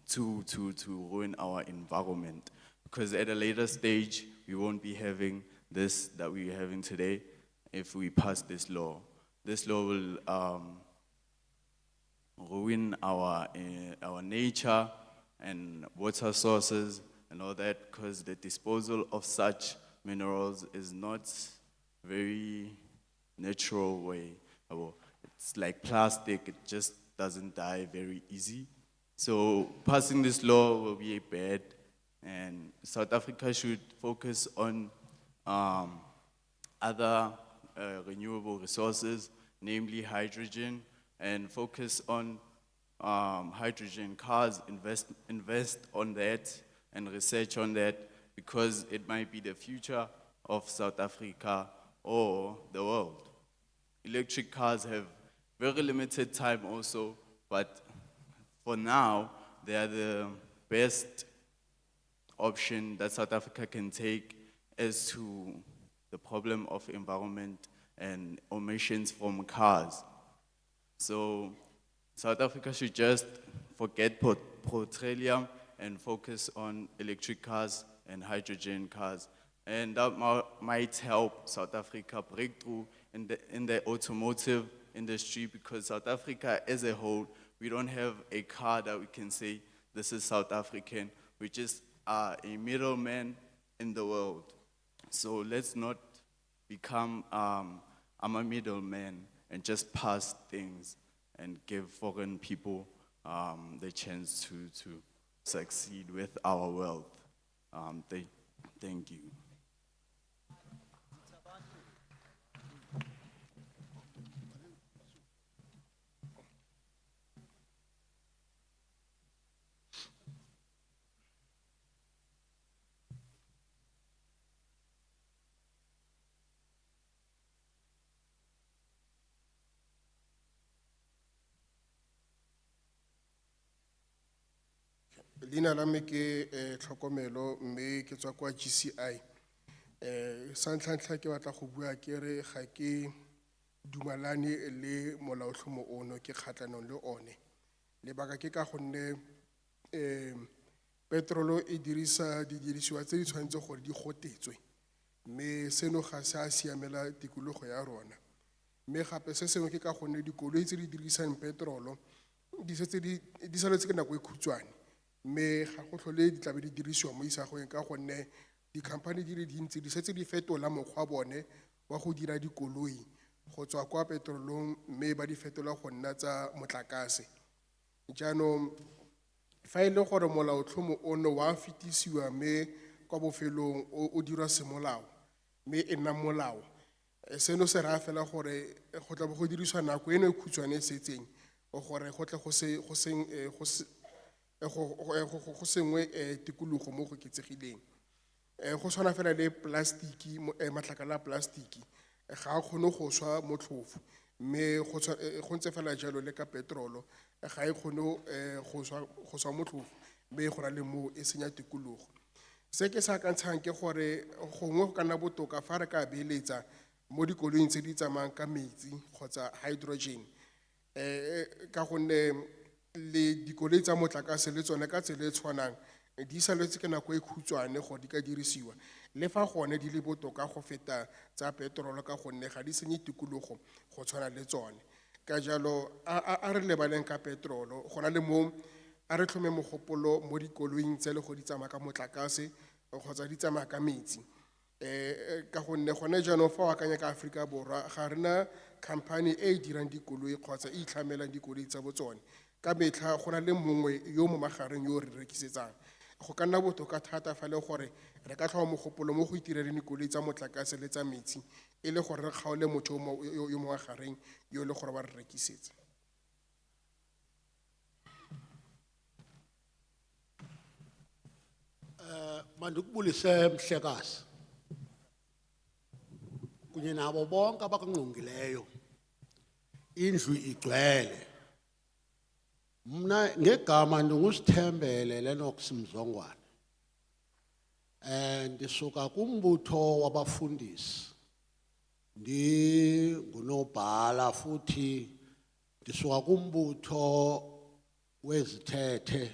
to ruin our environment. Because at a later stage, we won't be having this that we're having today if we pass this law. This law will ruin our nature and water sources and all that, because the disposal of such minerals is not very natural way. It's like plastic, it just doesn't die very easy. So passing this law will be bad, and South Africa should focus on other renewable resources, namely hydrogen, and focus on hydrogen cars, invest on that and research on that, because it might be the future of South Africa or the world. Electric cars have very limited time also, but for now, they are the best option that South Africa can take as to the problem of environment and emissions from cars. So South Africa should just forget petroleum and focus on electric cars and hydrogen cars. And that might help South Africa break through in the automotive industry, because South Africa as a whole, we don't have a car that we can say, this is South African. We just are a middleman in the world. So let's not become I'm a middleman and just pass things and give foreign people the chance to succeed with our wealth. Thank you. Lina la me ke tlhokomelo mme ke tswa kwa GCI. Sa ntlha ke batla go bua ke re ga ke dumalane le molaotlhomo ono, ke kgatlhanong le one. Lebaka ke ka gonne petrolo e dirisa didirisiwa tse di tshwanetse gore di gotetswe, mme seno ga se a siamela tikologo ya rona. Mme gape se sengwe ke ka gonne dikoloi tse di dirisang petrolo di saletse ke nako e khutshwane, mme ga go tlhole di tlabe di dirisiwa mo isagweng ka gonne dikhamphane di le dintsi di setse di fetola mokgwa bone wa go dira dikoloi go tswa kwa petrolong, mme ba di fetola go nna tsa motlakase. Jaanong fa e le gore molaotlhomo ono wa fetisiwa mme kwa bofelong o dirwa semolao mme e nna molao, seno se raya fela gore go tla go dirisiwa nako eno e khutshwane e setseng gore go tle go sengwe tikologo mo go ketsegileng. Go tshwana fela le plastiki, matlakala a plastiki ga a kgone go swa motlhofo, mme go ntse fela jalo le ka petrolo ga e kgone go swa motlhofo, mme go na le mo e senya tikologo. Se ke sa akantshang ke gore gongwe go ka nna botoka fa re ka beeletsa mo dikoloing tse di tsamayang ka metsi kgotsa hydrogen, ka gonne le dikoloi tsa motlakase le tsone ka tsela e tshwanang di saletse ke nako e khutshwane gore di ka dirisiwa, le fa gone di le botoka go feta tsa petrolo ka gonne ga di senye tikologo go tshwana le tsone. Ka jalo a re lebaleng ka petrolo, go na le mo a re tlhome mogopolo mo dikoloing tse le go di tsamaya ka motlakase kgotsa di tsamaya ka metsi. Ka gonne gone jaanong fa o akanya ka Aforika Borwa ga rena company e dirang dikoloi kgotsa e itlhamelang dikoloi tsa botsone. Ka metlha go na le mongwe yo mo magareng yo re rekisetsang. Go ka nna botoka thata fa le gore re ka tlhoma mogopolo mo go itireleng dikoloi tsa motlakase le tsa metsi, e le gore re kgaole motho yo mo magareng yo le gore ba re rekisetsa. mandikubulise mhlekazi. Kunye nabo bonke abakungqongileyo. Indlu igcwele. Mna ngegama ndingusithembele Lennox Mzongwane. Ndisuka kumbutho wabafundisi. Ngunobhala futhi ndisuka kumbutho wezithethe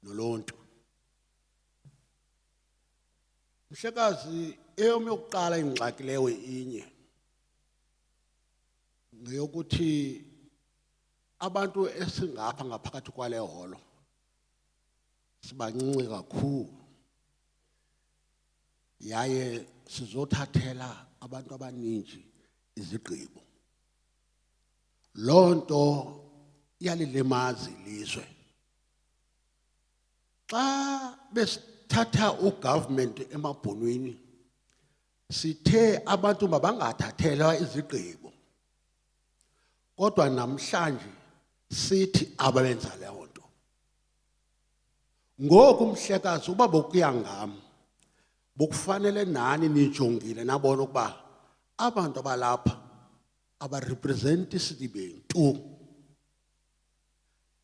nolontu. Mhlekazi eyom yokuqala ingxakileyo inye. Ngeyokuthi abantu esingapha ngaphakathi kwale holo sibancinci kakhulu. Yaye sizothathela abantu abaninji izigqibo. Lonto iyalilimaza ilizwe. Xa besithatha ugovernment emabhonweni sithe abantu mabangathathelwa izigqibo. Kodwa namhlanje sithi ababenza leyo nto. Ngoku mhlekazi uba bokuya ngam bokufanele nani nijongile nabona ukuba abantu abalapha abarepresent isidibeni tu.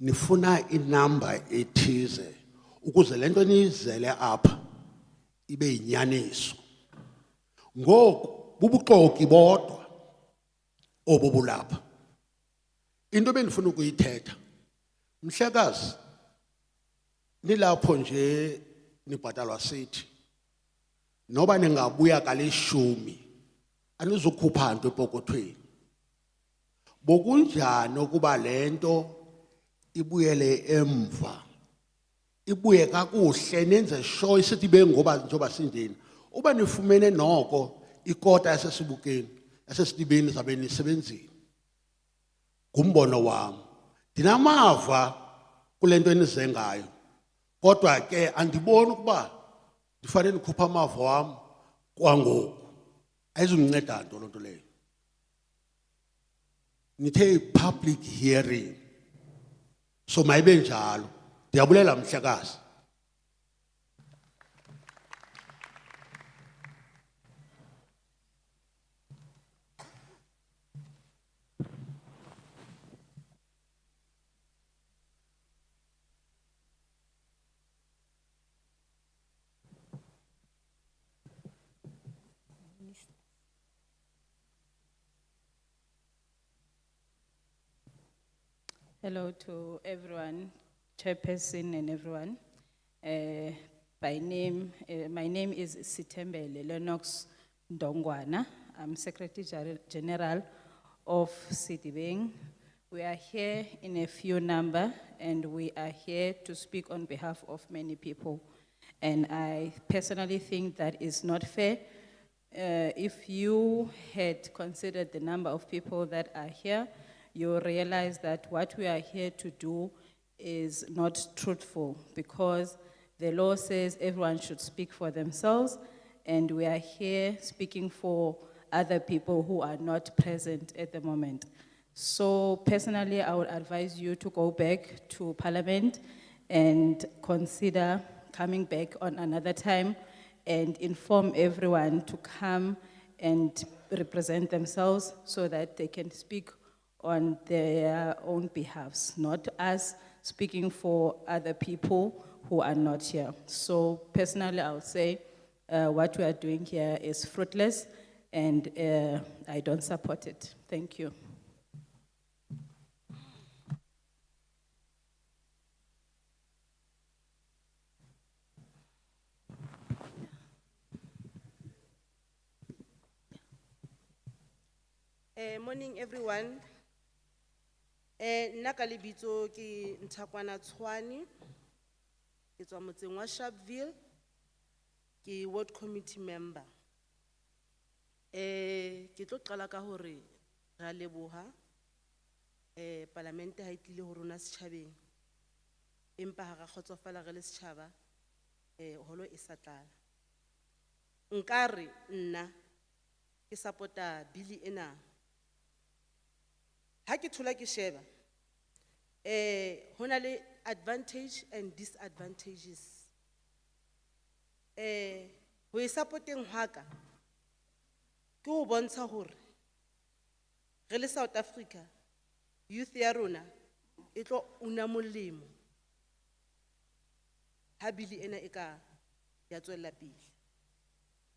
Nifuna inamba ethize ukuze lento niyizele apha ibe yinyaniso. Ngoku bubuxoki bodwa obubulapha. Into bendifuna ukuyithetha. Mhlekazi nilapho nje nibhatalwa sithi noba ningabuya kali-10 anizukhupha nto epokothweni. Bokunjani ukuba lento ibuyele emva. Ibuye kakuhle nenze sure isithi bengoba njoba sinjeni. Uba nifumene noko ikota yasesibukeni yasesidibeni zabe nisebenzini. Ngumbono wami. Ndinamava kule nto enize ngayo. Kodwa ke andiboni ukuba ndifanele ndikhupha amava wami kwangoku. Ayizundinceda nto loo nto leyo. Nithe public hearing. So mayibe njalo. Ndiyabulela mhlekazi. Hello to everyone, chairperson and everyone. My name is Sitembele Lennox Ndongwana. I'm Secretary General of Sidibeng. We are here in a few number and we are here to speak on behalf of many people. And I personally think that is not fair. If you had considered the number of people that are here, you realize that what we are here to do is not truthful because the law says everyone should speak for themselves and we are here speaking for other people who are not present at the moment. So personally, I would advise you to go back to Parliament and consider coming back on another time and inform everyone to come and represent themselves so that they can speak on their own behalves, not us speaking for other people who are not here. So personally, I would say what we are doing here is fruitless and I don't support it. Thank you. Morning, everyone. Nna ka lebitso ke Nthakwana Tshwane, ke tswa motseng wa Sharpeville, ke ward committee member. Ke tlo qala ka hore ra leboha parlamente ha itlile ho rona setjhabeng. Empa ha ra kgotsofala re le setjhaba holo e sa tlala. Nkare nna ke supporta bili ena. Ha ke thola ke sheba hona le advantage and disadvantages ho e supporteng hwa ka ke ho bontsha hore re le South Africa youth ya rona e tlo una molemo ha bili ena e ka ya tswella pele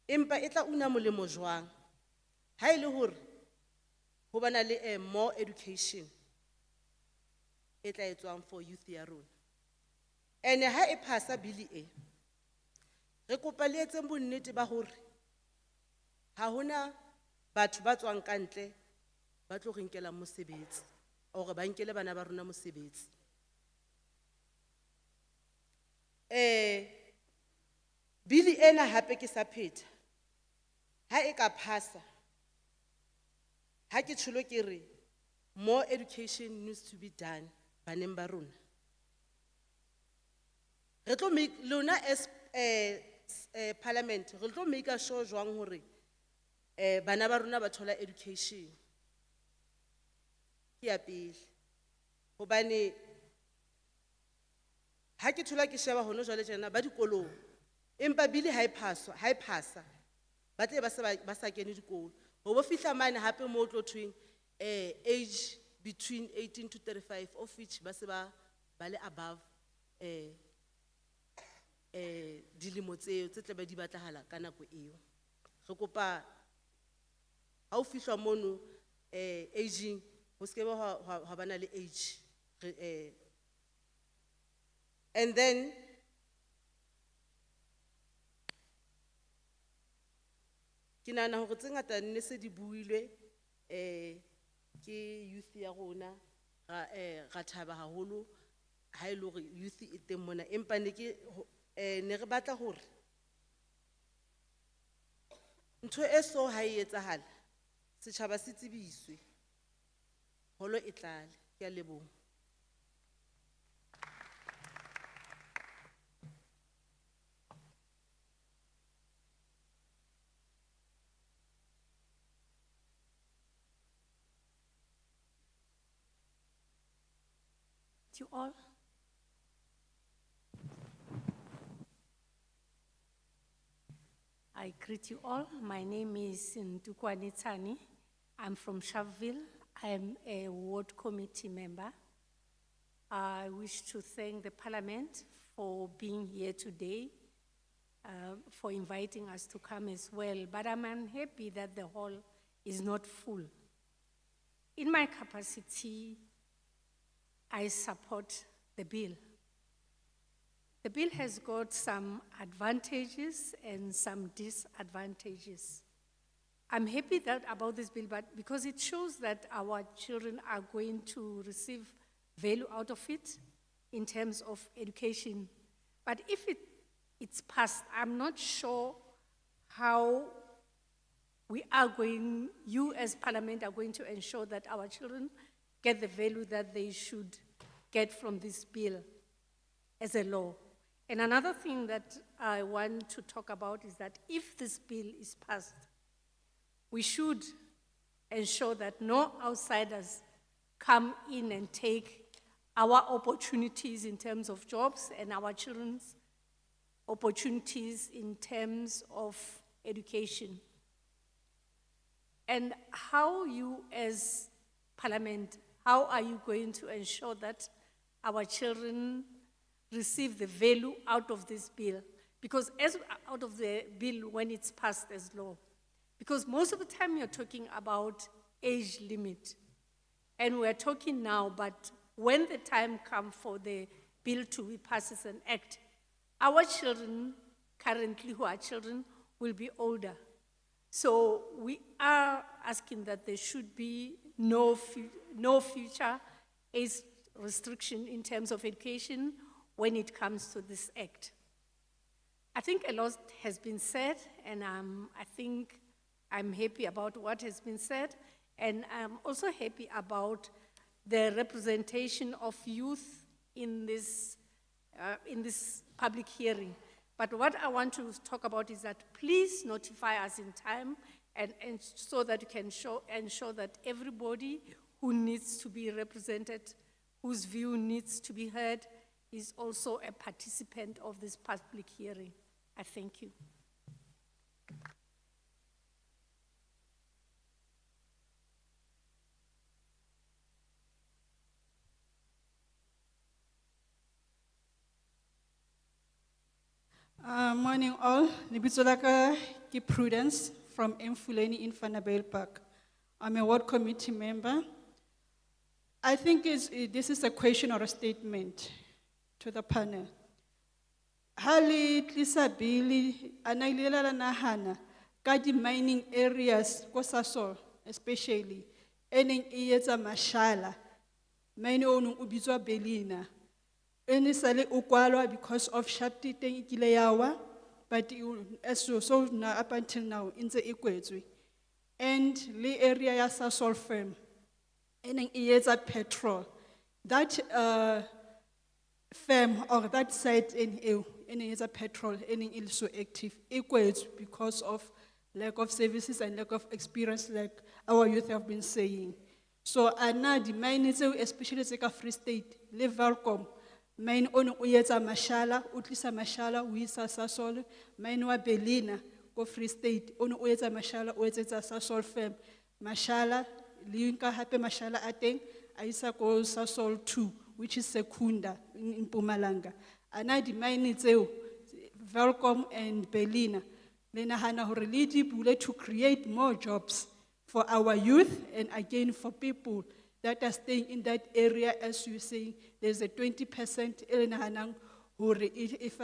empa e tla una molemo jwang ha ile hore ho bana le more education e tla etswang for youth ya rona ene ha e phasa bili e re kopa le etseng bonnete ba hore ha hona batho ba tswang kantle ba tlo re nkela mosebetsi or ba nkele bana ba rona mosebetsi bili ena hape ke sa phetha ha e ka phasa ha ke tsholo ke re more education needs to be done baneng ba rona re tlo make lona as parliament re tlo make sure jwang hore bana ba rona ba thola education ke ya pele hobane ha ke thola ke sheba hono jwale tjena ba dikolong empa bili ha e phasa ba tle ba sa kene dikolo ho bo fihla mane hape mo tlo thweng age between 18 to 35 of which ba se ba le above dilemo tseo tse tle ba di batlahala ka nako eo re kopa ha o fihla mono aging ho se ke ba ha bana le age and then ke nahana hore tse ngata nne se di builwe ke youth ya rona ra thaba haholo ha ile hore youth e teng mona empa ne re batla hore ntho e so ha e etsahala setjhaba se tsebiswe holo e tlale ke a leboha you all. I greet you all. My name is Ntukwane Tsani. I'm from Sharpeville. I'm a ward committee member. I wish to thank the Parliament for being here today, for inviting us to come as well. But I'm unhappy that the hall is not full. In my capacity, I support the bill. The bill has got some advantages and some disadvantages. I'm happy about this bill, but because it shows that our children are going to receive value out of it in terms of education. But if it's passed, I'm not sure how you as Parliament are going to ensure that our children get the value that they should get from this bill as a law. And another thing that I want to talk about is that if this bill is passed, we should ensure that no outsiders come in and take our opportunities in terms of jobs and our children's opportunities in terms of education. And how you as Parliament, how are you going to ensure that our children receive the value out of this bill? Because out of the bill when it's passed as law. Because most of the time you're talking about age limit. And we're talking now, but when the time comes for the bill to be passed as an act, our children, currently who are children, will be older. So we are asking that there should be no future age restriction in terms of education when it comes to this act. I think a lot has been said, and I think I'm happy about what has been said, and I'm also happy about the representation of youth in this public hearing. But what I want to talk about is that please notify us in time, and so that you can ensure that everybody who needs to be represented, whose view needs to be heard, is also a participant of this public hearing. I thank you. Morning all, lebitso la ka ke Prudence from Mfuleni in Vanderbijl Park. I'm a ward committee member. I think this is a question or a statement to the panel. Hali tlisa bili anailela la nahana ka di mining areas ko Sasol especially eneng e etsa mashala mine onung o bitswa Belina. Ene sale o kwalwa because of shafti teng ikile yawa, but so now up until now in the ikwetswe. And le area ya Sasol firm eneng e etsa petrol. That firm or that site in EU eneng etsa petrol eneng is so active equates because of lack of services and lack of experience, like our youth have been saying. So ana di mine especially the Free State le Valcom mine ono o etsa mashala o tlisa mashala o isa Sasol, mine wa Belina ko Free State ono o etsa mashala o etsetsa Sasol firm mashala le nka hape mashala a teng a isa ko Sasol 2, which is Secunda in Mpumalanga. Ana di mine tseo Valcom and Belina le nahana hore le di bule to create more jobs for our youth and again for people that are staying in that area. As you say, there's a 20% e nahanang hore if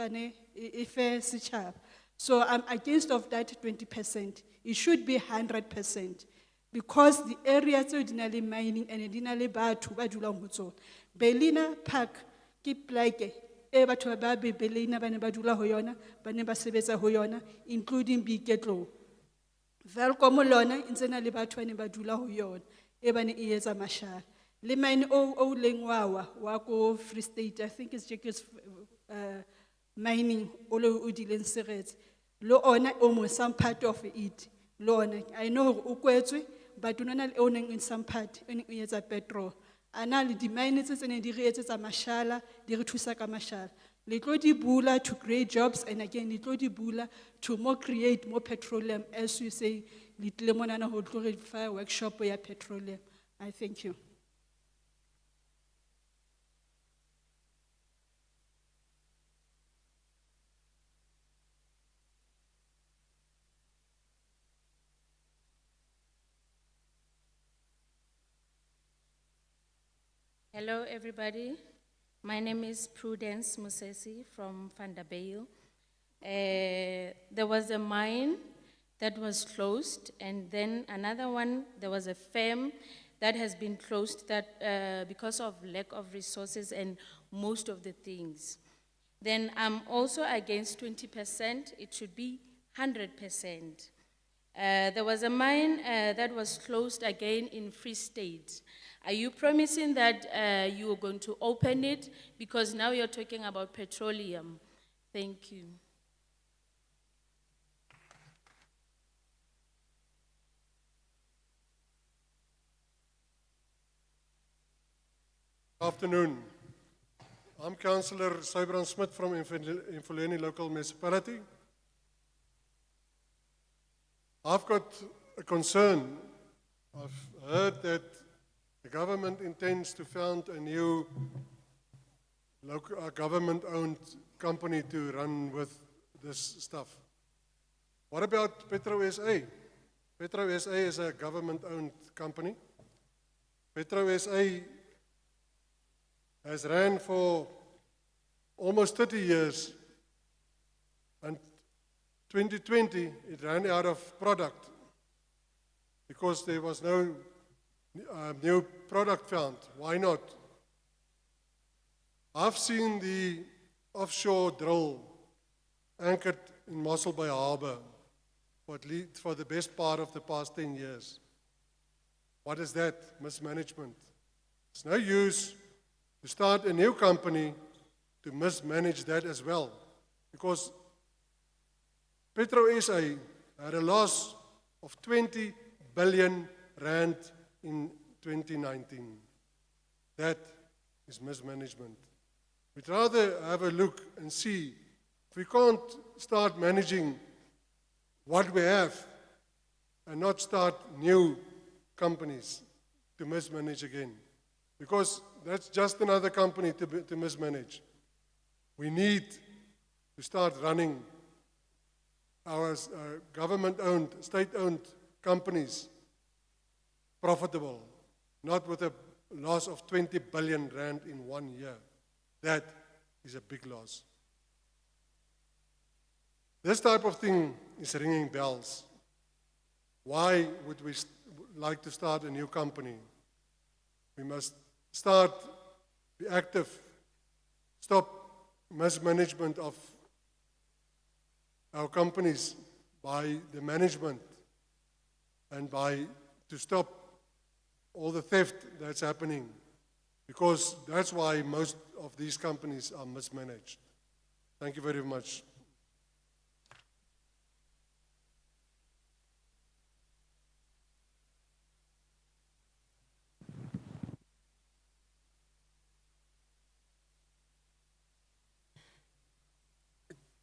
sechaba. So I'm against of that 20%. It should be 100%. Because the areas of dinali mining and dinali batho ba dulang ho tsona. Belina Park ke pleke e batho ba Belina ba ne ba dula ho yona, ba ne ba sebetsa ho yona, including Biketlo. Valcom lona intsena le batho ba ne ba dula ho yona e ba ne e etsa mashala. Le mine o leng wa ko Free State, I think it's Jacques mining o le o dileng Seretse. Lo ona almost some part of it. Lo ona I know o kwetswe, but unona owning in some part o etsa petrol. Ana le di mine tse tsene di re etsetsa mashala, di re thusa ka mashala. Le tlo di bula to create jobs, and again le tlo di bula to create more petroleum, as you say, le tle monana ho tlo re fa workshop ya petroleum. I thank you. Hello, everybody. My name is Prudence Musesi from Vanderbijl. There was a mine that was closed, and then another one, there was a firm that has been closed that, because of lack of resources and most of the things. Then I'm also against 20%, it should be 100%. There was a mine that was closed again in Free State. Are you promising that you are going to open it? Because now you're talking about petroleum. Thank you. Afternoon. I'm Councillor Sybran Smith from Mfuleni Local Municipality. I've got a concern. I've heard that the government intends to found a new local, government-owned company to run with this stuff. What about Petro SA? Petro SA is a government-owned company. Petro SA has ran for almost 30 years, and 2020 it ran out of product because there was no new product found. Why not? I've seen the offshore drill anchored in Mossel Bay Harbour for the best part of the past 10 years. What is that? Mismanagement. It's no use to start a new company to mismanage that as well, because Petro SA had a loss of 20 billion rand in 2019. That is mismanagement. We'd rather have a look and see If we can't start managing what we have and not start new companies to mismanage again, because that's just another company to mismanage. We need to start running our government-owned, state-owned companies profitable, not with a loss of 20 billion rand in 1 year. That is a big loss. This type of thing is ringing bells. Why would we like to start a new company? We must start, be active, stop mismanagement of our companies by the management, and to stop all the theft that's happening, because that's why most of these companies are mismanaged. Thank you very much.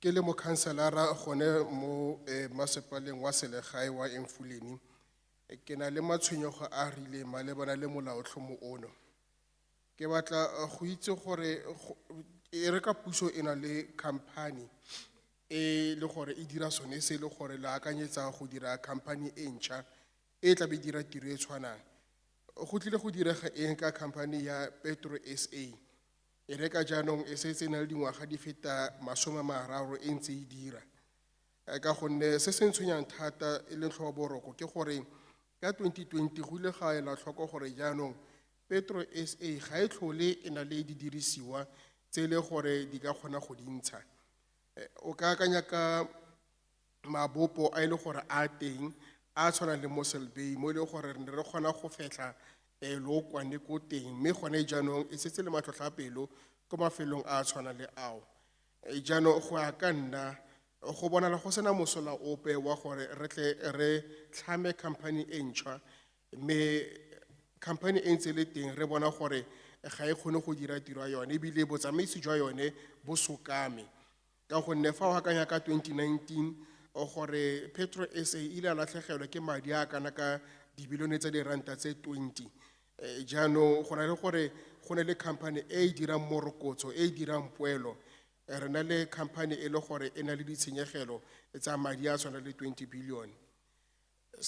Ke le mo councilor-a gone mo masepaleng wa selegae wa Emfuleni, ke na le matshwenyego a rileng malebana le molaotlhomo ono. Ke batla go itse gore e re ka puso e na le company e le gore e dira sone se le gore le akanyetsa go dira company e ntšha e tla be dira tiro e tshwanang. Go tlile go direga eng ka company ya Petro SA? E reka jaanong e setse na le dingwaga di feta 30 e ntse e dira. Ka gonne se se ntshwenyang thata e leng tlhobaboroko ke gore ka 2020 go ile ga ela tlhoko gore jaanong Petro SA ga e tlhole e na le didirisiwa tse le gore di ka kgona go dintsha. O ka akanya ka mabopo a ile gore a teng a tshwana le Mossel Bay mo ile gore re kgona go fetla lokwane ko teng, mme gone jaanong e setse le matlhotlhapelo ko mafelong a tshwana le ao. Jaanong go ya ka nna go bonala go sena mosola ope wa gore re tle re tlhame company e ntšhwa, mme company e ntse le teng re bona gore ga e kgone go dira tiro ya yone ebile botsamaisi jwa yone bo sokame. Ka gonne fa o akanya ka 2019 gore Petro SA ile a latlhegelwa ke madi a kana ka dibilione tsa diranta tse 20. Jaanong go na le gore go ne le company e dirang morokotso e dirang poelo, re na le company e le gore e na le ditshenyegelo tsa madi a tshwana le 20 billion.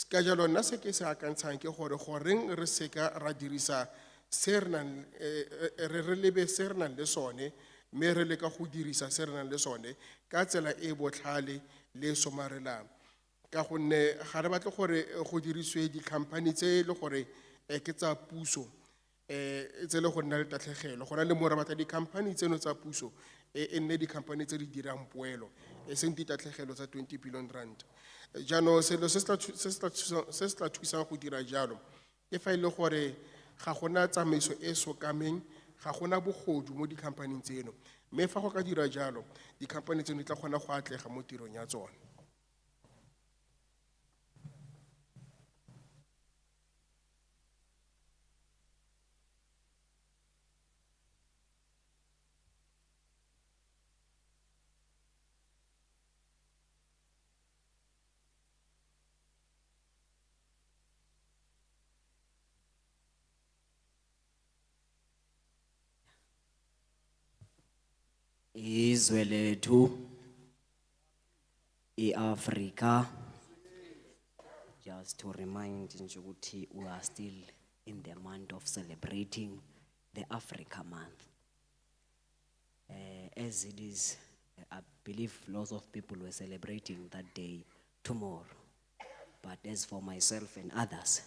Ka jalo nna se ke se akantshang ke gore goreng re seka ra dirisa se re lebe se re nang le sone, mme re leka go dirisa se re nang le sone ka tsela e botlhale le somarelang. Ka gonne ga re batle gore go dirisiwe di-company tse le gore ke tsa puso tse le go nna le tatlhegelo. Go na le mo re batla di-company tseno tsa puso e nne di-company tse di dirang poelo e seng ditatlhegelo tsa 20 billion rand. Jaanong selo se se tla thusang go dira jalo ke fa e le gore ga gona tsamaiso e sokameng, ga gona bogodu mo di-company tseno, mme fa go ka dira jalo di-company tseno di tla kgona go atlega mo tirong ya tsone. Izwe lethu iAfrika, just to remind nje ukuthi we are still in the month of celebrating the Africa month. As it is, I believe lots of people were celebrating that day tomorrow. But as for myself and others,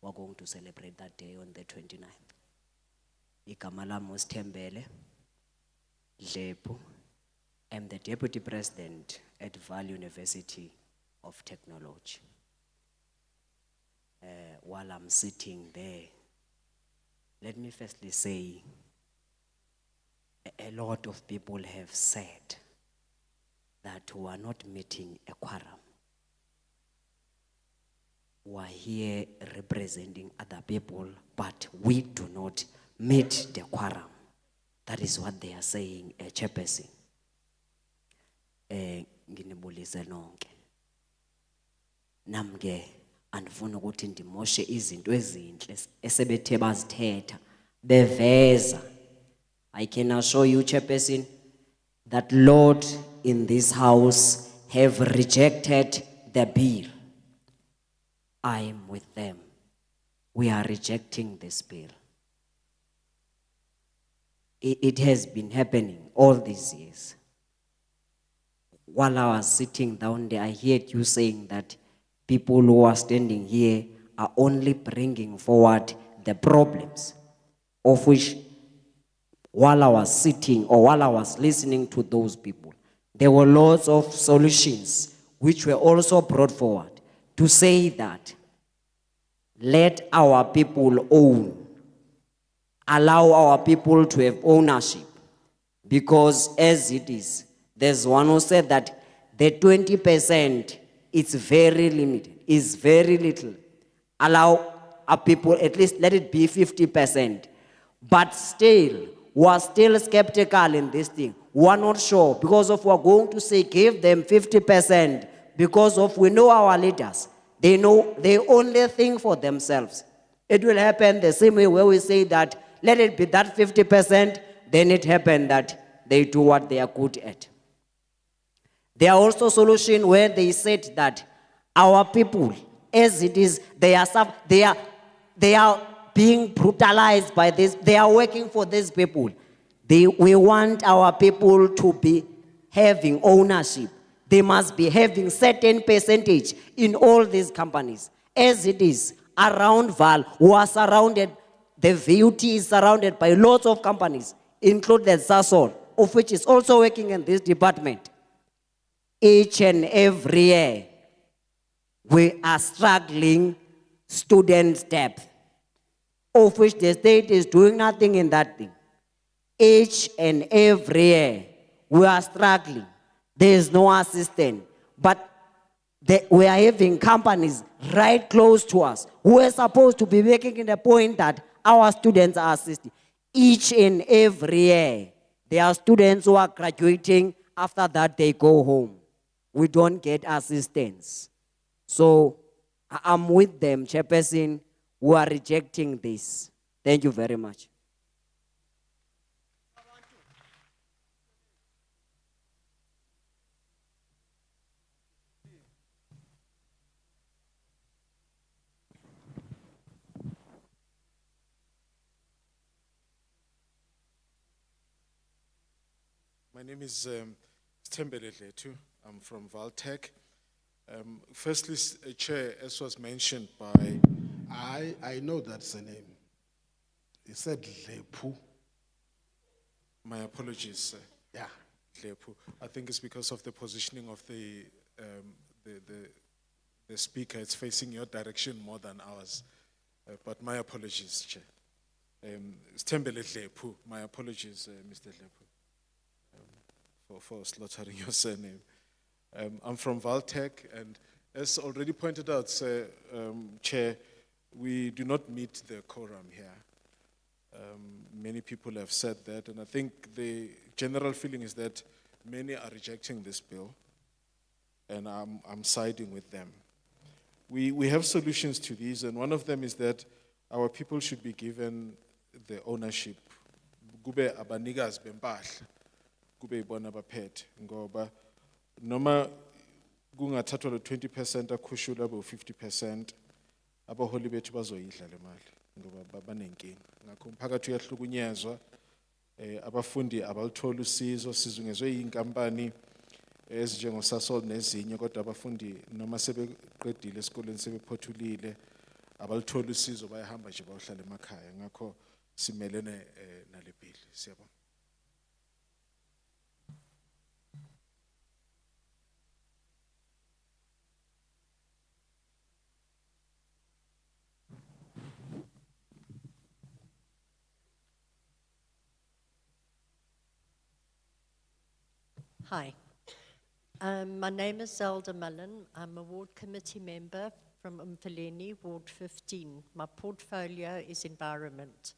we're going to celebrate that day on the 29th. Igama lami uSithembele Dlepu. I'm the Deputy President at Val University of Technology. While I'm sitting there, let me firstly say, a lot of people have said that we are not meeting a quorum. We are here representing other people, but we do not meet the quorum. That is what they are saying, Chairperson. nginibulise nonke. Namke andifuna ukuthi ndimoshe izinto ezinhle esebethe bazithetha beveza. I can assure you, Chairperson, that Lord in this house have rejected the bill. I am with them. We are rejecting this bill. It has been happening all these years. While I was sitting down there, I heard you saying that people who are standing here are only bringing forward the problems, of which while I was sitting or while I was listening to those people, there were lots of solutions which were also brought forward to say that let our people own, allow our people to have ownership, because as it is, there's one who said that the 20% it's very limited, is very little. Allow our people, at least let it be 50%. But still, we're still skeptical in this thing. We're not sure because of we're going to say give them 50% because of we know our leaders. They know they only think for themselves. It will happen the same way where we say that let it be that 50%, then it happened that they do what they are good at. There are also solutions where they said that our people, as it is, they are being brutalized by this. They are working for these people. We want our people to be having ownership. They must be having certain percentage in all these companies. As it is, around Val, who are surrounded, the VUT is surrounded by lots of companies, including Sasol, of which is also working in this department. Each and every year, we are struggling student debt, of which the state is doing nothing in that thing. Each and every year, we are struggling. There is no assistance. But we are having companies right close to us who are supposed to be making the point that our students are assisting. Each and every year, there are students who are graduating. After that, they go home. We don't get assistance. So I'm with them, Chairperson, who are rejecting this. Thank you very much. My name is Stembele Letu. I'm from Valtech. Firstly, Chair, as was mentioned by... I know that's the name. He said Lepu. My apologies, sir. Yeah. Lepu. I think it's because of the positioning of the speaker. It's facing your direction more than ours. But my apologies, Chair. Stembele Lepu. My apologies, Mr. Lepu, for slaughtering your surname. I'm from Valtech, and as already pointed out, sir, Chair, we do not meet the quorum here. Many people have said that, and I think the general feeling is that many are rejecting this bill, and I'm siding with them. We have solutions to these, and one of them is that our people should be given the ownership. Kube abanikazi bempahla, kube ibona abaphethe, ngoba noma kungathathwa lo 20% akhushula abo 50%, abaholi bethu bazoyidla le mali ngoba banenkinga. Ngakho umphakathi uyahlukunyezwa, abafundi abaluthola usizo, sizungezwe yinkampani ezinjengo Sasol nezinye, kodwa abafundi noma sebeqedile esikoleni sebephothulile abaluthola usizo, bayahamba nje bayohlala emakhaya. Ngakho simelene nale bill. Siyabonga. Hi. My name is Zelda Mullen. I'm a ward committee member from Umfeleni, Ward 15. My portfolio is environment.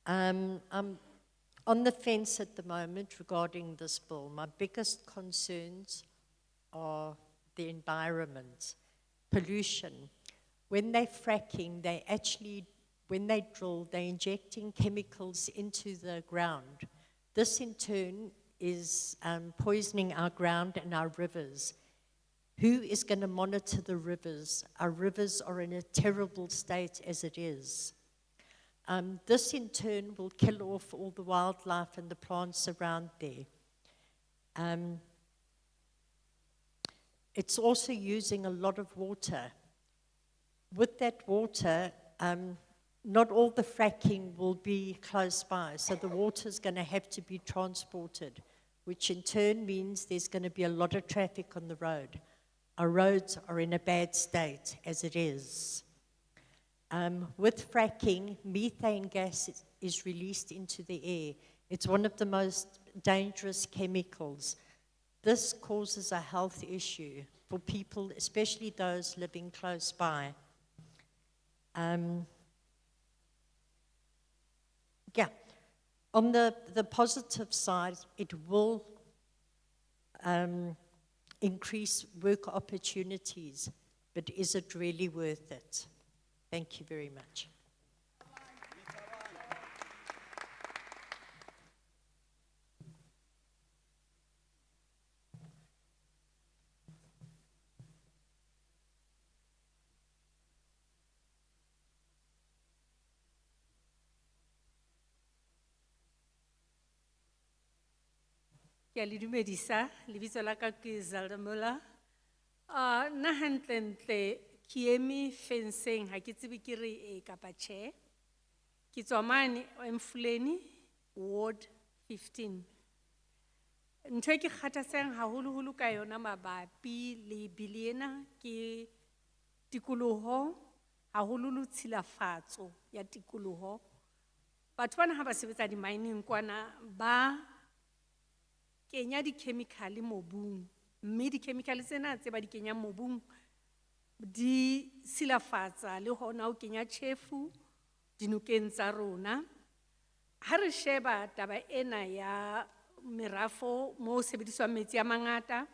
I'm on the fence at the moment regarding this bill. My biggest concerns are the environment, pollution. When they're fracking, when they drill, they're injecting chemicals into the ground. This in turn is poisoning our ground and our rivers. Who is going to monitor the rivers? Our rivers are in a terrible state as it is. This in turn will kill off all the wildlife and the plants around there. It's also using a lot of water. With that water, not all the fracking will be close by, so the water is going to have to be transported, which in turn means there's going to be a lot of traffic on the road. Our roads are in a bad state as it is. With fracking, methane gas is released into the air. It's one of the most dangerous chemicals. This causes a health issue for people, especially those living close by. On the positive side, it will increase work opportunities, but is it really worth it? Thank you very much. Ke a le dumedisa, lebitso la ka ke Zelda Muller. Nna hantlentle ke eme fenceng, ha ke tsebe ke re e kapa tjhe. Ke tswa mane Mfuleni, Ward 15. Ntho e ke kgathatsang haholoholo ka yona mabapi le bili ena ke tikoloho, haholoholo tshilafatso ya tikoloho. Batho bana ha ba sebetsa di-mining kwana ba kenya di-chemical mobung, mme di-chemical tsena tse ba di kenyang mobung di silafatsa le hona ho kenya tjhefu dinokeng tsa rona. Ha re sheba taba ena ya merafo mo sebediswang metsi a mangata,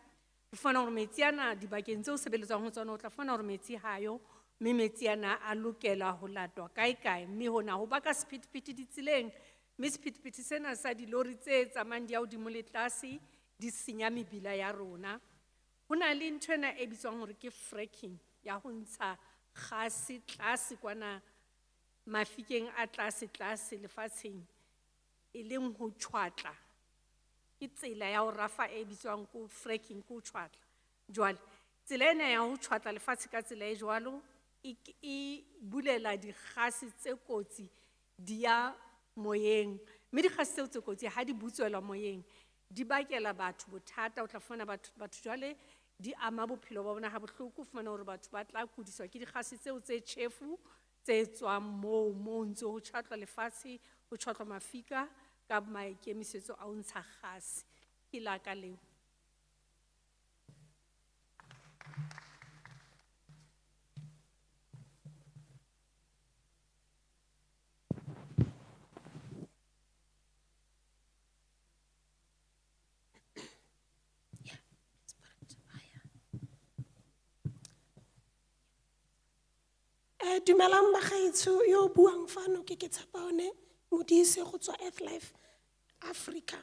re fana hore metsi ana dibakeng tseo sebeletswang ho tsona o tla fana hore metsi hayo, mme metsi ana a lokela ho latwa kae, mme hona ho baka sephethephethe ditseleng. Mme sephethephethe sena sa dilori tse tsamayang di ya hodimo le tlase di senya mebila ya rona. Ho na le nthwena e bitswang hore ke fracking, ya ho ntsha kgase tlase kwana mafikeng a tlase lefatsheng, e leng ho tjhwatla. Ke tsela ya ho rafa e bitswang ko fracking, ko tjhwatla. Jwale tsela ena ya ho tjhwatla lefatshe ka tsela e jwalo e bulela dikgase tse kotsi di ya moyeng, mme dikgase tseo tse kotsi ha di butswelwa moyeng di bakela batho bothata. O tla fumana batho jwale di ama bophelo ba bona ha bohloko, fumana hore batho ba tla kudiswa ke dikgase tseo tse tjhefu tse tswang moo ntse ho tjhatlwa lefatshe, ho tjhatlwa mafika ka maikemisetso a ho ntsha kgase. Ke la ka leo. Dumelang bagaetsho yo buang fano ke Tshepane Modise go tswa Earthlife Africa.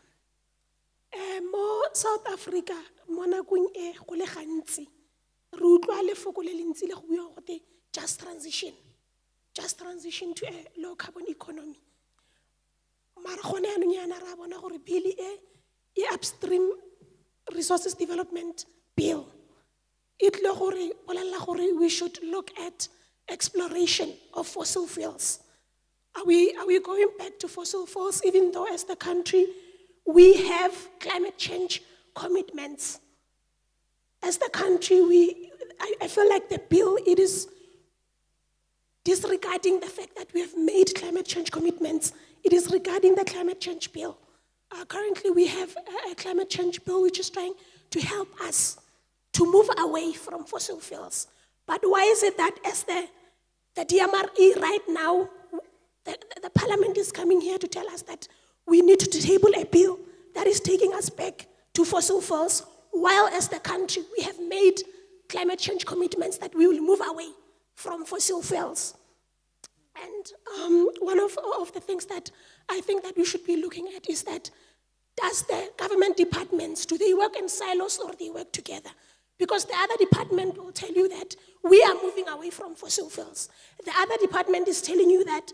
Mo South Africa mo nakong e go le gantsi re utlwa lefoko le le ntsi le go bua gote just transition to a low carbon economy. Mara gone anong yana ra bona gore bili e Upstream Resources Development Bill it le gore bolella gore we should look at exploration of fossil fuels. Are we going back to fossil fuels, even though as the country we have climate change commitments? As the country, I feel like the bill, it is disregarding the fact that we have made climate change commitments. It is regarding the climate change bill. Currently we have a climate change bill which is trying to help us to move away from fossil fuels. But why is it that as the DMRE right now, the parliament is coming here to tell us that we need to table a bill that is taking us back to fossil fuels, while as the country we have made climate change commitments that we will move away from fossil fuels. And one of the things that I think that we should be looking at is that, does the government departments, do they work in silos or they work together? Because the other department will tell you that we are moving away from fossil fuels. The other department is telling you that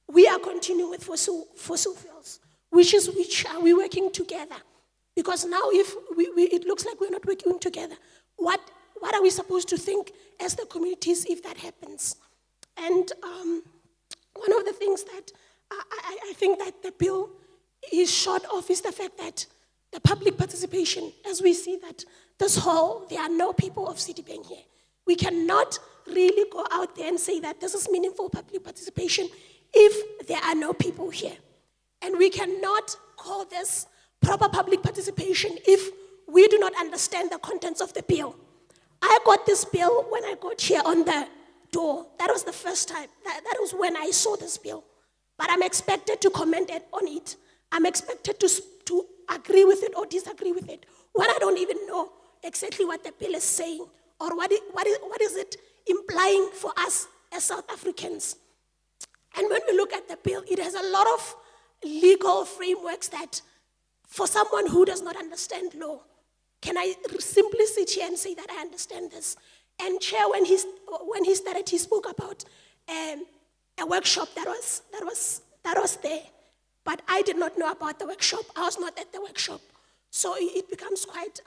we are continuing with fossil fuels. Which are we working together? Because now if it looks like we're not working together, what are we supposed to think as the communities if that happens? And one of the things that I think that the bill is short of is the fact that the public participation, as we see that this whole, there are no people of Citibank here. We cannot really go out there and say that this is meaningful public participation if there are no people here. And we cannot call this proper public participation if we do not understand the contents of the bill. I got this bill when I got here on the door. That was the first time. That was when I saw this bill. But I'm expected to comment on it. I'm expected to agree with it or disagree with it when I don't even know exactly what the bill is saying or what is it implying for us as South Africans. And when we look at the bill, it has a lot of legal frameworks that, for someone who does not understand law, can I simply sit here and say that I understand this? And Chair, when he started, he spoke about a workshop that was there. But I did not know about the workshop. I was not at the workshop. So it becomes quite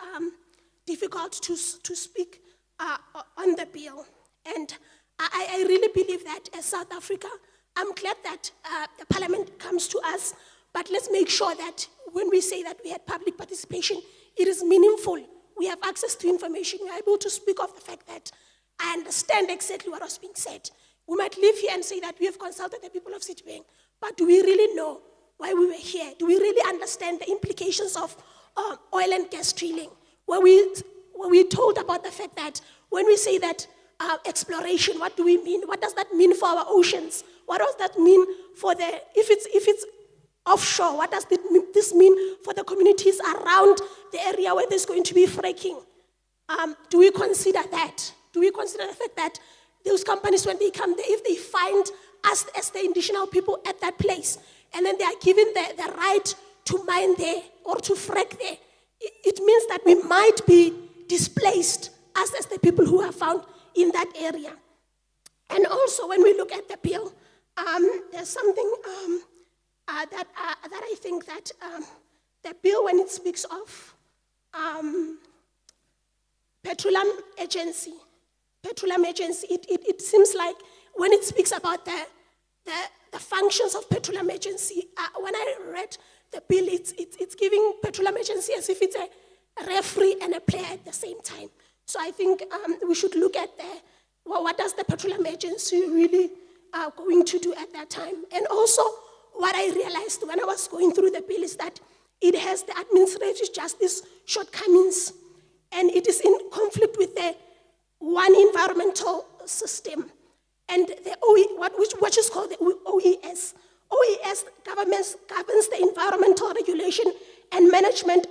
difficult to speak on the bill. And I really believe that as South Africa, I'm glad that the parliament comes to us, but let's make sure that when we say that we had public participation, it is meaningful. We have access to information. We are able to speak of the fact that I understand exactly what was being said. We might live here and say that we have consulted the people of Citibank, but do we really know why we were here? Do we really understand the implications of oil and gas drilling? Were we told about the fact that when we say that exploration, what do we mean? What does that mean for our oceans? What does that mean for if it's offshore, what does this mean for the communities around the area where there's going to be fracking? Do we consider that? Do we consider the fact that those companies, when they come there, if they find us as the indigenous people at that place, and then they are given the right to mine there or to frack there, it means that we might be displaced, us as the people who are found in that area. And also, when we look at the bill, there's something that I think that the bill, when it speaks of Petroleum Agency, it seems like when it speaks about the functions of Petroleum Agency, when I read the bill, it's giving Petroleum Agency as if it's a referee and a player at the same time. So I think we should look at what does the Petroleum Agency really going to do at that time. And also, what I realized when I was going through the bill is that it has the administrative justice shortcomings, and it is in conflict with the one environmental system and the which is called the OES. OES governs the environmental regulation and management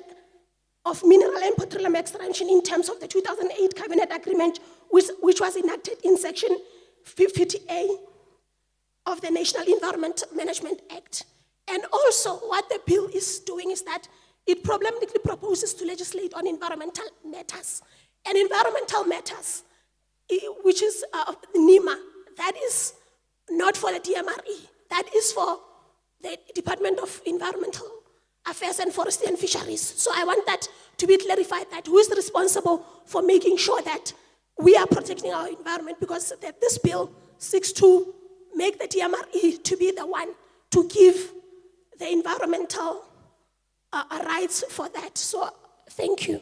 of mineral and petroleum extraction in terms of the 2008 Cabinet Agreement, which was enacted in Section 50A of the National Environment Management Act. And also, what the bill is doing is that it problematically proposes to legislate on environmental matters. And environmental matters, which is NEMA, that is not for the DMRE, that is for the Department of Environmental Affairs and Forestry and Fisheries. So I want that to be clarified, that who is responsible for making sure that we are protecting our environment, because this bill seeks to make the DMRE to be the one to give the environmental rights for that. So thank you.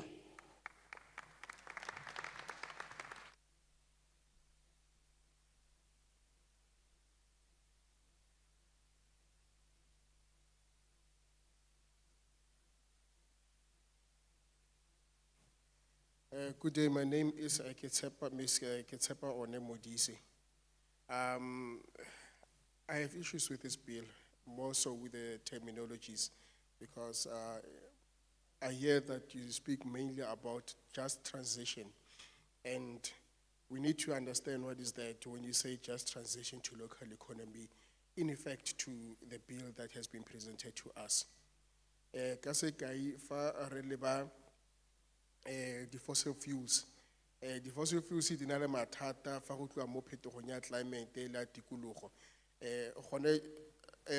Good day, my name is Miss Ketsepa One Modise. I have issues with this bill. more so with the terminologies, because I hear that you speak mainly about just transition, and we need to understand what is that when you say just transition to local economy, in effect to the bill that has been presented to us. Ka sekai fa re leba the fossil fuels. The fossil fuels di na le mathata fa go tloa mo phetogong ya climate la tikologo. Gone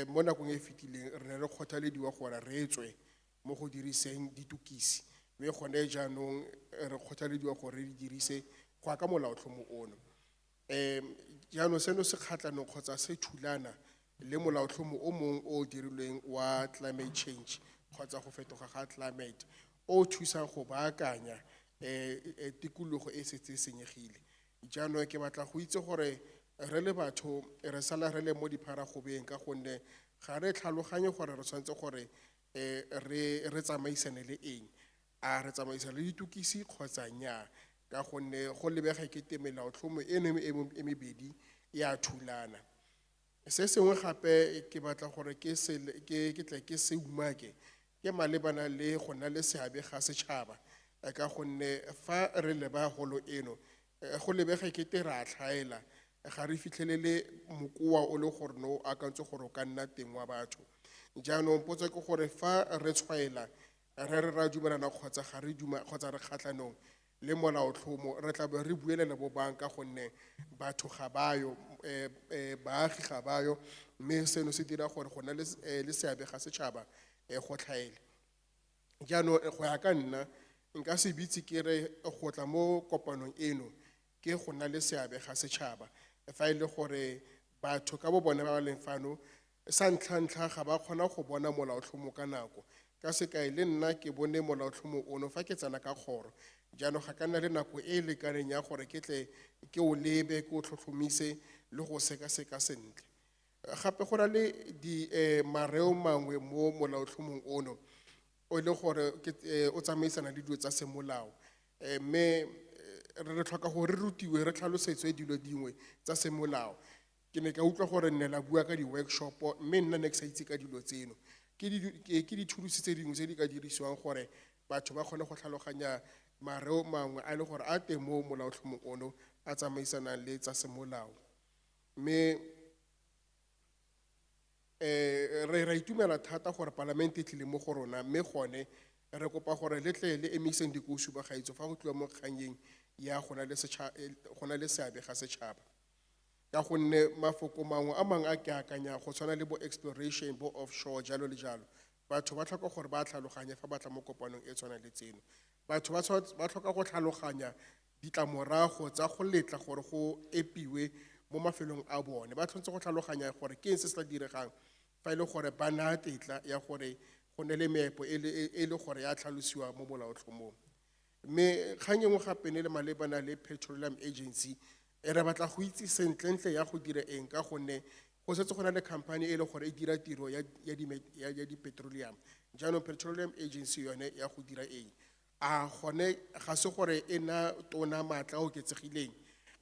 mo nakong e fetileng re ne re kgothalediwa gore re tswe mo go diriseng ditukisi, mme gone jaanong re kgothalediwa gore re di dirise go ka molaotlhomo ono. Jaanong seno se kgatlhanong kgotsa se thulana le molaotlhomo o mongwe o dirilweng wa climate change kgotsa go fetoga ga climate o thusang go baakanya tikologo e setse senyegile. Jaanong ke batla go itse gore re le batho re sala re le mo dipharagobeng ka gonne ga re tlhaloganye gore re tshwanetse gore re tsamaisane le eng, a re tsamaisane le ditukisi kgotsa nnyaa, ka gonne go lebega ke melaotlhomo eno e mebedi ya thulana. Se sengwe gape ke batla gore ke tle ke se umake ke malebana le go nna le seabe ga setšhaba, ka gonne fa re leba holo eno go lebega ke ra tlhaela ga re fitlhelele mokoa o le gore no a kantse gore o ka nna teng wa batho. Jaanong potso ke gore fa re tshwaela re ra dumelana kgotsa ga re kgotsa re kgatlhanong le molaotlhomo, re tla be re buelela bo bang ka gonne batho ga bayo, baagi ga bayo, mme seno se dira gore go na le seabe ga setšhaba go tlhaele. Jaanong go ya ka nna nka se bitse ke re go tla mo kopanong eno ke go na le seabe ga setšhaba, fa e le gore batho ka bo bone ba leng fano sa ntlha ga ba kgona go bona molaotlhomo ka nako. Ka sekai le nna ke bone molaotlhomo ono fa ke tsena ka kgoro, jaanong ga ka nna le nako e lekaneng ya gore ke tle ke o lebe ke o tlhotlhomise le go sekaseka sentle. Gape go na le mareo mangwe mo molaotlhomong ono o le gore o tsamaisana le dilo tsa semolao, mme re tlhoka gore re rutiwe re tlhalosetswe dilo dingwe tsa semolao. Ke ne ka utlwa gore nne la bua ka di-workshop, mme nna ne ke sa itse ka dilo tseno. Ke dithurusi tse dingwe tse di ka dirisiwang gore batho ba kgone go tlhaloganya mareo mangwe a le gore a teng mo molaotlhomong ono a tsamaisanang le tsa semolao. Mme re itumela thata gore palamente e tlile mo go rona, mme gone re kopa gore le tle le emiseng dikousu ba gaetso fa go tliwa mo kganyeng ya go na le seabe ga setšhaba, ka gonne mafoko mangwe a mangwe a ke akanya go tshwana le bo exploration, bo offshore, jalo le jalo. Batho ba tlhoka gore ba tlhaloganye fa ba tla mo kopanong e tshwana le tseno. Batho ba tlhoka go tlhaloganya ditlamorago tsa go letla gore go epiwe mo mafelong a bone. Ba tshwanetse go tlhaloganya gore ke eng se se tla diregang fa e le gore ba naya tetla ya gore go ne le meepo e le gore ya tlhalosiwa mo molaotlhomong. Mme kgang engwe gape ne le malebana le Petroleum Agency, re batla go itse sentlentle ya go dira eng, ka gonne go setse go na le company e le gore e dira tiro ya di-petroleum. Jaanong Petroleum Agency yone ya go dira eng, a gone ga se gore e na tona maatla a oketsegileng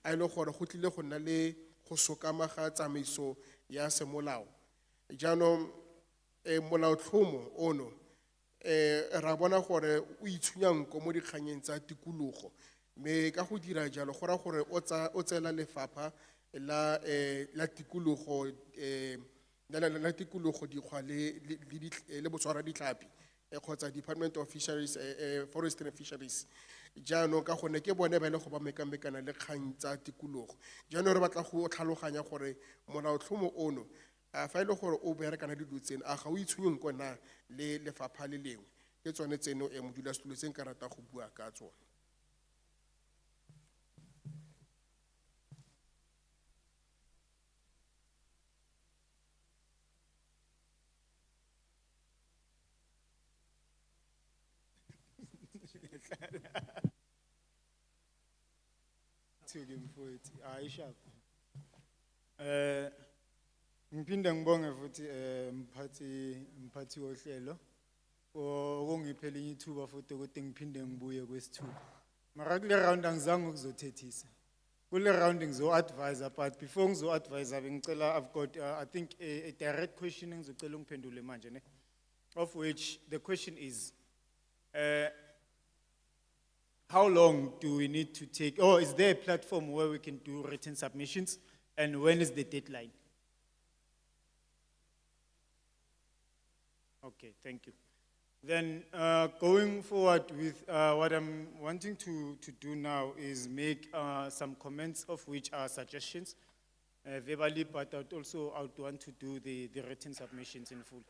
a e le gore go tlile go nna le go sokamaga tsamaiso ya semolao. Jaanong molaotlhomo ono ra bona gore o itshunya nko mo dikganyeng tsa tikologo, mme ka go dira jalo go ra gore o tsela lefapha la tikologo dikgwa le botshwara ditlhapi kgotsa Department of Fisheries, Forestry and Fisheries. Jaanong ka gonne ke bone ba ile go ba mekamekana le kgang tsa tikologo. Jaanong re batla go tlhaloganya gore molaotlhomo ono fa e le gore o berekana le dilo tseno a ga o itshwenye nko na le lefapha le lengwe. Ke tsone tseno modulasetulo tse nka rata go bua ka tsone. Aisha. Ngiphinda ngibonge futhi mphathi wohlelo okungiphe linye ithuba futhi ukuthi ngiphinde ngibuye kwesithuba. Mara kule round angizange ukuzothethisa. Kule rounding zo advisor, but before zo advisor, I've got, I think a direct questioning zo pendule manje, ne? Of which the question is, how long do we need to take, or is there a platform where we can do written submissions, and when is the deadline? Okay, thank you. Then going forward with what I'm wanting to do now is make some comments of which are suggestions verbally, but I would want to do the written submissions in full.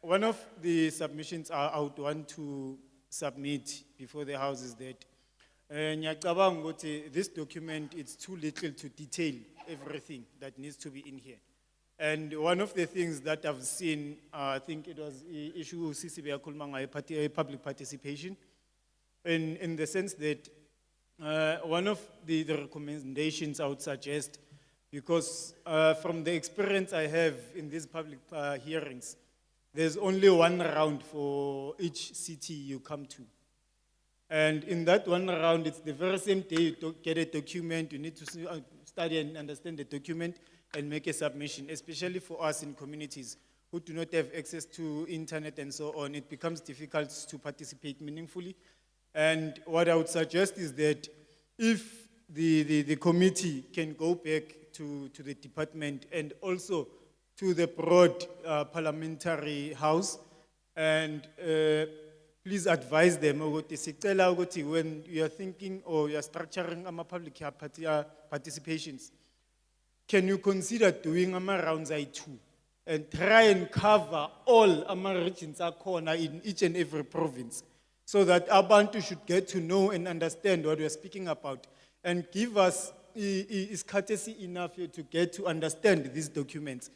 One of the submissions I would want to submit before the House is that ngiyacabanga ukuthi this document, it's too little to detail everything that needs to be in here. And one of the things that I've seen, I think it was issue CCB public participation, in the sense that one of the recommendations I would suggest, because from the experience I have in these public hearings, there's only one round for each city you come to. And in that one round, it's the very same day you get a document, you need to study and understand the document and make a submission, especially for us in communities who do not have access to internet and so on. It becomes difficult to participate meaningfully. And what I would suggest is that if the committee can go back to the department and also to the broad parliamentary house and please advise them when you are thinking or you are structuring public participations, can you consider doing rounds I2 and try and cover all regions in each and every province so that Abantu should get to know and understand what we are speaking about and give us is courtesy enough to get to understand these documents.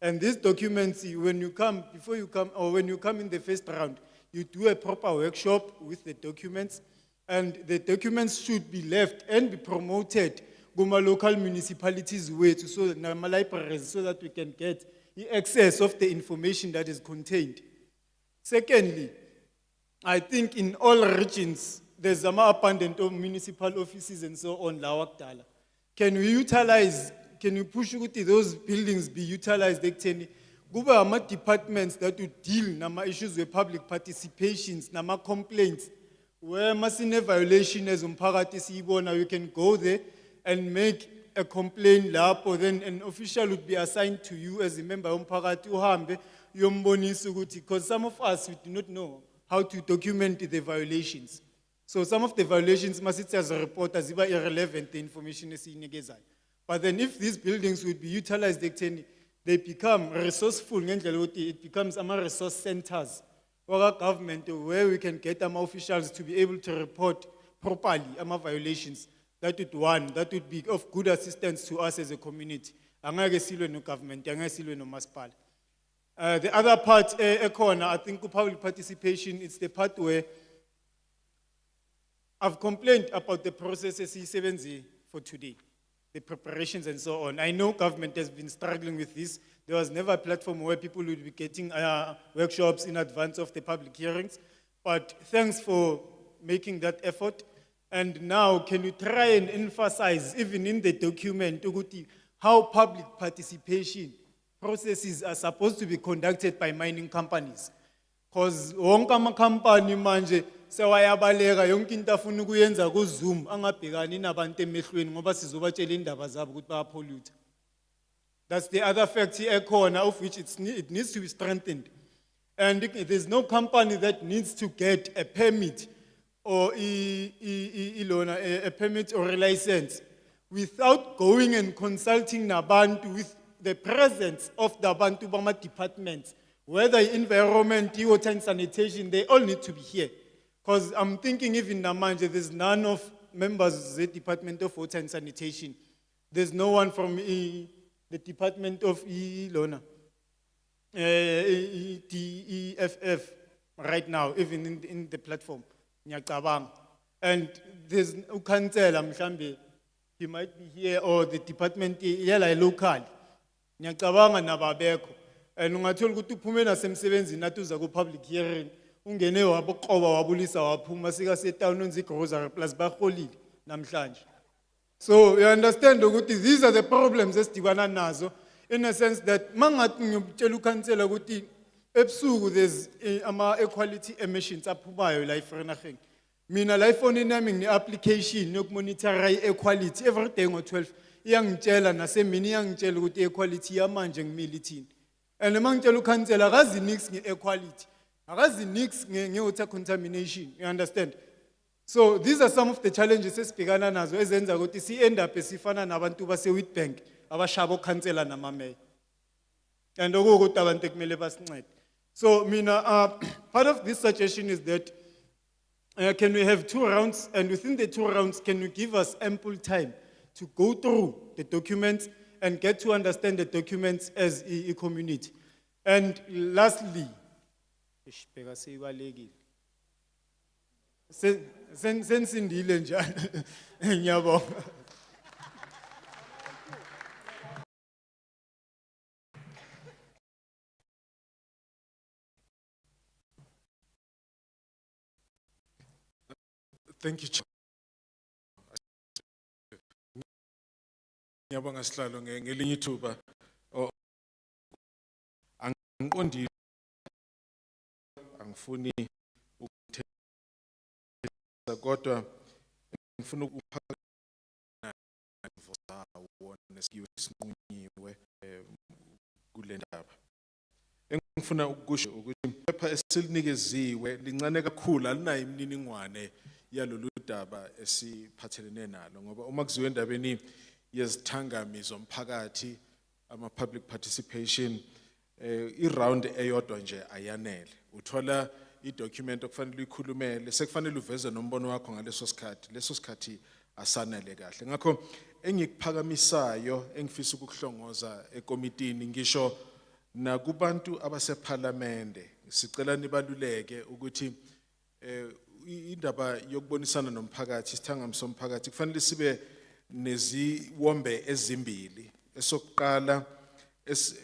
And these documents, when you come, before you come, or when you come in the first round, you do a proper workshop with the documents, and the documents should be left and be promoted Goma local municipalities way to so nama libraries so that we can get the access of the information that is contained. Secondly, I think in all regions there's some abundant of municipal offices and so on. Can we utilize? Can you push those buildings be utilized? Guba departments that would deal nama issues with public participations, nama complaints, where masine violation as umpagati you can go there and make a complaint lapo, then an official would be assigned to you as a member of umpagati uhambe yombonisa ukuthi, because some of us we do not know how to document the violations. So some of the violations must as a reporter ziba irrelevant, the information is in. But then if these buildings would be utilized, they become resourceful, it becomes resource centers or government where we can get officials to be able to report properly violations. That would be of good assistance to us as a community. No government, no masipala. The other part, I think public participation, it's the part where I've complained about the processes C7Z for today, the preparations and so on. I know government has been struggling with this. There was never a platform where people would be getting workshops in advance of the public hearings. But thanks for making that effort. And now, can you try and emphasize, even in the document, how public participation processes are supposed to be conducted by mining companies? Because wonke company manje sewayabaleka yonke into afuna ukuyenza ku Zoom angabhekani nabantu emehlweni ngoba sizobatshela indaba zabo ukuthi bayapollute. That's the other fact ekhona of which it needs to be strengthened. And there's no company that needs to get a permit or a permit or a license without going and consulting nabantu with the presence of the Bantu Bama departments, whether environment, water and sanitation, they all need to be here. Because I'm thinking even Namanje, there's none of members of the Department of Water and Sanitation. There's no one from the Department of DEFF right now, even in the platform. And there's Ukansela Mshambe, he might be here, or the department local. Nyakabanga nababeko. And ungathola ukuthi uphume nasemsebenzi nathi uza ku public hearing ungene waboqoba wabulisa waphuma sika se town onzi grocery plus baholile namhlanje. So you understand ukuthi these are the problems esidibana nazo, in a sense that mangathi ngiyokutshela ukhansela ukuthi ebusuku there's ama equality emissions aphumayo la eFrenageng. Mina la iphone nami ngine application yokumonitora equality every day ngo12 iyangitshela nasemini iyangitshela ukuthi equality yamanje ngimile ithini. And mangitshela ukhansela akazi nix nge-equality, akazi nix nge-water contamination, you understand? So these are some of the challenges esibhekana nazo ezenza ukuthi si-end up esifana nabantu base-Witbank abashaba ukhansela namameya. And okuwukuthi abantu ekumele basincede. So mina, part of this suggestion is that can we have 2 rounds, and within the 2 rounds, can you give us ample time to go through the documents and get to understand the documents as a community? And lastly, sensindile njalo. Ngiyabonga. Thank you, Chair. Ngiyabonga sihlalo ngelinye ithuba. Angiqondile, angifuni ukuthesa kodwa ngifuna ukuphakama zawo nesikiwe sinqunyiwe kule ndaba. Engifuna ukusho ukuthi iphepha esilinikeziwe lincane kakhulu, alinayo imininingwane yalolu daba esiphathelene nalo, ngoba uma kuziwe endabeni yezithangami zomphakathi, ama-public participation, i-round eyodwa nje ayanele. Uthola i-document okufanele uyikhulumele, sekufanele uveze nombono wakho ngaleso sikhathi, leso sikhathi asanele kahle. Ngakho engikuphakamisayo engifisa ukuhlongoza ekomitini ngisho nakubantu abasephalamende, sicela nibaluleke ukuthi indaba yokubonisana nomphakathi, isithangami somphakathi kufanele sibe neziwombe ezimbili. Esokuqala,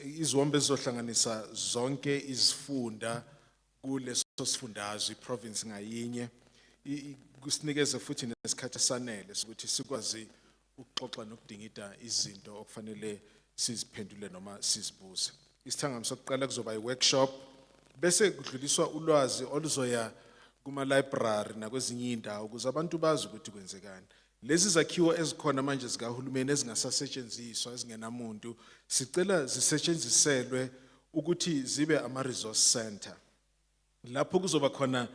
iziwombe ezizohlanganisa zonke izifunda kuleso sifundazwe, province ngayinye, kusinikeze futhi nesikhathi esanele sokuthi sikwazi ukuxoxa nokudingida izinto okufanele siziphendule noma sizibuze. Isithangami sokuqala kuzoba i-workshop, bese kudluliswa ulwazi oluzoya kuma-library nakwezinye indawo ukuze abantu bazi ukuthi kwenzekani. Lezi zakhiwo ezikhona manje zikahulumeni ezingasasetshenziswa, ezingenamuntu, sicela zisetshenziselwe ukuthi zibe ama-resource center. Lapho kuzoba khona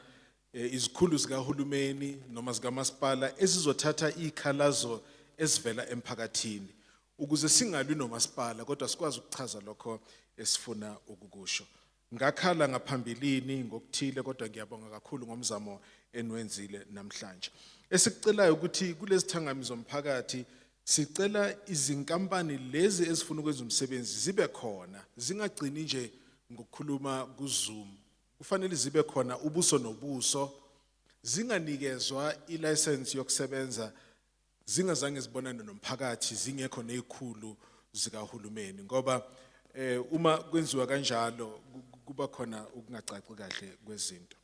izikhulu zikahulumeni noma zikamasipala ezizothatha izikhalazo ezivela emphakathini ukuze singalwi nomasipala kodwa sikwazi ukuchaza lokho esifuna ukukusho. Ngakhala ngaphambilini ngokuthile kodwa ngiyabonga kakhulu ngomzamo enwenzile namhlanje. Esikucelayo ukuthi kulezi thangami zomphakathi sicela izinkampani lezi ezifuna ukwenza umsebenzi zibe khona, zingagcini nje ngokukhuluma kuZoom. Kufanele zibe khona ubuso nobuso, zinganikezwa ilicense yokusebenza zingazange zibonane nomphakathi, zingekho nezikhulu zikahulumeni, ngoba uma kwenziwa kanjalo kuba khona ukungacaci kahle kwezinto.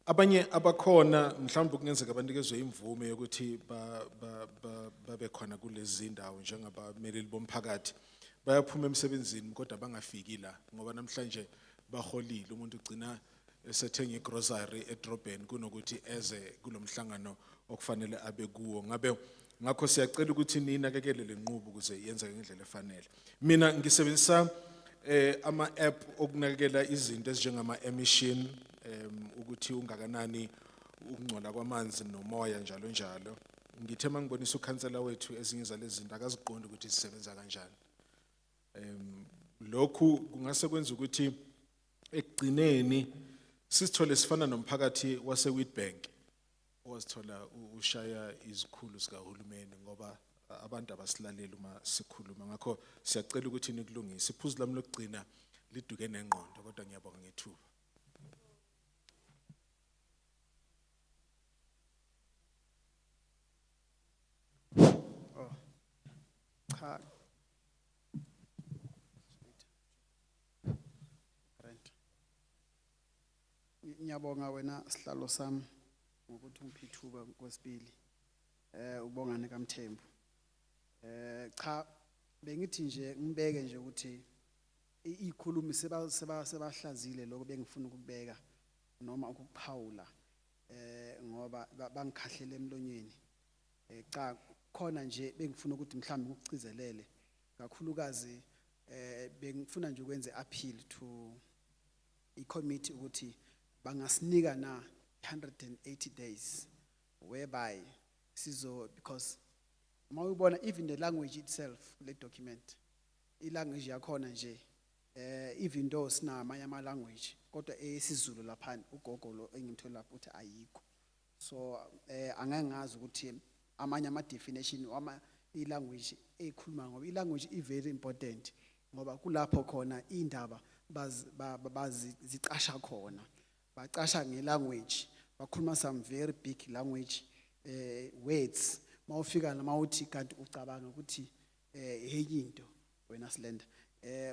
Abanye abakhona mhlawumbe kungenzeka banikezwe imvume yokuthi babe khona kulezi ndawo njengabameleli bomphakathi, bayaphuma emsebenzini kodwa bangafiki la ngoba namhlanje baholile, umuntu ugcina esethenga igrocery edrobheni kunokuthi eze kulomhlangano okufanele abe kuwo. Ngakho siyacela ukuthi ninakekele le nqubo ukuze yenze ngendlela efanele. Mina ngisebenzisa ama-app okunakekela izinto ezinjengama-emission, ukuthi ungakanani ukungcola kwamanzi nomoya njalo njalo. Ngithe mangibonisa ukhansela wethu ezinye zalezi zinto akaziqondi ukuthi zisebenza kanjani. Lokhu kungase kwenza ukuthi ekugcineni sisithole sifana nomphakathi wase-Witbank owazithola ushaya izikhulu zikahulumeni ngoba abantu abasilaleli uma sikhuluma. Ngakho siyacela ukuthi nikulungise. Iphuzu lami lokugcina liduke nengqondo kodwa ngiyabonga ngethuba. Cha. Ngiyabonga wena sihlalo sami ngokuthi ungiphe ithuba kwesibili. ubongane kaMthembu. Cha, bengithi nje ngibeke nje ukuthi ikhulumi sebahlazile lokho bengifuna ukubeka noma ukuphawula ngoba bangikhahlele emlonyeni. Cha khona nje bengifuna ukuthi mhlambe ukucizelele kakhulukazi bengifuna nje ukwenza appeal to i-committee ukuthi bangasinika na 180 days whereby because mawubona even the language itself le document ilanguage yakhona nje even though sinamanye ama language kodwa esiZulu lapha ugogo lo engimthola lapho uthi ayikho. So angangazi ukuthi amanye ama definition ama ilanguage ekhuluma ngoba ilanguage is very important ngoba kulapho khona indaba bazicasha khona bacasha ngelanguage bakhuluma some very big language words mawufika mawuthi kanti ucabanga ukuthi into wena silenda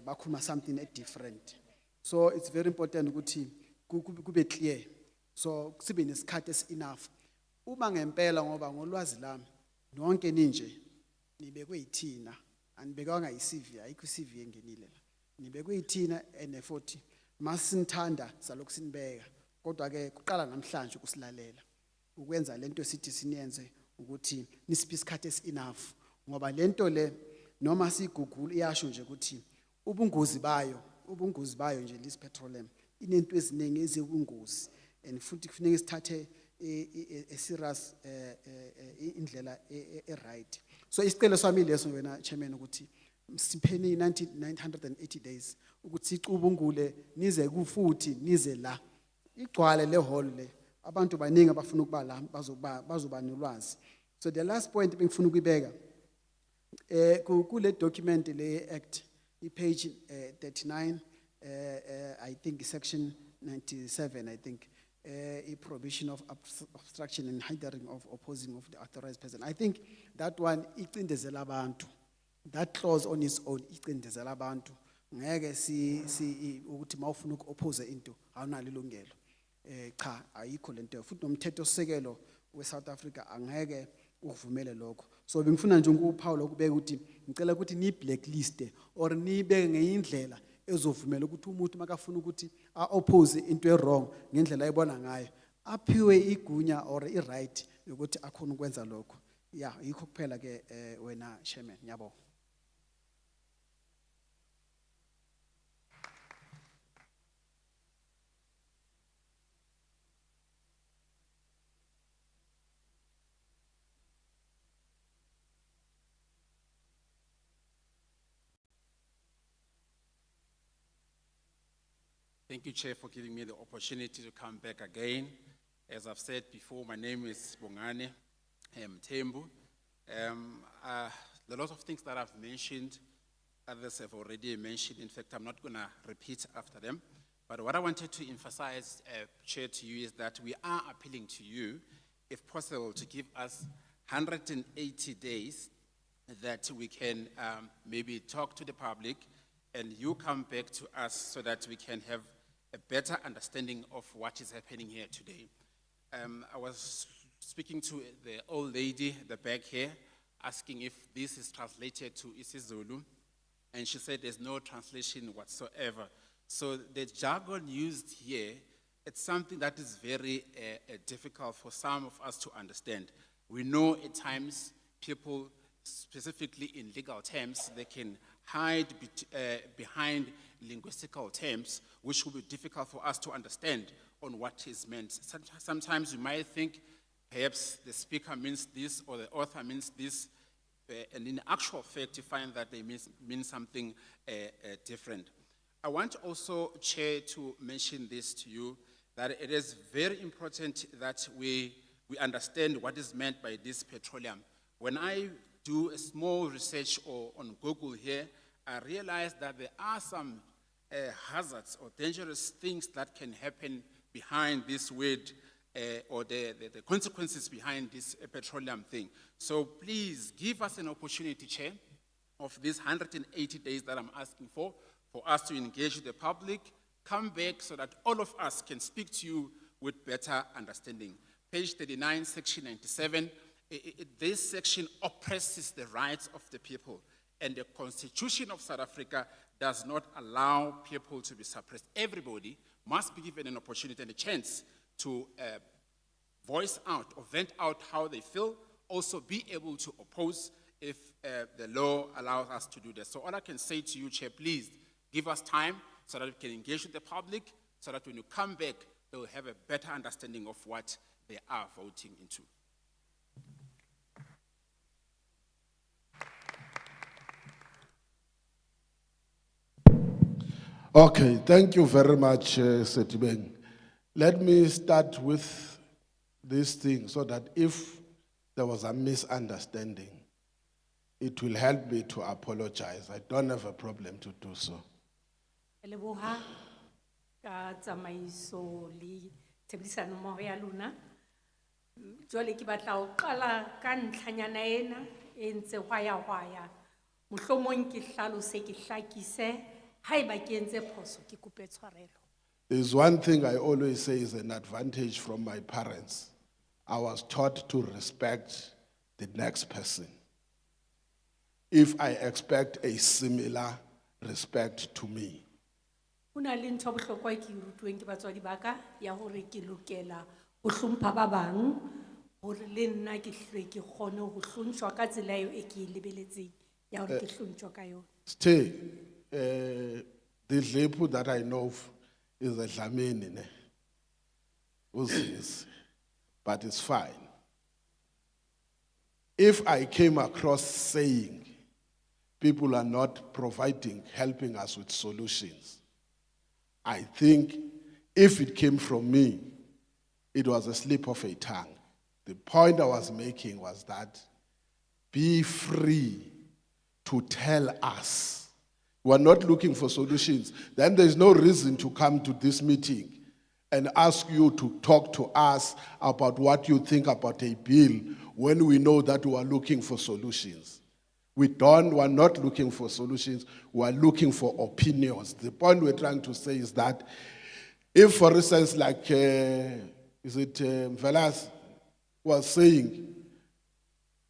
bakhuluma something different. So it's very important ukuthi kube clear so sibe nesikhathi enough uma ngempela ngoba ngolwazi lami nonke ninje nibekwe yithina anibekanga iCV ayikho iCV engenile la nibekwe yithina and40 masinthanda salokhu sinibeka kodwa ke kuqala namhlanje ukusilalela ukwenza lento sithi siniyenze ukuthi nisiphi isikhathi enough ngoba lento le noma sigugula iyasho nje ukuthi ubungozi bayo nje lesi petroleum inento eziningi ezibungozi and futhi kufanele sithathe serious indlela right. So isicelo sami leso wena chairman ukuthi sipheni 980 days ukuthi sicubungule nize kufuthi nize la igcwale le hall le abantu baningi abafuna ukuba la bazoba nolwazi. So the last point bengifuna ukubeka kule document le act page 39 I think section 97 I think prohibition of obstruction and hindering of opposing of the authorized person. I think that one icindezela abantu. That clause on its own icindezela abantu. Ngeke si ukuthi mawufuna ukuoppose into awunalo ilungelo. Cha ayikho lento futhi nomthetho sekelo weSouth Africa angeke uvumele lokho. So bengifuna nje ukuphawula ukubeka ukuthi ngicela ukuthi ni blacklist or nibeke ngeindlela ezovumela ukuthi umuntu makafuna ukuthi oppose into wrong ngendlela ayibona ngayo aphiwe igunya or right ukuthi akhona ukwenza lokho. Yeah yikho kuphela ke wena chairman ngiyabonga. Thank you, Chair, for giving me the opportunity to come back again. As I've said before, my name is Bongane Mthembu. The lot of things that I've mentioned, others have already mentioned. In fact, I'm not going to repeat after them. But what I wanted to emphasize, Chair, to you is that we are appealing to you, if possible, to give us 180 days that we can maybe talk to the public and you come back to us so that we can have a better understanding of what is happening here today. I was speaking to the old lady at the back here, asking if this is translated to isiZulu, and she said there's no translation whatsoever. So the jargon used here, it's something that is very difficult for some of us to understand. We know at times people, specifically in legal terms, they can hide behind linguistical terms, which will be difficult for us to understand on what is meant. Sometimes you might think perhaps the speaker means this or the author means this, and in actual fact you find that they mean something different. I want also, Chair, to mention this to you, that it is very important that we understand what is meant by this petroleum. When I do a small research on Google here, I realized that there are some hazards or dangerous things that can happen behind this word or the consequences behind this petroleum thing. So please give us an opportunity, Chair, of these 180 days that I'm asking for us to engage with the public, come back so that all of us can speak to you with better understanding. Page 39, section 97, this section oppresses the rights of the people, and the Constitution of South Africa does not allow people to be suppressed. Everybody must be given an opportunity and a chance to voice out or vent out how they feel, also be able to oppose if the law allows us to do that. So all I can say to you, Chair, please give us time so that we can engage with the public, so that when you come back, they will have a better understanding of what they are voting into. Okay, thank you very much, Setibeng. Let me start with this thing so that if there was a misunderstanding, it will help me to apologize. I don't have a problem to do so. Leboha ka tsamaiso le tshebedisano mmoho ya lona. Jwale ke batla ho qala ka ntlhanyana ena e ntse hwaya. Mohlomong ke hlalose ke hlakise haeba ke entse phoso ke kope tshwarelo. There's one thing I always say is an advantage from my parents. I was taught to respect the next person. If I expect a similar respect to me. Una le ntho bohlokwa ke rutuweng ke batswadi ba ka ya hore ke lokela ho hlompha ba bang hore le nna ke hle ke kgone ho hlontshwa ka tsela eo e ke e lebeletseng ya hore ke hlontshwa ka yona. Stay. The lepu that I know of is a Dlamini, ne? Uzis. But it's fine. If I came across saying people are not providing, helping us with solutions, I think if it came from me, it was a slip of a tongue. The point I was making was that be free to tell us. We are not looking for solutions. Then there's no reason to come to this meeting and ask you to talk to us about what you think about a bill when we know that we are looking for solutions. We are not looking for solutions, we are looking for opinions. The point we're trying to say is that if, for instance, like, Velas was saying,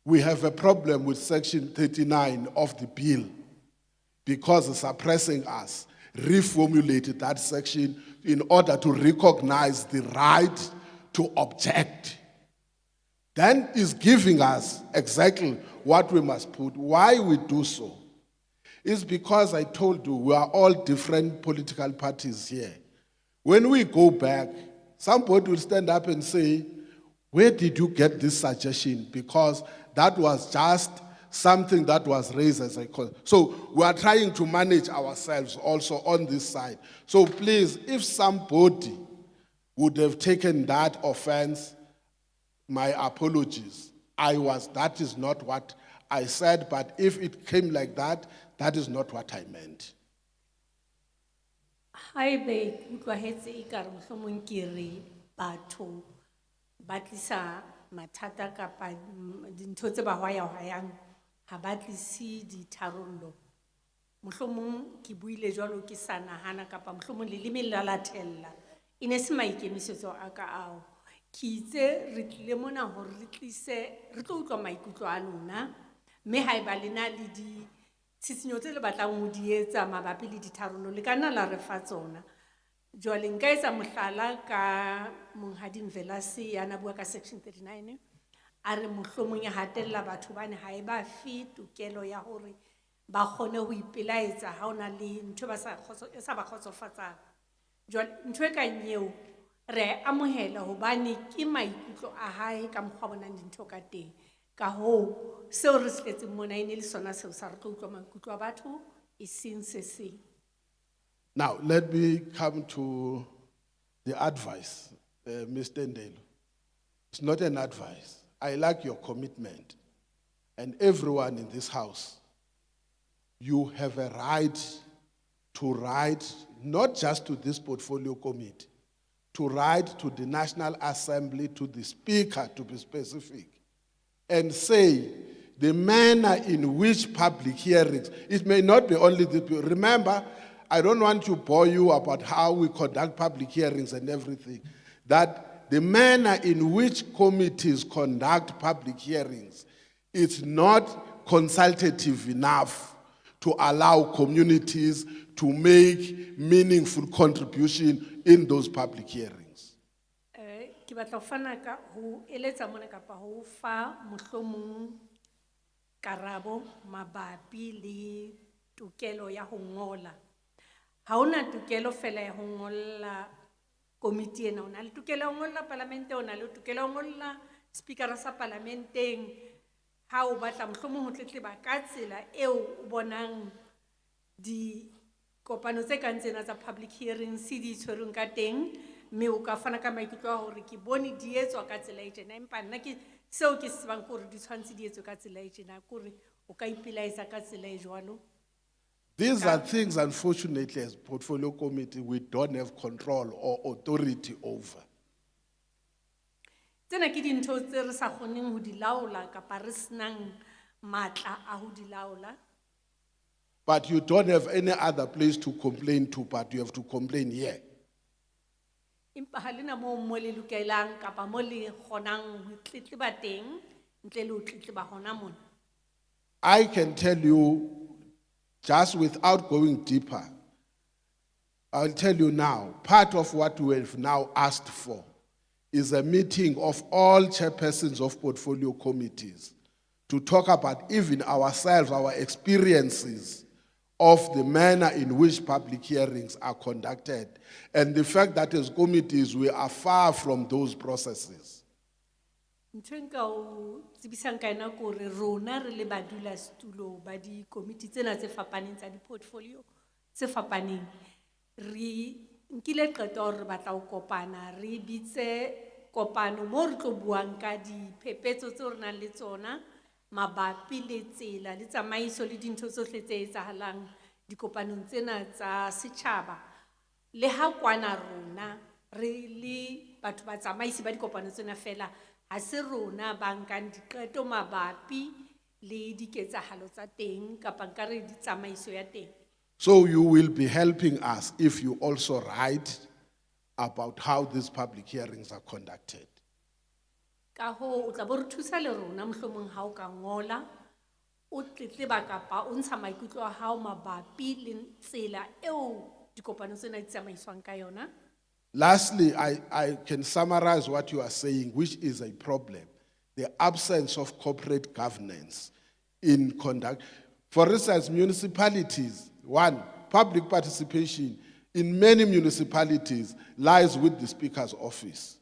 we have a problem with section 39 of the bill because it's suppressing us, reformulated that section in order to recognize the right to object. Then is giving us exactly what we must put. Why we do so is because I told you we are all different political parties here. When we go back, somebody will stand up and say, where did you get this suggestion? Because that was just something that was raised as a cause. So we are trying to manage ourselves also on this side. So please, if somebody would have taken that offense, my apologies. That is not what I said, but if it came like that, that is not what I meant. Haebe utlwahetse ekare mohlomong ke re batho ba tlisa mathata kapa dintho tse ba hwayang ha ba tlise ditharollo. Mohlomong ke buile jwalo ke sa nahana kapa mohlomong leleme la latella. E ne se maikemisetso a ka ao. Ke itse re tlile mona hore re tlise re tlo utlwa maikutlo a lona, mme haeba le na le di tsitsinyo tse le batlang ho di etsa mabapi le ditharollo le kana la re fa tsona. Jwale nka etsa mohlala ka monghadi Mvelase ya na bua ka section 39 a re mohlomong ya hatella batho bane haeba fi tokelo ya hore ba kgone ho ipelaetsa ha ona le ntho ba sa ba khotsofatsang. Jwale ntho e ka nyeo re amohela hobane ke maikutlo a hae ka mokgwa bonang dintho ka teng. Ka ho seo re se mona ine le sona seo sa re tlo utlwa maikutlo a batho e seng se seng. Now, let me come to the advice, Mr. Ndelo. It's not an advice. I like your commitment. And everyone in this house, you have a right to write, not just to this portfolio committee, to write to the National Assembly, to the Speaker, to be specific, and say the manner in which public hearings, it may not be only the people. Remember, I don't want to bore you about how we conduct public hearings and everything, that the manner in which committees conduct public hearings is not consultative enough to allow communities to make meaningful contribution in those public hearings. Ke batla ho fana ka ho eletsa mona kapa ho fa mohlomong karabo mabapi le tokelo ya ho ngola. Ha ona tokelo fela ya ho ngolla komiti ena, ona le tokelo ya ho ngolla parlamente, ona le tokelo ya ho ngolla speaker sa parlamenteng. Ha o batla mohlomong ho tletleba ka tsela eo o bonang di kopano tse kang tsena tsa public hearings di tshwerweng ka teng, mme o ka fana ka maikutlo a hore ke bone di etswa ka tsela e tjena, empa nna ke seo ke se tsebang hore di tshwantse di etswe ka tsela e tjena, kore o ka ipelaetsa ka tsela e jwalo. These are things, unfortunately, as portfolio committee, we don't have control or authority over. Tsena ke dintho tse re sa kgoneng ho di laola kapa re senang matla a ho di laola. But you don't have any other place to complain to, but you have to complain here. Empa ha lena moo mo le lokelang kapa mo le kgonang ho tletleba teng ntle le ho tletleba hona mona. I can tell you, just without going deeper, I'll tell you now, part of what we have now asked for is a meeting of all chairpersons of portfolio committees to talk about even ourselves, our experiences of the manner in which public hearings are conducted, and the fact that as committees we are far from those processes. Ntho nka o tsebisang ka yona ke hore rona re le badulasetulo ba di-committee tsena tse fapaneng tsa di-portfolio tse fapaneng, re nkile qeto hore re batla ho kopana, re bitse kopano moo re tlo buang ka diphephetso tseo re nang le tsona mabapi le tsela le tsamaiso le dintho tsohle tse etsahalang dikopanong tsena tsa setjhaba. Le ha kwana rona re le batho ba tsamaisi ba dikopano tsena fela, ha se rona ba nkang diqeto mabapi le diketsahalo tsa teng kapa nkare di tsamaiso ya teng. So you will be helping us if you also write about how these public hearings are conducted. Ka ho o tla bo re thusa le rona mohlomong ha o ka ngola o tletleba kapa o ntsha maikutlo a hao mabapi le tsela eo dikopano tsena di tsamaiswang ka yona. Lastly, I can summarize what you are saying, which is a problem. The absence of corporate governance in conduct. For instance, municipalities, one, public participation in many municipalities lies with the Speaker's office.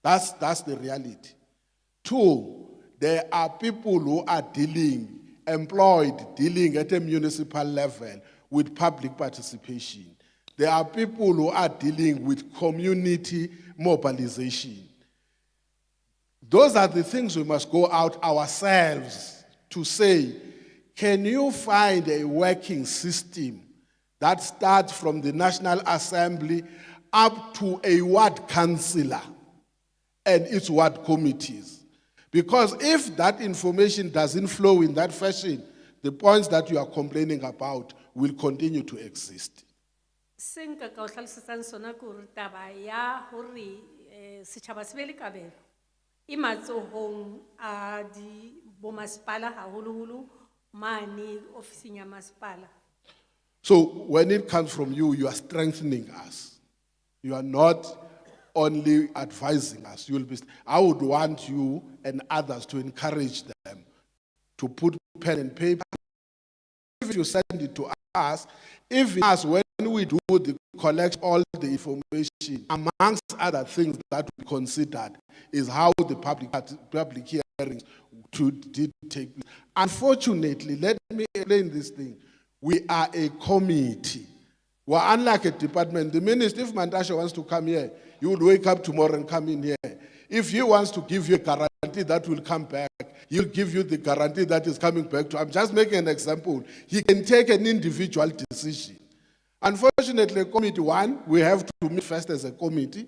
That's the reality. Two, there are people who are dealing at a municipal level with public participation. There are people who are dealing with community mobilization. Those are the things we must go out ourselves to say, can you find a working system that starts from the National Assembly up to a ward councillor and its ward committees? Because if that information doesn't flow in that fashion, the points that you are complaining about will continue to exist. Senka ka o hlalosetsang sona ke hore taba ya hore setjhaba se be le kabelo e matsohong a di bomasepala haholoholo mane ofising ya masepala. So when it comes from you, you are strengthening us. You are not only advising us. I would want you and others to encourage them to put pen and paper. If you send it to us, even us, when we do collect all the information, amongst other things that we considered is how the public hearings did take place. Unfortunately, let me explain this thing. We are a committee. We're unlike a department. The minister, if Mandasha wants to come here, you will wake up tomorrow and come in here. If he wants to give you a guarantee that will come back, he'll give you the guarantee that is coming back to. I'm just making an example. He can take an individual decision. Unfortunately, committee one, we have to meet first as a committee,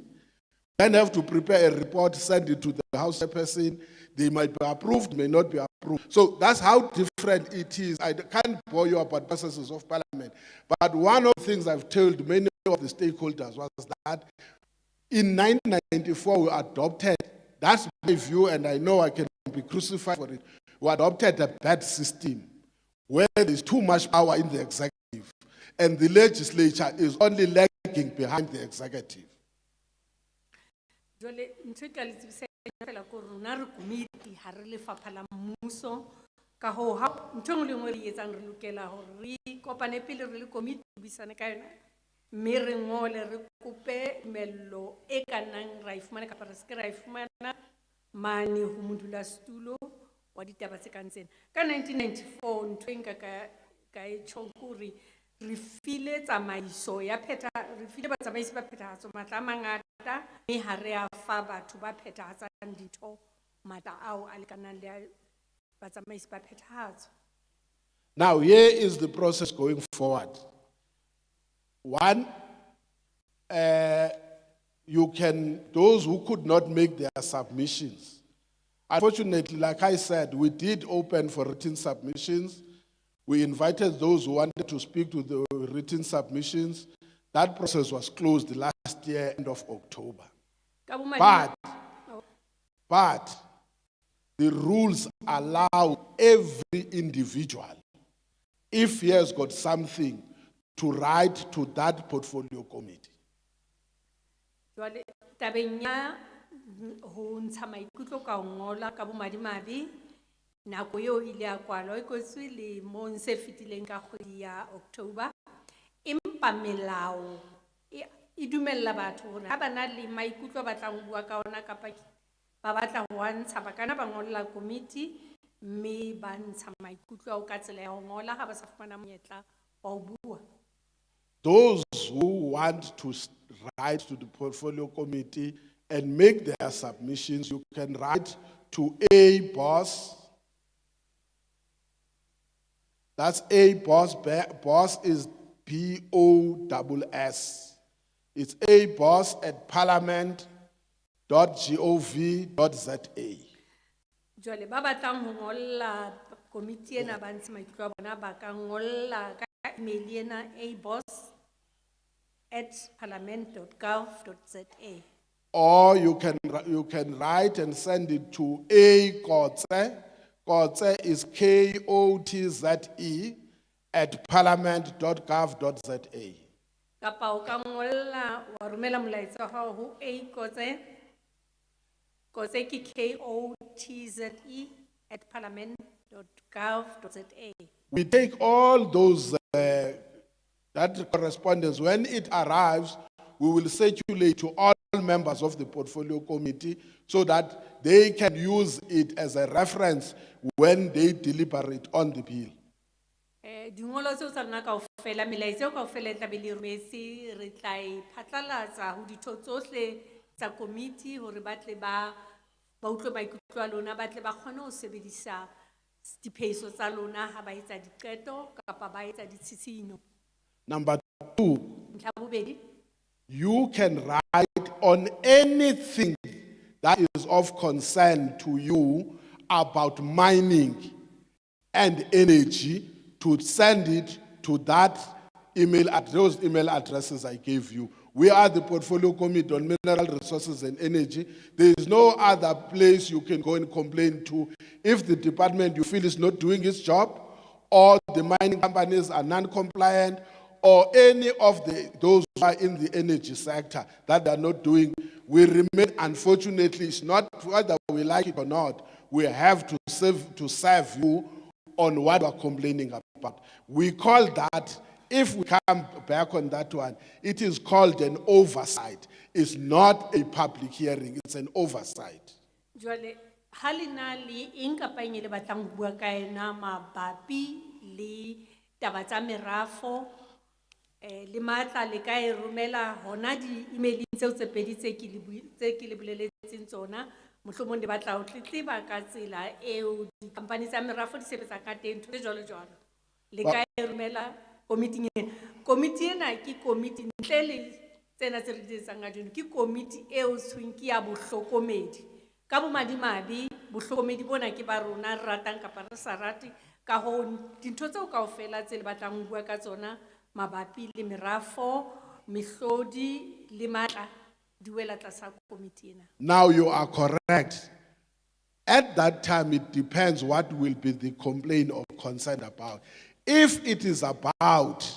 then have to prepare a report, send it to the House person. They might be approved, may not be approved. So that's how different it is. I can't bore you about processes of parliament. But one of the things I've told many of the stakeholders was that In 1994, we adopted, that's my view, and I know I can be crucified for it. We adopted a bad system where there's too much power in the executive, and the legislature is only lagging behind the executive. Jwale, ntho e ka le tsebisang fela ke hore rona re komiti ha re lefapha la mmuso, ka hoo ha ntho e nngwe le nngwe re etsang re lokela hore re kopane pele re le komiti re buisane ka yona, mme re ngole re kope tumello e ka nnang ra e fumana kapa re se ke ra e fumana mane ho modulasetulo wa ditaba tse kang tsena. Ka 1994 ntho e nka ka e tjhong ke hore re file tsamaiso ya re file batsamaisi ba phethahatso matla a mangata, mme ha re a fa batho ba phethahatsang dintho matla ao a lekanang le batsamaisi ba phethahatso. Now, here is the process going forward. One, those who could not make their submissions. Unfortunately, like I said, we did open for written submissions. We invited those who wanted to speak to the written submissions. That process was closed last year, end of October. But the rules allow every individual, if he has got something, to write to that portfolio committee. Jwale tabeng ya ho ntsha maikutlo ka ho ngola ka bomadimabe, nako eo ile ya kwalwa e kwetswe le mo se fetileng ka kgwedi ya October, empa melao e dumella batho hore ha bana le maikutlo ba tlang bua ka ona kapa ba batla ho ntsha ba kana ba ngolla committee, mme ba ntsha maikutlo ao ka tsela ya ho ngola ha ba sa fumana monyetla wa ho bua. Those who want to write to the portfolio committee and make their submissions, you can write to A boss. That's A boss. Boss is BOSS. It's A boss at parliament.gov.za. Jwale ba batlang ho ngolla committee ena ba ntsha maikutlo a bona ba ka ngolla ka email ena aboss@parliament.gov.za. Or you can write and send it to A Kotse. Kotse is KOTZE @parliament.gov.za. Kapa o ka ngolla wa romela molaetsa wa hao ho Kotse. Kotse ke KOTZE @parliament.gov.za. We take all those that correspondence. When it arrives, we will circulate to all members of the portfolio committee so that they can use it as a reference when they deliberate on the bill. Dingolo tseo tsa rona kaofela, melaetsa eo kaofela e tla be le rometse, re tla e phatlalatsa ho ditho tsohle tsa committee hore ba tle ba utlwe maikutlo a lona, ba tle ba kgone ho sebedisa diphehiso tsa lona ha ba etsa diqeto kapa ba etsa ditshitshinyo. Number 2, Ntlha ya bobedi, you can write on anything that is of concern to you about mining and energy, to send it to that those email addresses I gave you. We are the portfolio committee on mineral resources and energy. There is no other place you can go and complain to if the department you feel is not doing its job, or the mining companies are non-compliant, or any of those who are in the energy sector that they are not doing. We remain, unfortunately, it's not whether we like it or not, we have to serve you on what we're complaining about. We call that, if we come back on that one, it is called an oversight. It's not a public hearing, it's an oversight. jwale halina le eng kapa eng e le batlang ho bua ka ena mabapi le taba tsa merafo, le matla le ka e romela hona di-email tseo tse pedi tse ke le boleletseng tsona, mohlomong le batla ho tletleba ka tsela eo di-company tsa merafo di sebetsa ka teng, ntho tse jwalo. Le ka e romela committee ena. Committee ena ke committee ntle le tsena tse re di etsang ka dino, ke committee eo tshweng ke ya bohlokomedi. Ka bomadimabe, bohlokomedi bona ke ba rona re ratang kapa re sa rate, ka hoo dintho tseo kaofela tse le batlang ho bua ka tsona mabapi le merafo, mehlodi le matla, di wela tlasa komiti ena. Now you are correct. At that time, it depends what will be the complaint or concern about. If it is about,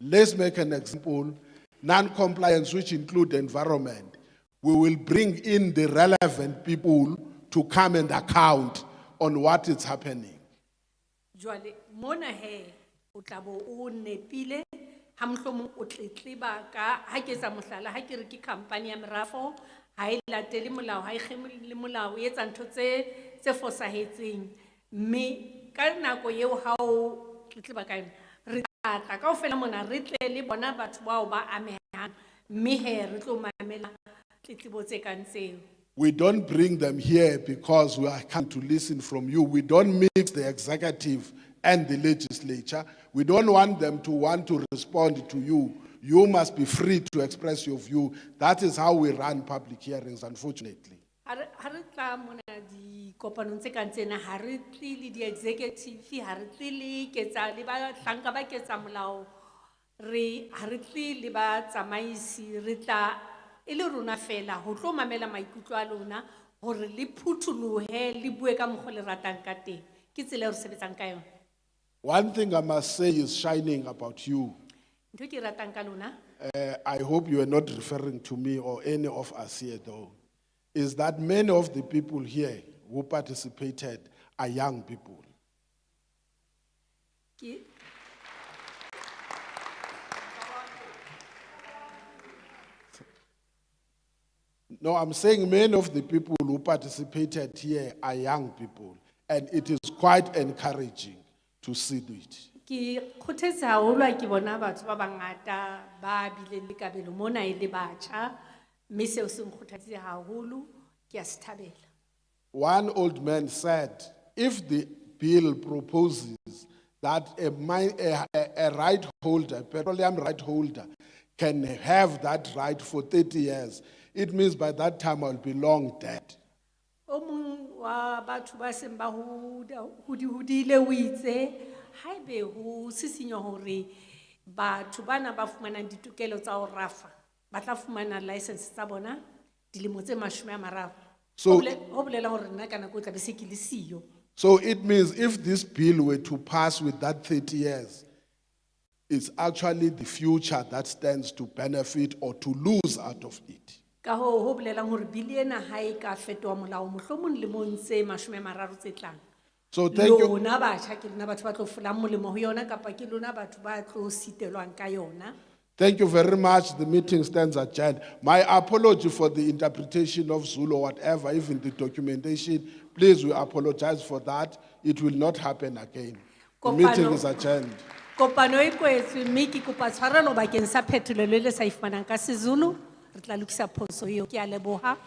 let's make an example, non-compliance, which include environment, we will bring in the relevant people to come and account on what is happening. Jwale, mona he, o tla bo o nepile, ha mohlomong o tletleba ka, ha ke etsa mohlala, ha ke re ke company ya merafo, ha e latele molao, ha e kgeme le molao, e etsa ntho tse fosahetseng. Mme ka nako eo ha o tletleba ka yona, re tla kaofela mona re tle le bona batho bao ba amehang, mme he re tlo mamela tletlebo tse kang tseo. We don't bring them here because we are come to listen from you. We don't mix the executive and the legislature. We don't want them to want to respond to you. You must be free to express your view. That is how we run public hearings, unfortunately. Ha re tla mona di kopanong tse kang tsena, ha re tle le di executive, ha re tle le ketsa le ba hlanka ba ketsa molao, ha re tle le ba tsamaisi, re tla ele rona fela ho tlo mamela maikutlo a lona hore le phutholohe le bue ka mokgwa le ratang ka teng. Ke tsela re sebetsang ka yona. One thing I must say is shining about you. Ntho ke ratang ka lona, I hope you are not referring to me or any of us here though, is that many of the people here who participated are young people. ke No, I'm saying many of the people who participated here are young people, and it is quite encouraging to see it. ke kgothetsa haholo ha ke bona batho ba bangata ba bileng le kabelo mona e le batjha, mme seo se nkgothatse haholo, ke a se thabela. One old man said, if the bill proposes that a right holder, petroleum right holder, can have that right for 30 years, it means by that time I'll be long dead. O mong wa batho ba seng ba hodile o itse, haebe ho sisinya hore batho bana ba fumanang ditokelo tsa ho rafa, ba tla fumana license tsa bona dilemo tse 30. So- ho bolela hore nna ka nako e tla be se ke le siyo. So it means if this bill were to pass with that 30 years, it's actually the future that stands to benefit or to lose out of it. Ka ho bolelang hore bili ena ha e ka fetoha molao mohlomong lemong tse 30 tse tlang. So thank you. Lona batjha ke lona batho ba tlo fulang molemo ho yona kapa ke lona batho ba tlo sitelwang ka yona. Thank you very much. The meeting stands adjourned. My apology for the interpretation of Zulu or whatever, even the documentation. Please, we apologize for that. It will not happen again. The meeting is adjourned. Kopano e kwetswe mme ke kopa tshwarelo bakeng sa phetolelo le sa ifumanang ka seZulu. Re tla lokisa phoso eo, ke a leboha.